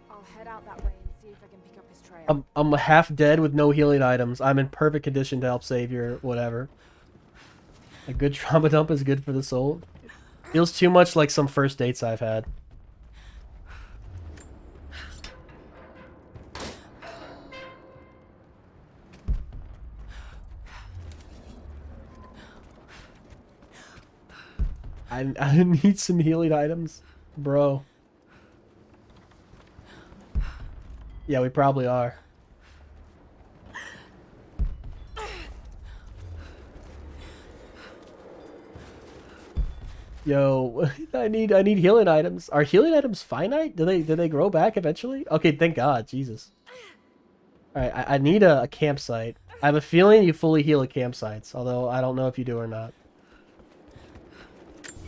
I'll head out that way and see if I can pick up his trail. I'm half dead with no healing items. I'm in perfect condition to help save your whatever. A good trauma dump is good for the soul. Feels too much like some first dates I've had. I need some healing items, bro. Yeah, we probably are. Yo, I need healing items. Are healing items finite? Do they grow back eventually? Okay, thank God, Jesus. All right, I need a campsite. I have a feeling you fully heal at campsites, although I don't know if you do or not.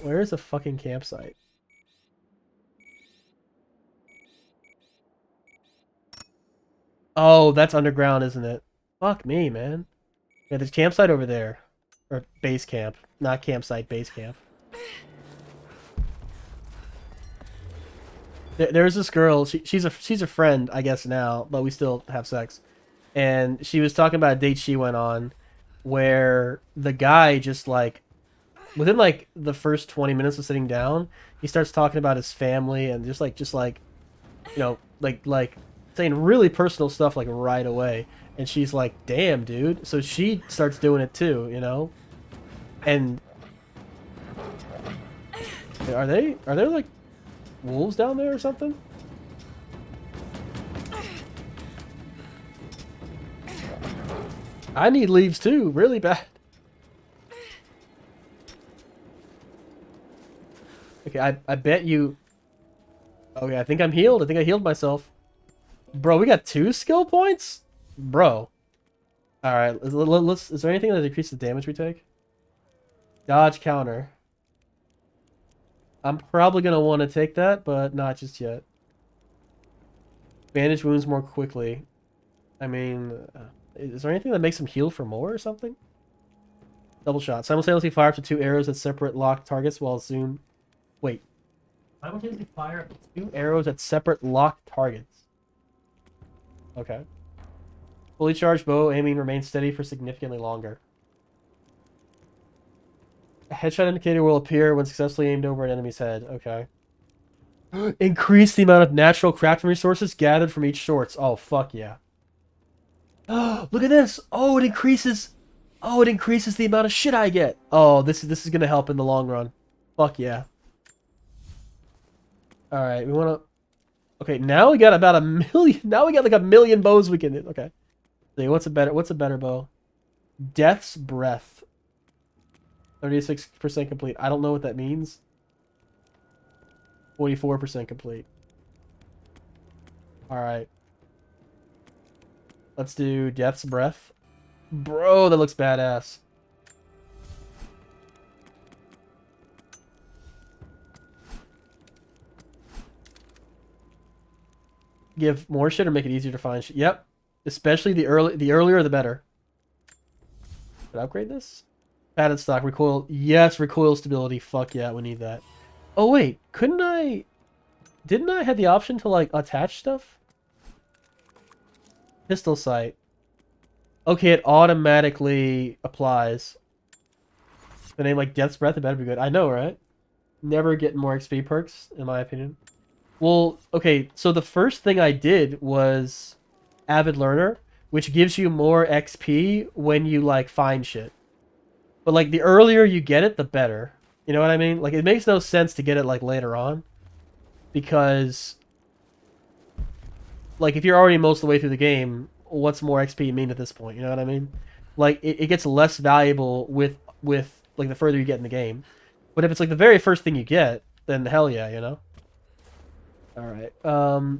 Where is a fucking campsite? Oh, that's underground, isn't it? Fuck me, man. Yeah, there's campsite over there. Or base camp. Not campsite, base camp. There's this girl, she's a friend, I guess now, but we still have sex. And she was talking about a date she went on where the guy just like within like the first 20 minutes of sitting down, he starts talking about his family and just like you know, like saying really personal stuff like right away. And she's like, "Damn, dude." So she starts doing it too, you know? And are there like wolves down there or something? I need leaves too, really bad. Okay, I bet you... Okay, I think I'm healed. I think I healed myself. Bro, we got 2 skill points? Bro. Alright, let's... Is there anything that decreases the damage we take? Dodge counter. I'm probably going to want to take that, but not just yet. Bandage wounds more quickly. I mean... is there anything that makes him heal for more or something? Double shot. Simultaneously fire up to 2 arrows at separate locked targets while zoom... Wait. Simultaneously fire up to 2 arrows at separate locked targets. Okay. Fully charged bow aiming remains steady for significantly longer. A headshot indicator will appear when successfully aimed over an enemy's head. Okay. Increase the amount of natural crafting resources gathered from each source. Oh, fuck yeah. Look at this! Oh, it increases... Oh, it increases the amount of shit I get! Oh, this is gonna help in the long run. Fuck yeah. Alright, we wanna... Okay, now we got about 1 million... Now we got like 1 million bows we can... Okay. See, what's a better bow? Death's Breath. 36% complete. I don't know what that means. 44% complete. Alright. Let's do Death's Breath. Bro, that looks badass. Give more shit or make it easier to find shit? Yep. Especially the earlier the better. Did I upgrade this? Padded stock, recoil. Yes, recoil stability. Fuck yeah, we need that. Oh wait, didn't I have the option to like attach stuff? Pistol sight. Okay, it automatically applies. The name like Death's Breath, it better be good. I know, right? Never get more XP perks, in my opinion. Well, okay, so the first thing I did was Avid Learner, which gives you more XP when you like find shit. But like the earlier you get it, the better. You know what I mean? Like it makes no sense to get it like later on, because like if you're already most of the way through the game, what's more XP mean at this point? You know what I mean? Like it gets less valuable with like the further you get in the game. But if it's like the very first thing you get, then hell yeah, you know. All right.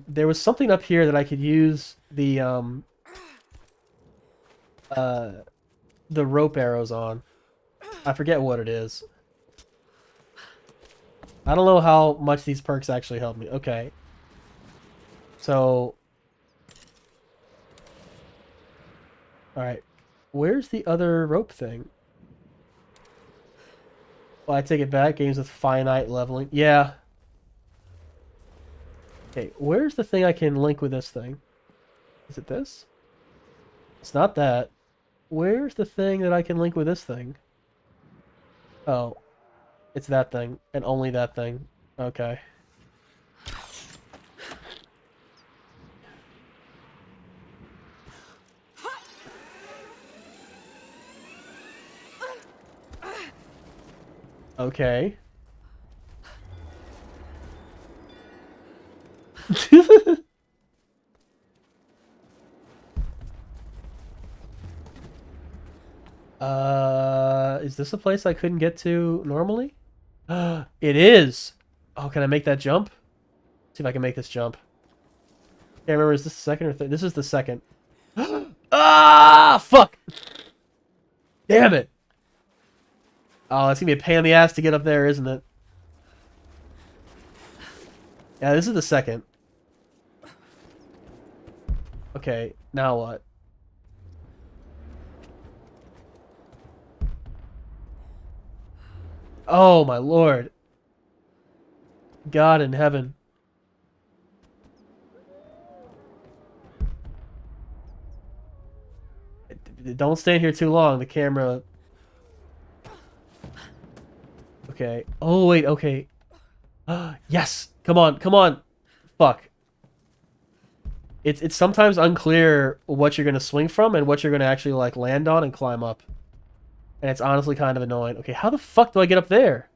There was something up here that I could use the rope arrows on. I forget what it is. I don't know how much these perks actually help me. Okay. So. Alright. Where's the other rope thing? Well, I take it back. Games with finite leveling. Yeah. Okay, where's the thing I can link with this thing? Is it this? It's not that. Where's the thing that I can link with this thing? Oh. It's that thing, and only that thing. Okay. Okay. Is this a place I couldn't get to normally? It is! Oh, can I make that jump? See if I can make this jump. Can't remember, is this the second or third? This is the second. Ah! Fuck! Damn it! Oh, it's gonna be a pain in the ass to get up there, isn't it? Yeah, this is the second. Okay, now what? Oh, my lord. God in heaven. Don't stand here too long. The camera... Okay. Oh, wait, okay. Yes! Come on, come on! Fuck. It's sometimes unclear what you're gonna swing from and what you're gonna actually, like, land on and climb up. And it's honestly kind of annoying. Okay, how the fuck do I get up there?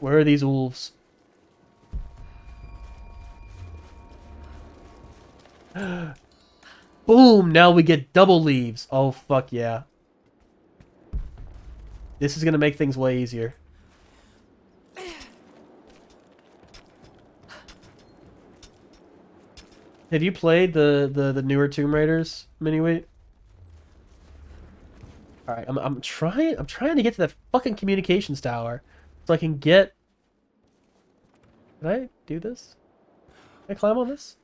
Where are these wolves? Boom! Now we get double leaves. Oh, fuck yeah. This is gonna make things way easier. Have you played the newer Tomb Raiders, Mini-Wheat? Alright, I'm trying to get to that fucking communications tower so I can get... Can I do this? Can I climb on this?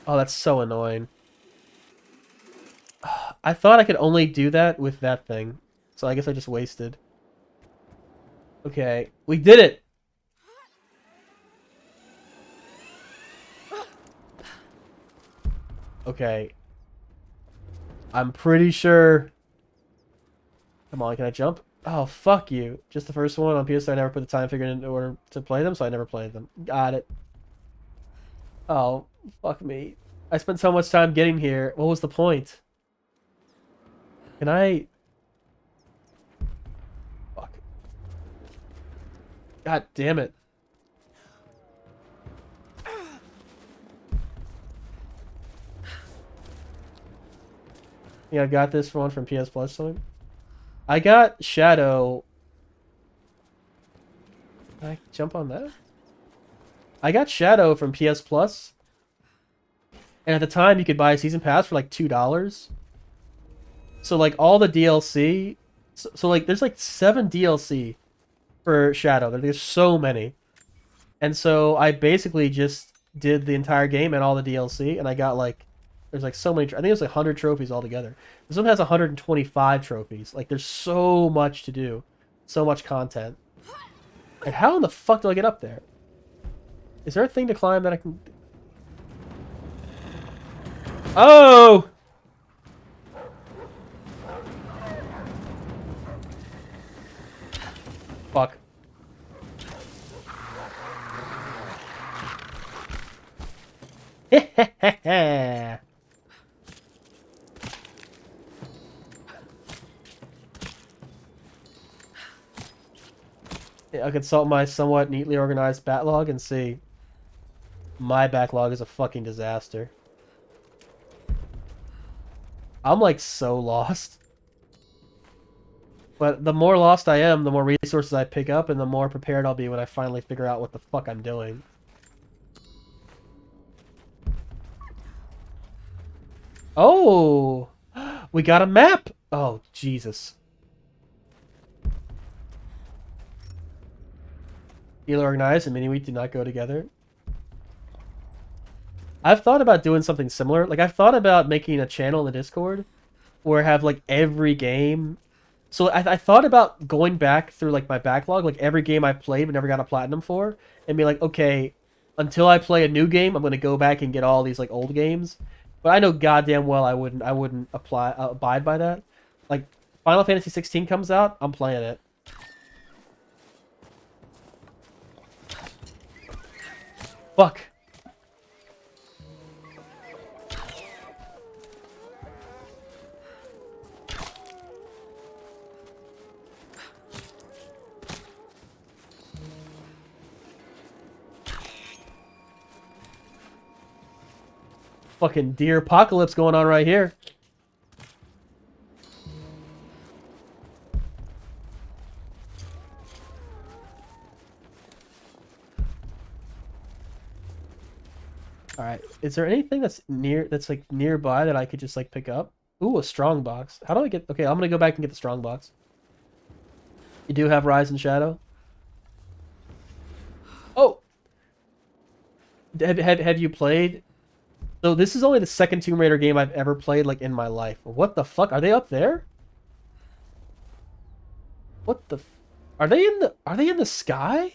Oh, that's so annoying. I thought I could only do that with that thing, so I guess I just wasted. Okay, we did it! Okay. I'm pretty sure... Come on, can I jump? Oh, fuck you. Just the first one on PS4. I never put the time figure in order to play them, so I never played them. Got it. Oh, fuck me. I spent so much time getting here. What was the point? Can I... Fuck. God damn it. Yeah, I got this one from PS Plus time. I got Shadow. Can I jump on that? I got Shadow from PS Plus. And at the time, you could buy a season pass for like $2. So like all the DLC. So like there's like 7 DLC for Shadow. There's so many. And so I basically just did the entire game and all the DLC. And I got like... There's like so many... I think there's like 100 trophies altogether. This one has 125 trophies. Like there's so much to do. So much content. And how in the fuck do I get up there? Is there a thing to climb that I can... Oh! Fuck. Yeah, I consult my somewhat neatly organized backlog and see. My backlog is a fucking disaster. I'm like so lost. But the more lost I am, the more resources I pick up, and the more prepared I'll be when I finally figure out what the fuck I'm doing. Oh! We got a map! Oh, Jesus. Neatly organized and Mini-Wheat do not go together. I've thought about doing something similar. Like, I've thought about making a channel in the Discord where I have, like, every game. So I thought about going back through, like, my backlog, like, every game I've played but never got a platinum for, and be like, okay, until I play a new game, I'm going to go back and get all these, like, old games. But I know goddamn well I wouldn't abide by that. Like, Final Fantasy 16 comes out, I'm playing it. Fuck. Fucking deer apocalypse going on right here. Alright, is there anything that's like nearby that I could just like pick up? Ooh, a strong box. How do I get... Okay, I'm gonna go back and get the strong box. You do have Rise and Shadow? Oh! Have you played... So this is only the second Tomb Raider game I've ever played, like, in my life. What the fuck? Are they up there? What the... Are they in the sky?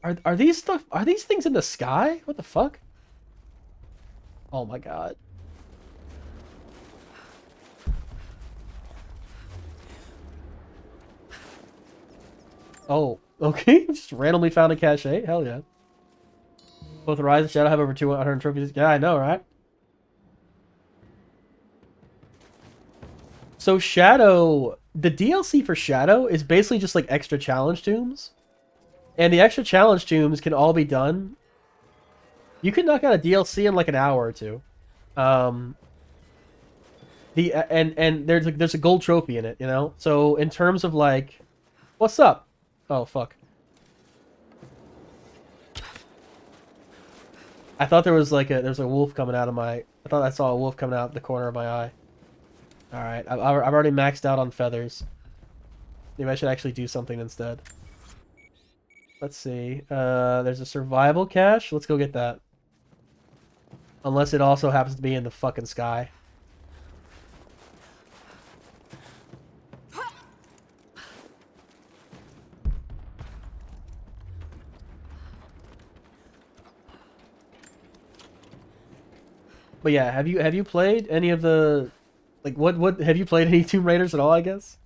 Are these things in the sky? What the fuck? Oh my god. Oh, okay. Just randomly found a cache. Hell yeah. Both Rise and Shadow have over 200 trophies. Yeah, I know, right? So Shadow, the DLC for Shadow is basically just like extra challenge tombs. And the extra challenge tombs can all be done. You can knock out a DLC in like an hour or two. And there's a gold trophy in it, you know? So in terms of like, what's up? Oh fuck. I thought there was like there's a wolf coming out of my... I thought I saw a wolf coming out the corner of my eye. Alright, I've already maxed out on feathers. Maybe I should actually do something instead. Let's see. There's a survival cache. Let's go get that. Unless it also happens to be in the fucking sky. But yeah, have you played any of the, like, what have you played any Tomb Raiders at all, I guess?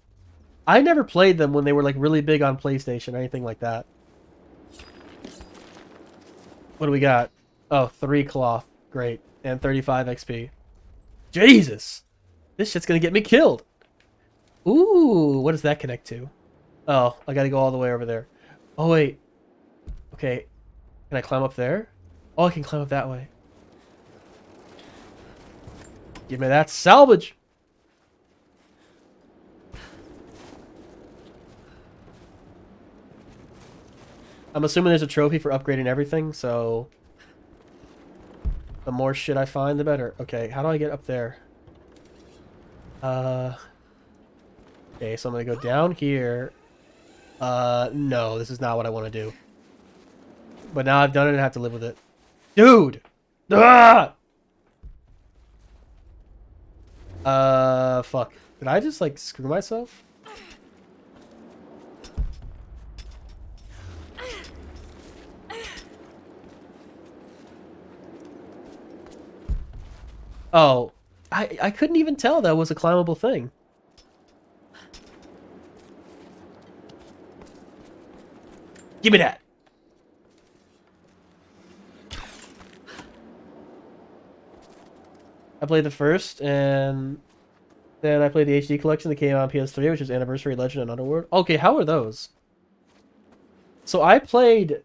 I never played them when they were like really big on PlayStation or anything like that. What do we got? Oh, 3 cloth. Great. And 35 XP. Jesus! This shit's gonna get me killed! Ooh, what does that connect to? Oh, I gotta go all the way over there. Oh, wait. Okay. Can I climb up there? Oh, I can climb up that way. Give me that salvage! I'm assuming there's a trophy for upgrading everything, so... The more shit I find, the better. Okay, how do I get up there? Okay, so I'm gonna go down here. No, this is not what I want to do. But now I've done it and I have to live with it. Dude! Ah! Fuck. Did I just, like, screw myself? Oh. I couldn't even tell that was a climbable thing. Give me that. I played the first, and then I played the HD collection that came out on PS3, which is Anniversary, Legend, and Underworld. Okay, how are those? So I played...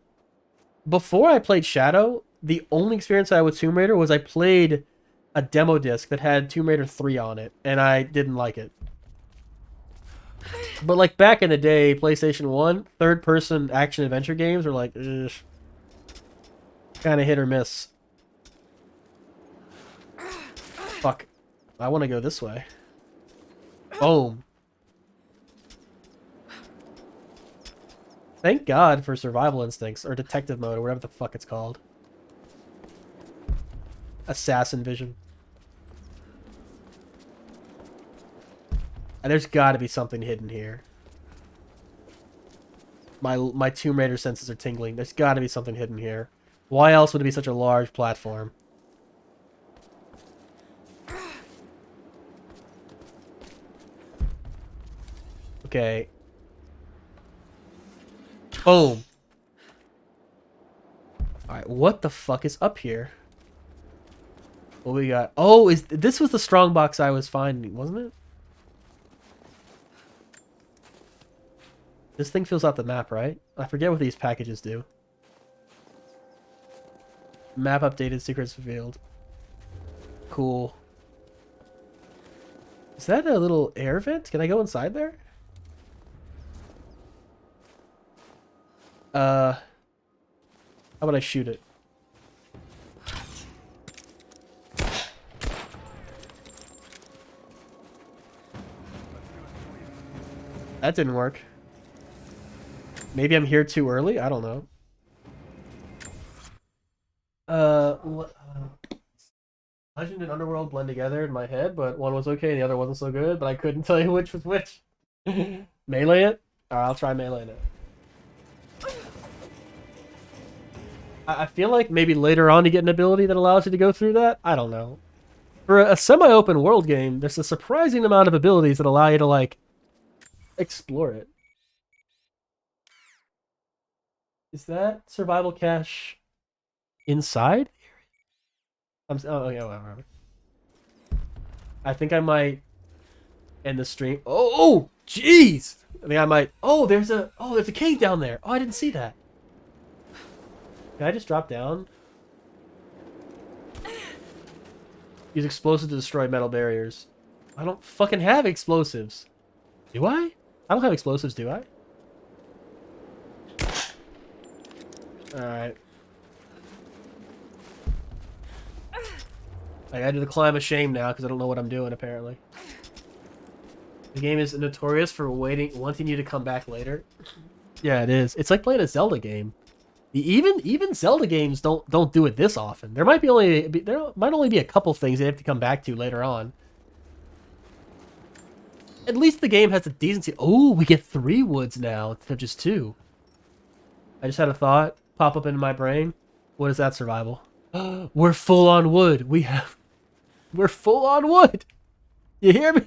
Before I played Shadow, the only experience I had with Tomb Raider was I played a demo disc that had Tomb Raider 3 on it, and I didn't like it. But like back in the day, PlayStation 1, third-person action-adventure games were like, kind of hit or miss. Fuck. I want to go this way. Boom. Thank God for survival instincts, or detective mode, or whatever the fuck it's called. Assassin vision. And there's got to be something hidden here. My Tomb Raider senses are tingling. There's got to be something hidden here. Why else would it be such a large platform? Okay. Boom. Alright, what the fuck is up here? What we got? Oh, this was the strong box I was finding, wasn't it? This thing fills out the map, right? I forget what these packages do. Map updated, secrets revealed. Cool. Is that a little air vent? Can I go inside there? How about I shoot it? That didn't work. Maybe I'm here too early? I don't know. Legend and Underworld blend together in my head, but one was okay and the other wasn't so good, but I couldn't tell you which was which. Melee it? Alright, I'll try melee it. I feel like maybe later on you get an ability that allows you to go through that. I don't know. For a semi-open world game, there's a surprising amount of abilities that allow you to, like, explore it. Is that survival cache inside? Oh, yeah, whatever. I think I might end the stream. Oh, jeez! I think I might. Oh, there's a cave down there. Oh, I didn't see that. Can I just drop down? Use explosives to destroy metal barriers. I don't fucking have explosives. Do I? I don't have explosives, do I? Alright. I gotta do the climb of shame now because I don't know what I'm doing, apparently. The game is notorious for wanting you to come back later. Yeah, it is. It's like playing a Zelda game. Even Zelda games don't do it this often. There might only be a couple things they have to come back to later on. At least the game has a decency. Oh, we get 3 woods now instead of just 2. I just had a thought pop up into my brain. What is that, survival? We're full on wood. We're full on wood. You hear me?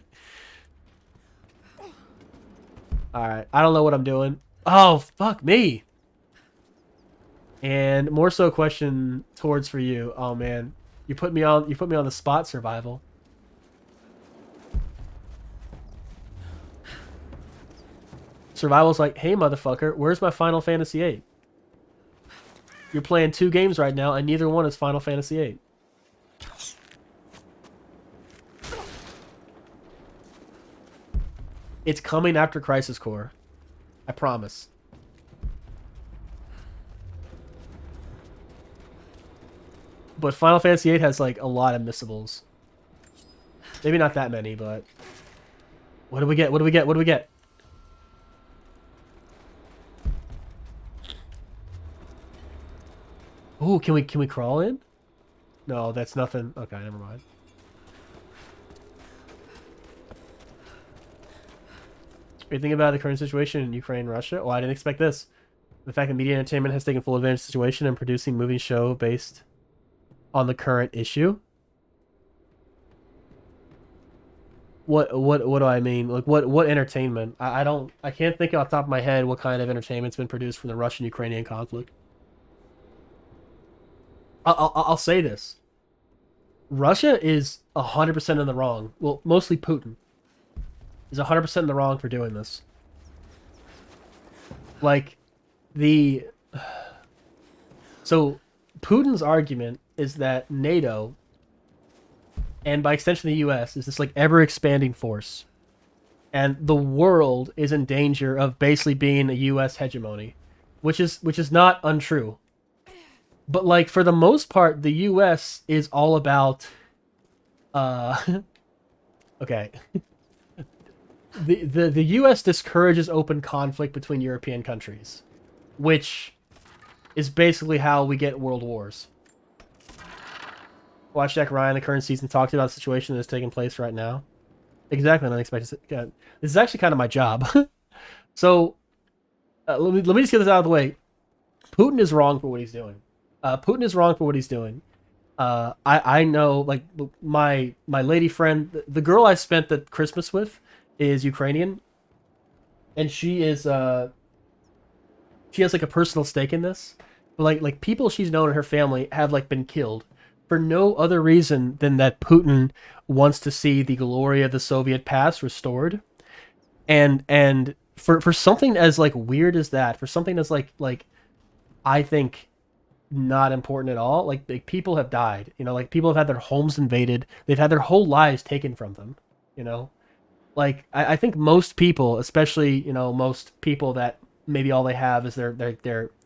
Alright, I don't know what I'm doing. Oh, fuck me. And more so a question towards for you. Oh man. You put me on the spot, survival. Survival's like, hey motherfucker, where's my Final Fantasy VIII? You're playing 2 games right now and neither one is Final Fantasy VIII. It's coming after Crisis Core. I promise. But Final Fantasy VIII has like a lot of missables. Maybe not that many, but what do we get? What do we get? What do we get? Ooh, can we crawl in? No, that's nothing. Okay, never mind. What do you think about the current situation in Ukraine, Russia? Well, I didn't expect this. The fact that media entertainment has taken full advantage of the situation and producing movie show based on the current issue. What do I mean? Like what entertainment? I can't think off the top of my head what kind of entertainment's been produced from the Russian-Ukrainian conflict. I'll say this. Russia is 100% in the wrong. Well, mostly Putin is 100% in the wrong for doing this. Like, so Putin's argument is that NATO, and by extension the US, is this like ever-expanding force. And the world is in danger of basically being a US hegemony, which is not untrue. But like for the most part, the U.S. is all about, okay, the U.S. discourages open conflict between European countries, which is basically how we get world wars. Watch Jack Ryan, the current season, talked about the situation that is taking place right now. Exactly, unexpected. This is actually kind of my job. So let me just get this out of the way. Putin is wrong for what he's doing. Putin is wrong for what he's doing. I know, like, my lady friend, the girl I spent the Christmas with is Ukrainian, and she has like a personal stake in this. But like people she's known in her family have like been killed for no other reason than that Putin wants to see the glory of the Soviet past restored, and for something as like weird as that, for something that's like I think not important at all. Like people have died, you know, like people have had their homes invaded. They've had their whole lives taken from them, you know. Like I think most people, especially, you know, most people that maybe all they have is their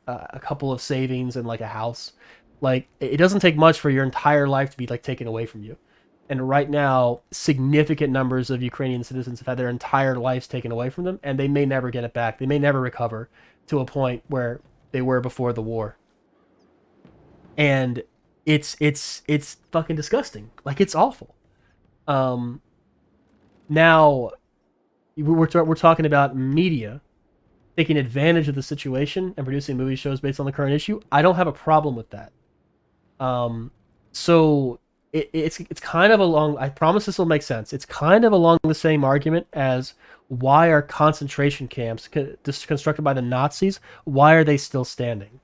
a couple of savings and like a house. Like it doesn't take much for your entire life to be like taken away from you. And right now, significant numbers of Ukrainian citizens have had their entire lives taken away from them, and they may never get it back. They may never recover to a point where they were before the war. And it's fucking disgusting. Like it's awful. Now we're talking about media taking advantage of the situation and producing movie shows based on the current issue. I don't have a problem with that. So it's kind of along. I promise this will make sense. It's kind of along the same argument as why are concentration camps constructed by the Nazis? Why are they still standing?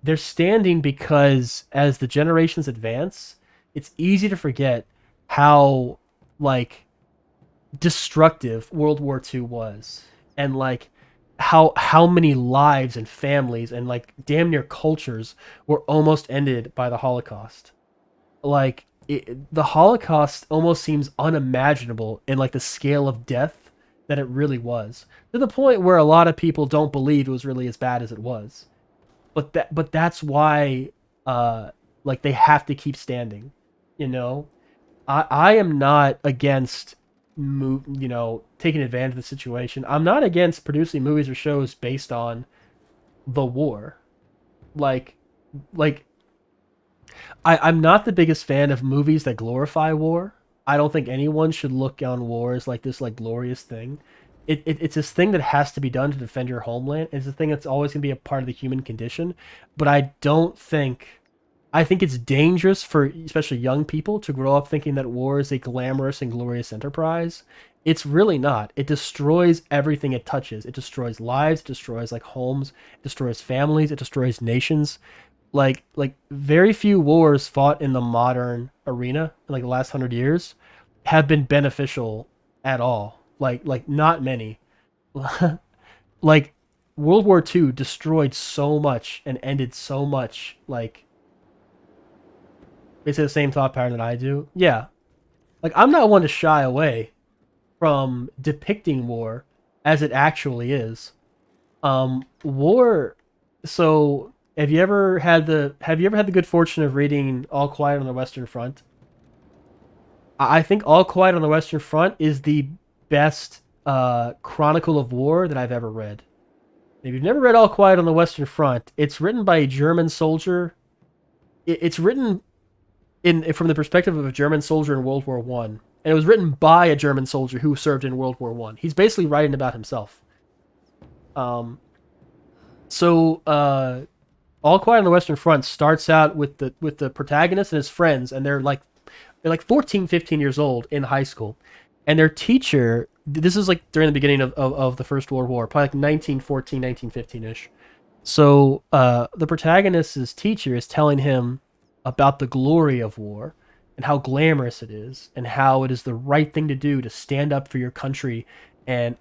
They're standing because as the generations advance, it's easy to forget how like destructive World War II was, and like how many lives and families and like damn near cultures were almost ended by the Holocaust. Like the Holocaust almost seems unimaginable in like the scale of death that it really was, to the point where a lot of people don't believe it was really as bad as it was. But that's why like they have to keep standing, you know. I am not against taking advantage of the situation. I'm not against producing movies or shows based on the war. Like I'm not the biggest fan of movies that glorify war. I don't think anyone should look on war as like this like glorious thing. It's this thing that has to be done to defend your homeland. It's a thing that's always going to be a part of the human condition. But I think it's dangerous for especially young people to grow up thinking that war is a glamorous and glorious enterprise. It's really not. It destroys everything it touches. It destroys lives, it destroys like homes, it destroys families, it destroys nations. Like very few wars fought in the modern arena in like the last 100 years have been beneficial at all. Like not many. Like World War II destroyed so much and ended so much. Like basically the same thought pattern that I do. Yeah. Like I'm not one to shy away from depicting war as it actually is. War. So have you ever had the good fortune of reading All Quiet on the Western Front? I think All Quiet on the Western Front is the best chronicle of war that I've ever read. If you've never read All Quiet on the Western Front, it's written by a German soldier. It's written from the perspective of a German soldier in World War I. And it was written by a German soldier who served in World War I. He's basically writing about himself. So All Quiet on the Western Front starts out with the protagonist and his friends, and they're like 14, 15 years old in high school. and their teacher, this is like during the beginning of the First World War, probably like 1914, 1915-ish. So the protagonist's teacher is telling him about the glory of war and how glamorous it is and how it is the right thing to do to stand up for your country and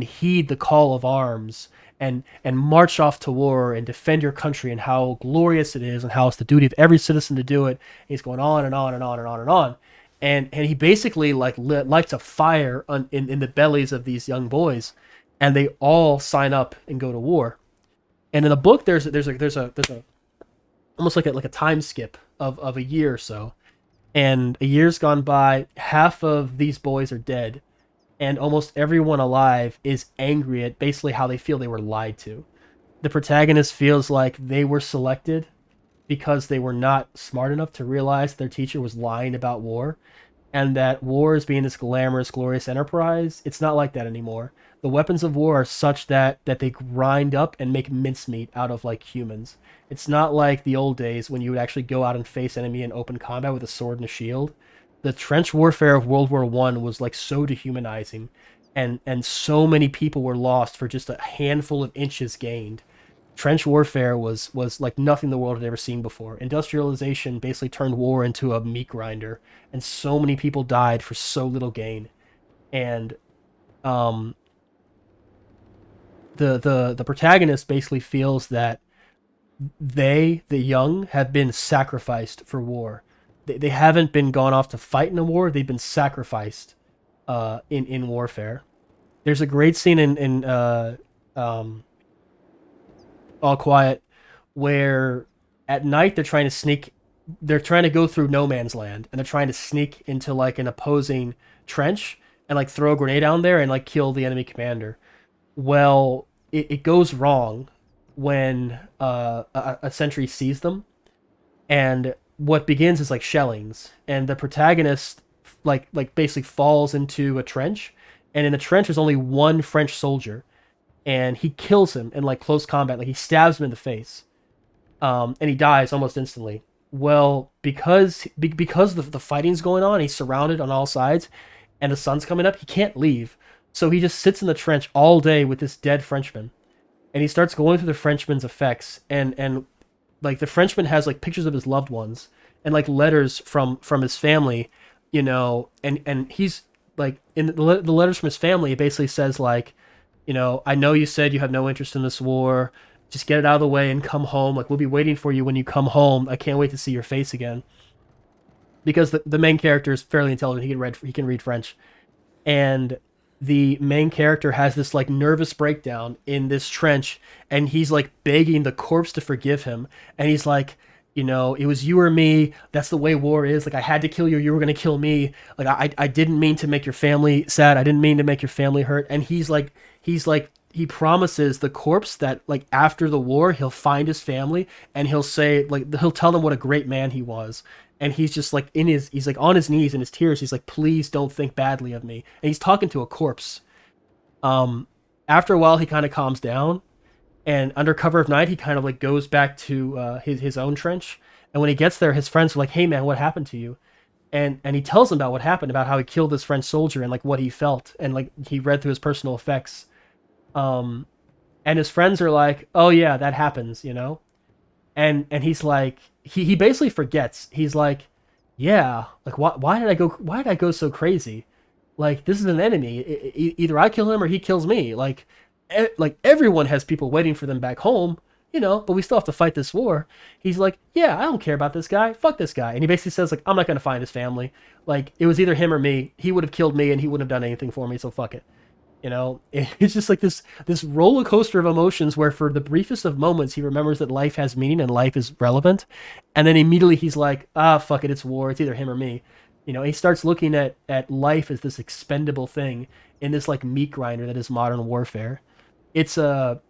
heed the call of arms and march off to war and defend your country and how glorious it is and how it's the duty of every citizen to do it. And he's going on and on and on and on and on. And he basically like lights a fire in the bellies of these young boys, and they all sign up and go to war. And in the book, there's a almost like a time skip of a year or so, and a year's gone by. Half of these boys are dead, and almost everyone alive is angry at basically how they feel they were lied to. The protagonist feels like they were selected because they were not smart enough to realize their teacher was lying about war, and that war is being this glamorous, glorious enterprise. It's not like that anymore. The weapons of war are such that they grind up and make mincemeat out of like humans. It's not like the old days when you would actually go out and face enemy in open combat with a sword and a shield. The trench warfare of World War One was like so dehumanizing, and so many people were lost for just a handful of inches gained. Trench warfare was like nothing the world had ever seen before. Industrialization basically turned war into a meat grinder, and so many people died for so little gain. And the protagonist basically feels that they, the young, have been sacrificed for war. They haven't been gone off to fight in a war. They've been sacrificed in warfare. There's a great scene in All Quiet where at night they're trying to go through no man's land, and they're trying to sneak into like an opposing trench and like throw a grenade down there and like kill the enemy commander. Well, it goes wrong when a sentry sees them, and what begins is like shellings, and the protagonist like basically falls into a trench, and in the trench there's only one French soldier, and he kills him in like close combat, like he stabs him in the face, and he dies almost instantly. Well, because the fighting's going on, he's surrounded on all sides, and the sun's coming up, he can't leave. So he just sits in the trench all day with this dead Frenchman, and he starts going through the Frenchman's effects, and like the Frenchman has like pictures of his loved ones and like letters from his family, you know, and he's like in the letters from his family, it basically says like, you know, I know you said you have no interest in this war. Just get it out of the way and come home. Like, we'll be waiting for you when you come home. I can't wait to see your face again. Because the main character is fairly intelligent. He can read French. And the main character has this like nervous breakdown in this trench, and he's like begging the corpse to forgive him. And he's like, you know, it was you or me. That's the way war is. Like, I had to kill you. You were going to kill me. Like, I didn't mean to make your family sad. I didn't mean to make your family hurt. And he he promises the corpse that like after the war he'll find his family, and he'll say like he'll tell them what a great man he was. And he's just like he's like on his knees in his tears. He's like, please don't think badly of me. And he's talking to a corpse. After a while he kind of calms down, and under cover of night he kind of like goes back to his own trench. And when he gets there, his friends are like, hey man, what happened to you? And he tells them about what happened, about how he killed this French soldier and like what he felt, and like he read through his personal effects. And his friends are like, oh yeah, that happens, you know? And he's like, he basically forgets. He's like, yeah, like why did I go so crazy? Like, this is an enemy. Either I kill him or he kills me. Like everyone has people waiting for them back home, you know, but we still have to fight this war. He's like, yeah, I don't care about this guy. Fuck this guy. And he basically says like, I'm not going to find his family. Like, it was either him or me. He would have killed me and he wouldn't have done anything for me. So fuck it. You know, it's just like this roller coaster of emotions where for the briefest of moments, he remembers that life has meaning and life is relevant. And then immediately he's like, fuck it, it's war. It's either him or me. You know, he starts looking at life as this expendable thing in this like meat grinder that is modern warfare. It's a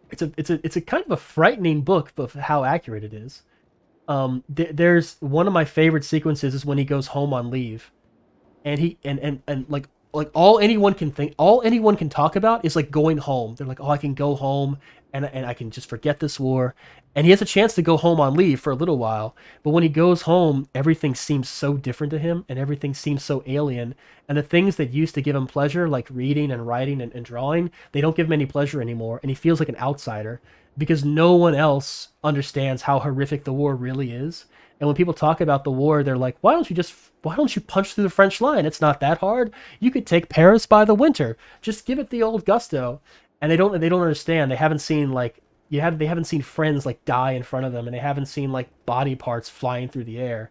kind of a frightening book of how accurate it is. There's one of my favorite sequences is when he goes home on leave. And he and like like all anyone can talk about is like going home. They're like, oh, I can go home and I can just forget this war. And he has a chance to go home on leave for a little while. But when he goes home, everything seems so different to him and everything seems so alien. And the things that used to give him pleasure, like reading and writing and drawing, they don't give him any pleasure anymore. And he feels like an outsider because no one else understands how horrific the war really is. And when people talk about the war, they're like, why don't you punch through the French line? It's not that hard. You could take Paris by the winter. Just give it the old gusto. And they don't understand. They haven't seen like they haven't seen friends like die in front of them, and they haven't seen like body parts flying through the air.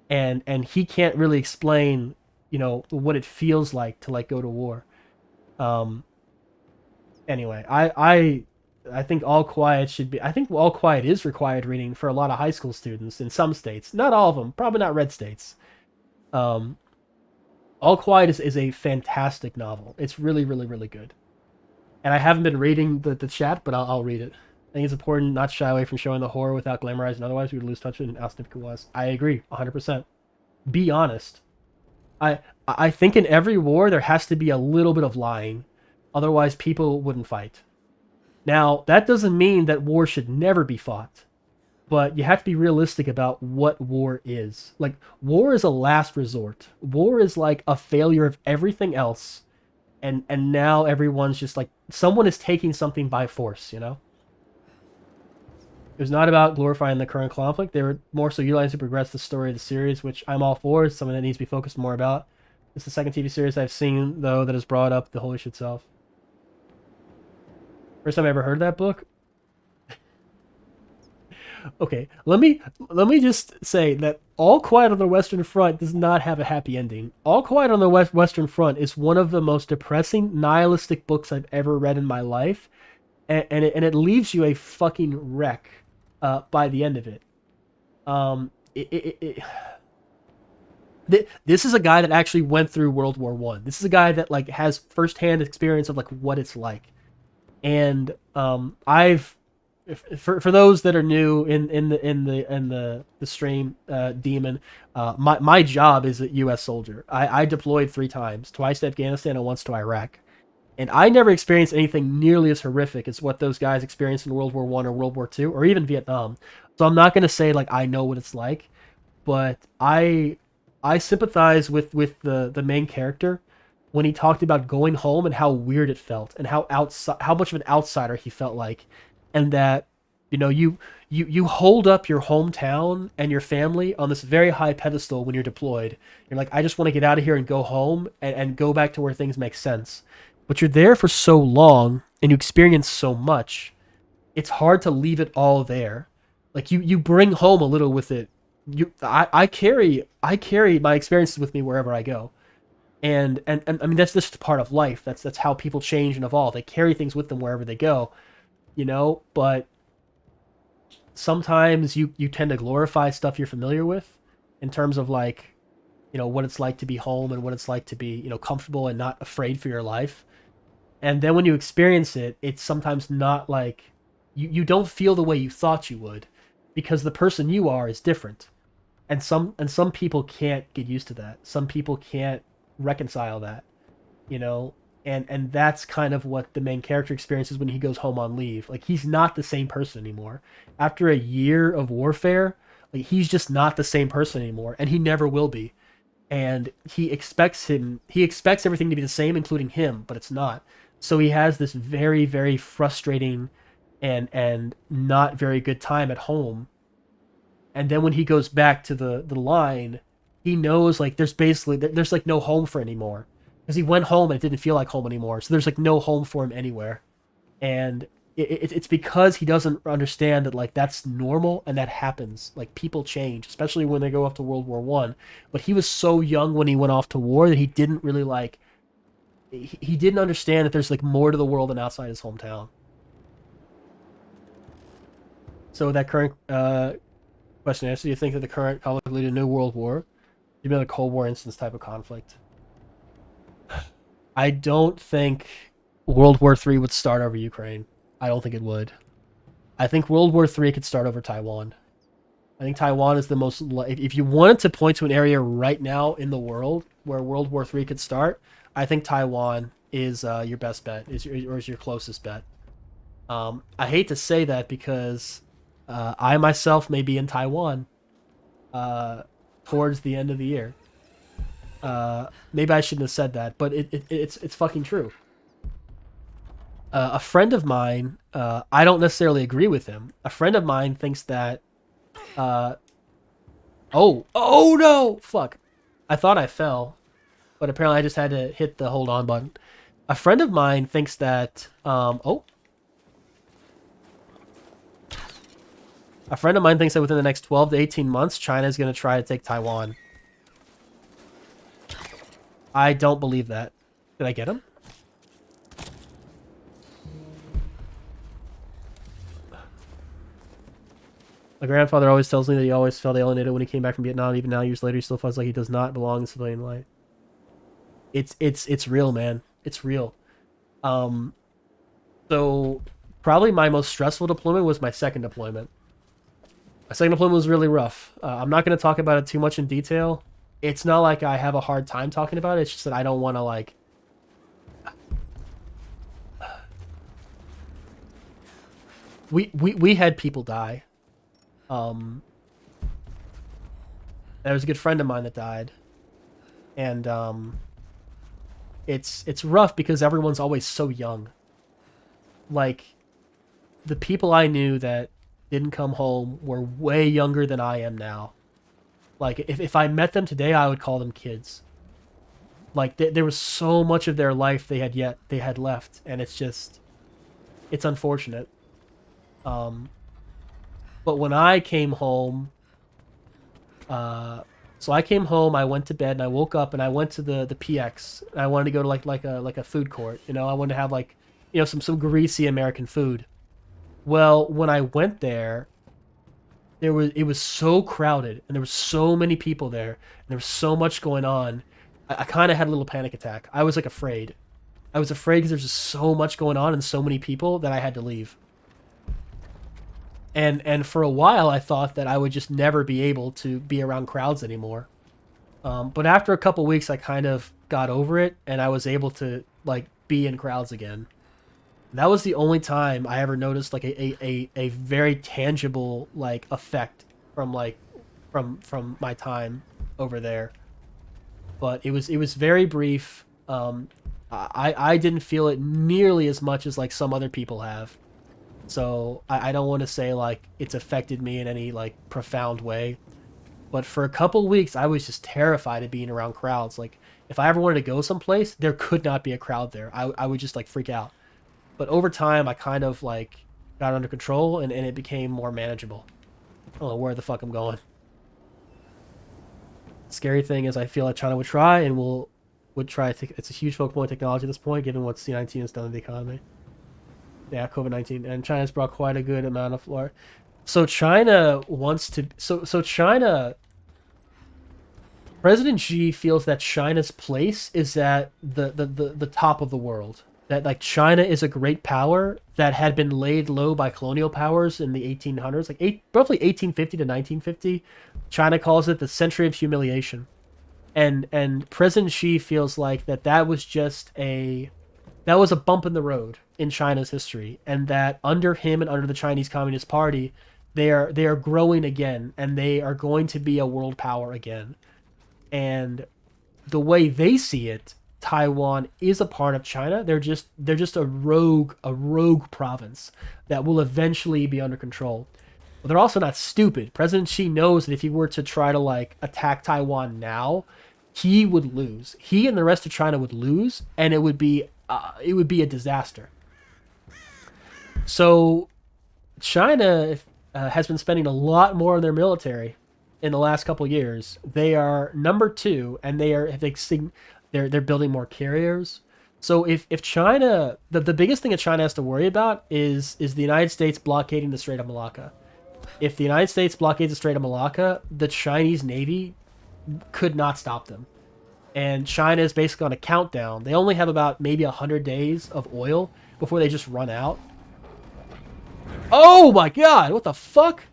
And he can't really explain, what it feels like to like go to war. Anyway, I think All Quiet should be. I think All Quiet is required reading for a lot of high school students in some states. Not all of them. Probably not red states. All Quiet is a fantastic novel. It's really, really, really good. And I haven't been reading the chat, but I'll read it. I think it's important not to shy away from showing the horror without glamorizing. Otherwise, we would lose touch with how significant it was. I agree, 100%. Be honest. I think in every war there has to be a little bit of lying. Otherwise, people wouldn't fight. Now, that doesn't mean that war should never be fought, but you have to be realistic about what war is. Like, war is a last resort. War is like a failure of everything else, and now everyone's just like, someone is taking something by force, It was not about glorifying the current conflict. They were more so utilizing to progress the story of the series, which I'm all for. It's something that needs to be focused more about. It's the second TV series I've seen, though, that has brought up the Holy Shit itself. First time I ever heard of that book. Okay, let me just say that All Quiet on the Western Front does not have a happy ending. All Quiet on the Western Front is one of the most depressing, nihilistic books I've ever read in my life, and it leaves you a fucking wreck by the end of it. This is a guy that actually went through World War One. This is a guy that like has firsthand experience of like what it's like. And for those that are new in the stream, Demon, my job is a U.S. soldier. I deployed 3 times, twice to Afghanistan and once to Iraq, and I never experienced anything nearly as horrific as what those guys experienced in World War I or World War II or even Vietnam. So I'm not gonna say like I know what it's like, but I sympathize with the main character when he talked about going home and how weird it felt and how much of an outsider he felt like, and that you hold up your hometown and your family on this very high pedestal when you're deployed. You're like, I just want to get out of here and go home and go back to where things make sense. But you're there for so long and you experience so much, it's hard to leave it all there. Like you bring home a little with it. I carry my experiences with me wherever I go. And I mean, that's just part of life. That's how people change and evolve. They carry things with them wherever they go, but sometimes you tend to glorify stuff you're familiar with in terms of like, what it's like to be home and what it's like to be, comfortable and not afraid for your life. And then when you experience it, it's sometimes not like you don't feel the way you thought you would because the person you are is different. And some people can't get used to that. Some people can't reconcile that, and that's kind of what the main character experiences when he goes home on leave. Like, he's not the same person anymore after a year of warfare. Like, he's just not the same person anymore, and he never will be. And he expects everything to be the same, including him, but it's not. So he has this very, very frustrating and not very good time at home. And then when he goes back to the line, he knows like there's like no home for him anymore, because he went home and it didn't feel like home anymore. So there's like no home for him anywhere, and it's because he doesn't understand that like that's normal and that happens. Like, people change, especially when they go off to World War One. But he was so young when he went off to war that he didn't really like. He didn't understand that there's like more to the world than outside his hometown. So that current question answer: do you think that the current conflict will lead to a new world war? You'd be like a Cold War instance type of conflict. I don't think World War III would start over Ukraine. I don't think it would. I think World War III could start over Taiwan. I think Taiwan is the most... If you wanted to point to an area right now in the world where World War III could start, I think Taiwan is your best bet, is your closest bet. I hate to say that because I myself may be in Taiwan towards the end of the year. Maybe I shouldn't have said that, but it's fucking true. A friend of mine, I don't necessarily agree with him. A friend of mine thinks that, oh no, fuck. I thought I fell, but apparently I just had to hit the hold on button. A friend of mine thinks that, A friend of mine thinks that within the next 12 to 18 months, China is going to try to take Taiwan. I don't believe that. Did I get him? My grandfather always tells me that he always felt alienated when he came back from Vietnam. Even now, years later, he still feels like he does not belong in civilian life. It's real, man. It's real. So probably my most stressful deployment was my second deployment. My second deployment was really rough. I'm not going to talk about it too much in detail. It's not like I have a hard time talking about it. It's just that I don't want to, like... We had people die. There was a good friend of mine that died. And, it's rough because everyone's always so young. Like, the people I knew that didn't come home were way younger than I am now. Like, if I met them today, I would call them kids. Like, there was so much of their life they had left, and it's unfortunate. But when I came home, so I came home, I went to bed, and I woke up, and I went to the PX. And I wanted to go to like a food court, you know. I wanted to have like, you know, some greasy American food. Well, when I went there, it was so crowded, and there were so many people there, and there was so much going on. I kind of had a little panic attack. I was like afraid. I was afraid because there's just so much going on and so many people that I had to leave. And for a while, I thought that I would just never be able to be around crowds anymore. But after a couple weeks, I kind of got over it, and I was able to like be in crowds again. That was the only time I ever noticed like a very tangible like effect from my time over there. But it was very brief. I didn't feel it nearly as much as like some other people have. So I don't want to say like it's affected me in any like profound way. But for a couple weeks, I was just terrified of being around crowds. Like if I ever wanted to go someplace, there could not be a crowd there. I would just like freak out. But over time, I kind of like got under control and it became more manageable. I don't know where the fuck I'm going. Scary thing is I feel like China would try and would try. It's a huge focal point of technology at this point, given what C-19 has done to the economy. Yeah, COVID-19. And China's brought quite a good amount of floor. So China wants to... So China... President Xi feels that China's place is at the top of the world. That like China is a great power that had been laid low by colonial powers in the 1800s, like roughly 1850 to 1950. China calls it the century of humiliation, and President Xi feels like that was just a bump in the road in China's history, and that under him and under the Chinese Communist Party, they are growing again, and they are going to be a world power again. And the way they see it, Taiwan is a part of China. They're just a rogue province that will eventually be under control. But they're also not stupid. President Xi knows that if he were to try to like attack Taiwan now, he would lose. He and the rest of China would lose, and it would be a disaster. So China has been spending a lot more on their military in the last couple of years. They are number 2, and they're building more carriers. So if China, the biggest thing that China has to worry about is the United States blockading the Strait of Malacca. If the United States blockades the Strait of Malacca, the Chinese Navy could not stop them. And China is basically on a countdown. They only have about maybe 100 days of oil before they just run out. Oh my god, what the fuck?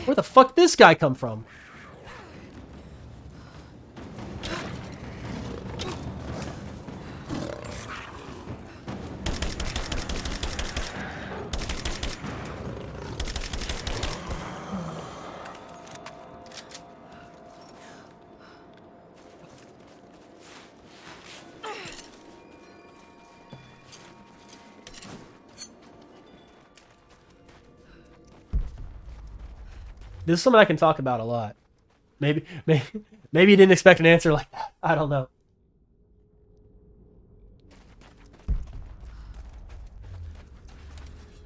Where the fuck this guy come from? This is something I can talk about a lot. Maybe you didn't expect an answer like that. I don't know.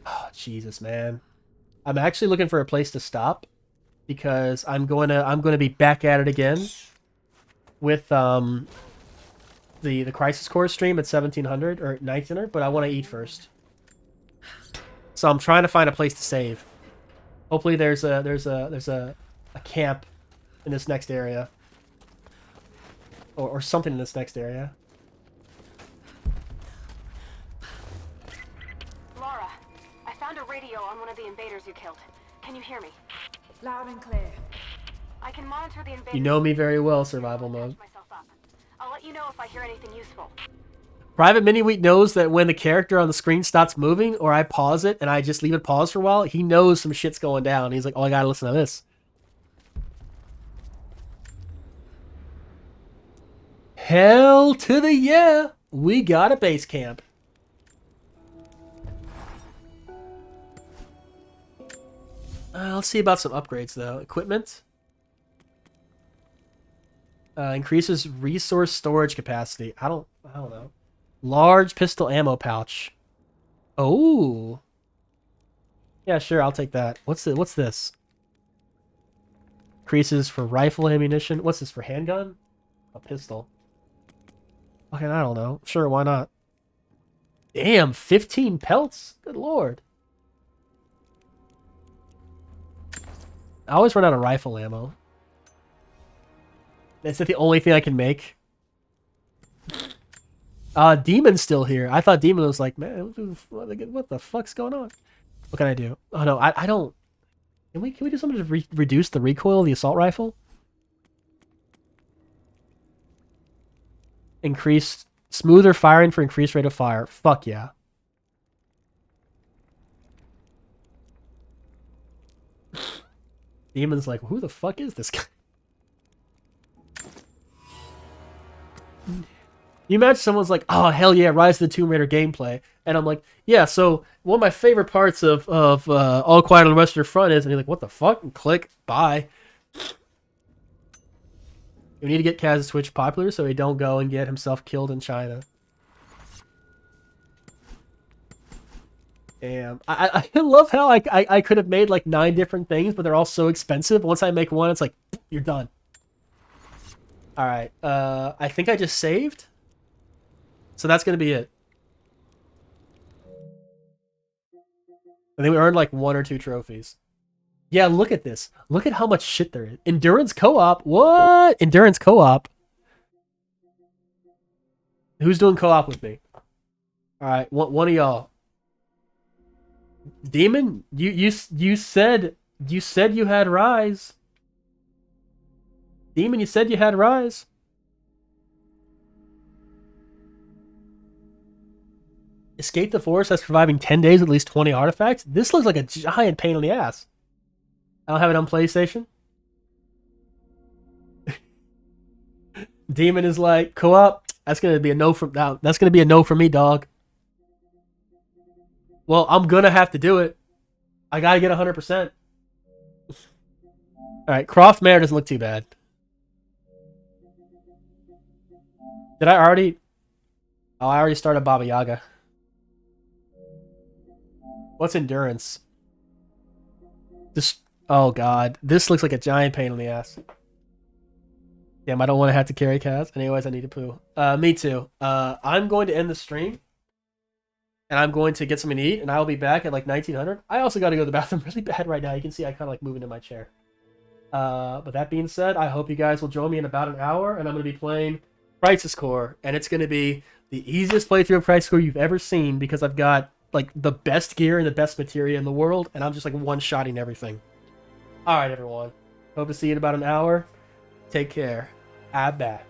Oh, Jesus, man. I'm actually looking for a place to stop because I'm going to be back at it again with the Crisis Core stream at 1700 or 1900, but I want to eat first. So I'm trying to find a place to save. Hopefully there's a camp in this next area. Or something in this next area. Laura, I found a radio on one of the invaders you killed. Can you hear me? Loud and clear. I can monitor the invaders. You know me very well, survival mode. I'll let you know if I hear anything useful. Private Mini-Wheat knows that when the character on the screen stops moving, or I pause it and I just leave it paused for a while, he knows some shit's going down. He's like, oh, I gotta listen to this. Hell to the yeah! We got a base camp. Let's see about some upgrades, though. Equipment. Increases resource storage capacity. I don't know. Large pistol ammo pouch. Oh. Yeah, sure, I'll take that. What's this? Increases for rifle ammunition. What's this for handgun? A pistol. Okay, I don't know. Sure, why not? Damn, 15 pelts? Good lord. I always run out of rifle ammo. Is that the only thing I can make? Demon's still here. I thought Demon was like, man, what the fuck's going on? What can I do? Oh no, I don't. Can we do something to reduce the recoil of the assault rifle? Increased smoother firing for increased rate of fire. Fuck yeah. Demon's like, who the fuck is this guy? You imagine someone's like, oh, hell yeah, Rise of the Tomb Raider gameplay. And I'm like, yeah, so one of my favorite parts of All Quiet on the Western Front is, and you're like, what the fuck? And click, bye. We need to get Kaz's Twitch popular so he don't go and get himself killed in China. Damn. I love how I could have made like 9 different things, but they're all so expensive. Once I make one, it's like, you're done. Alright, I think I just saved. So that's going to be it. I think we earned like 1 or 2 trophies. Yeah, look at this. Look at how much shit there is. Endurance co-op? What? Endurance co-op? Who's doing co-op with me? Alright, one of y'all. Demon, you said you had Rise. Demon, you said you had Rise. Escape the forest after surviving 10 days with at least 20 artifacts? This looks like a giant pain in the ass. I don't have it on PlayStation. Demon is like, co-op, that's gonna be a no from now. That's gonna be a no for me, dog. Well, I'm gonna have to do it. I gotta get 100%. Alright, Croft Mare doesn't look too bad. Did I already... Oh, I already started Baba Yaga. What's endurance? This... Oh god. This looks like a giant pain in the ass. Damn, I don't want to have to carry Kaz. Anyways, I need to poo. Me too. I'm going to end the stream. And I'm going to get something to eat. And I'll be back at like 1900. I also got to go to the bathroom really bad right now. You can see I kind of like moving in my chair. But that being said, I hope you guys will join me in about an hour. And I'm going to be playing Crisis Core. And it's going to be the easiest playthrough of Crisis Core you've ever seen. Because I've got like the best gear and the best materia in the world. And I'm just like one-shotting everything. Alright, everyone. Hope to see you in about an hour. Take care. I'm back.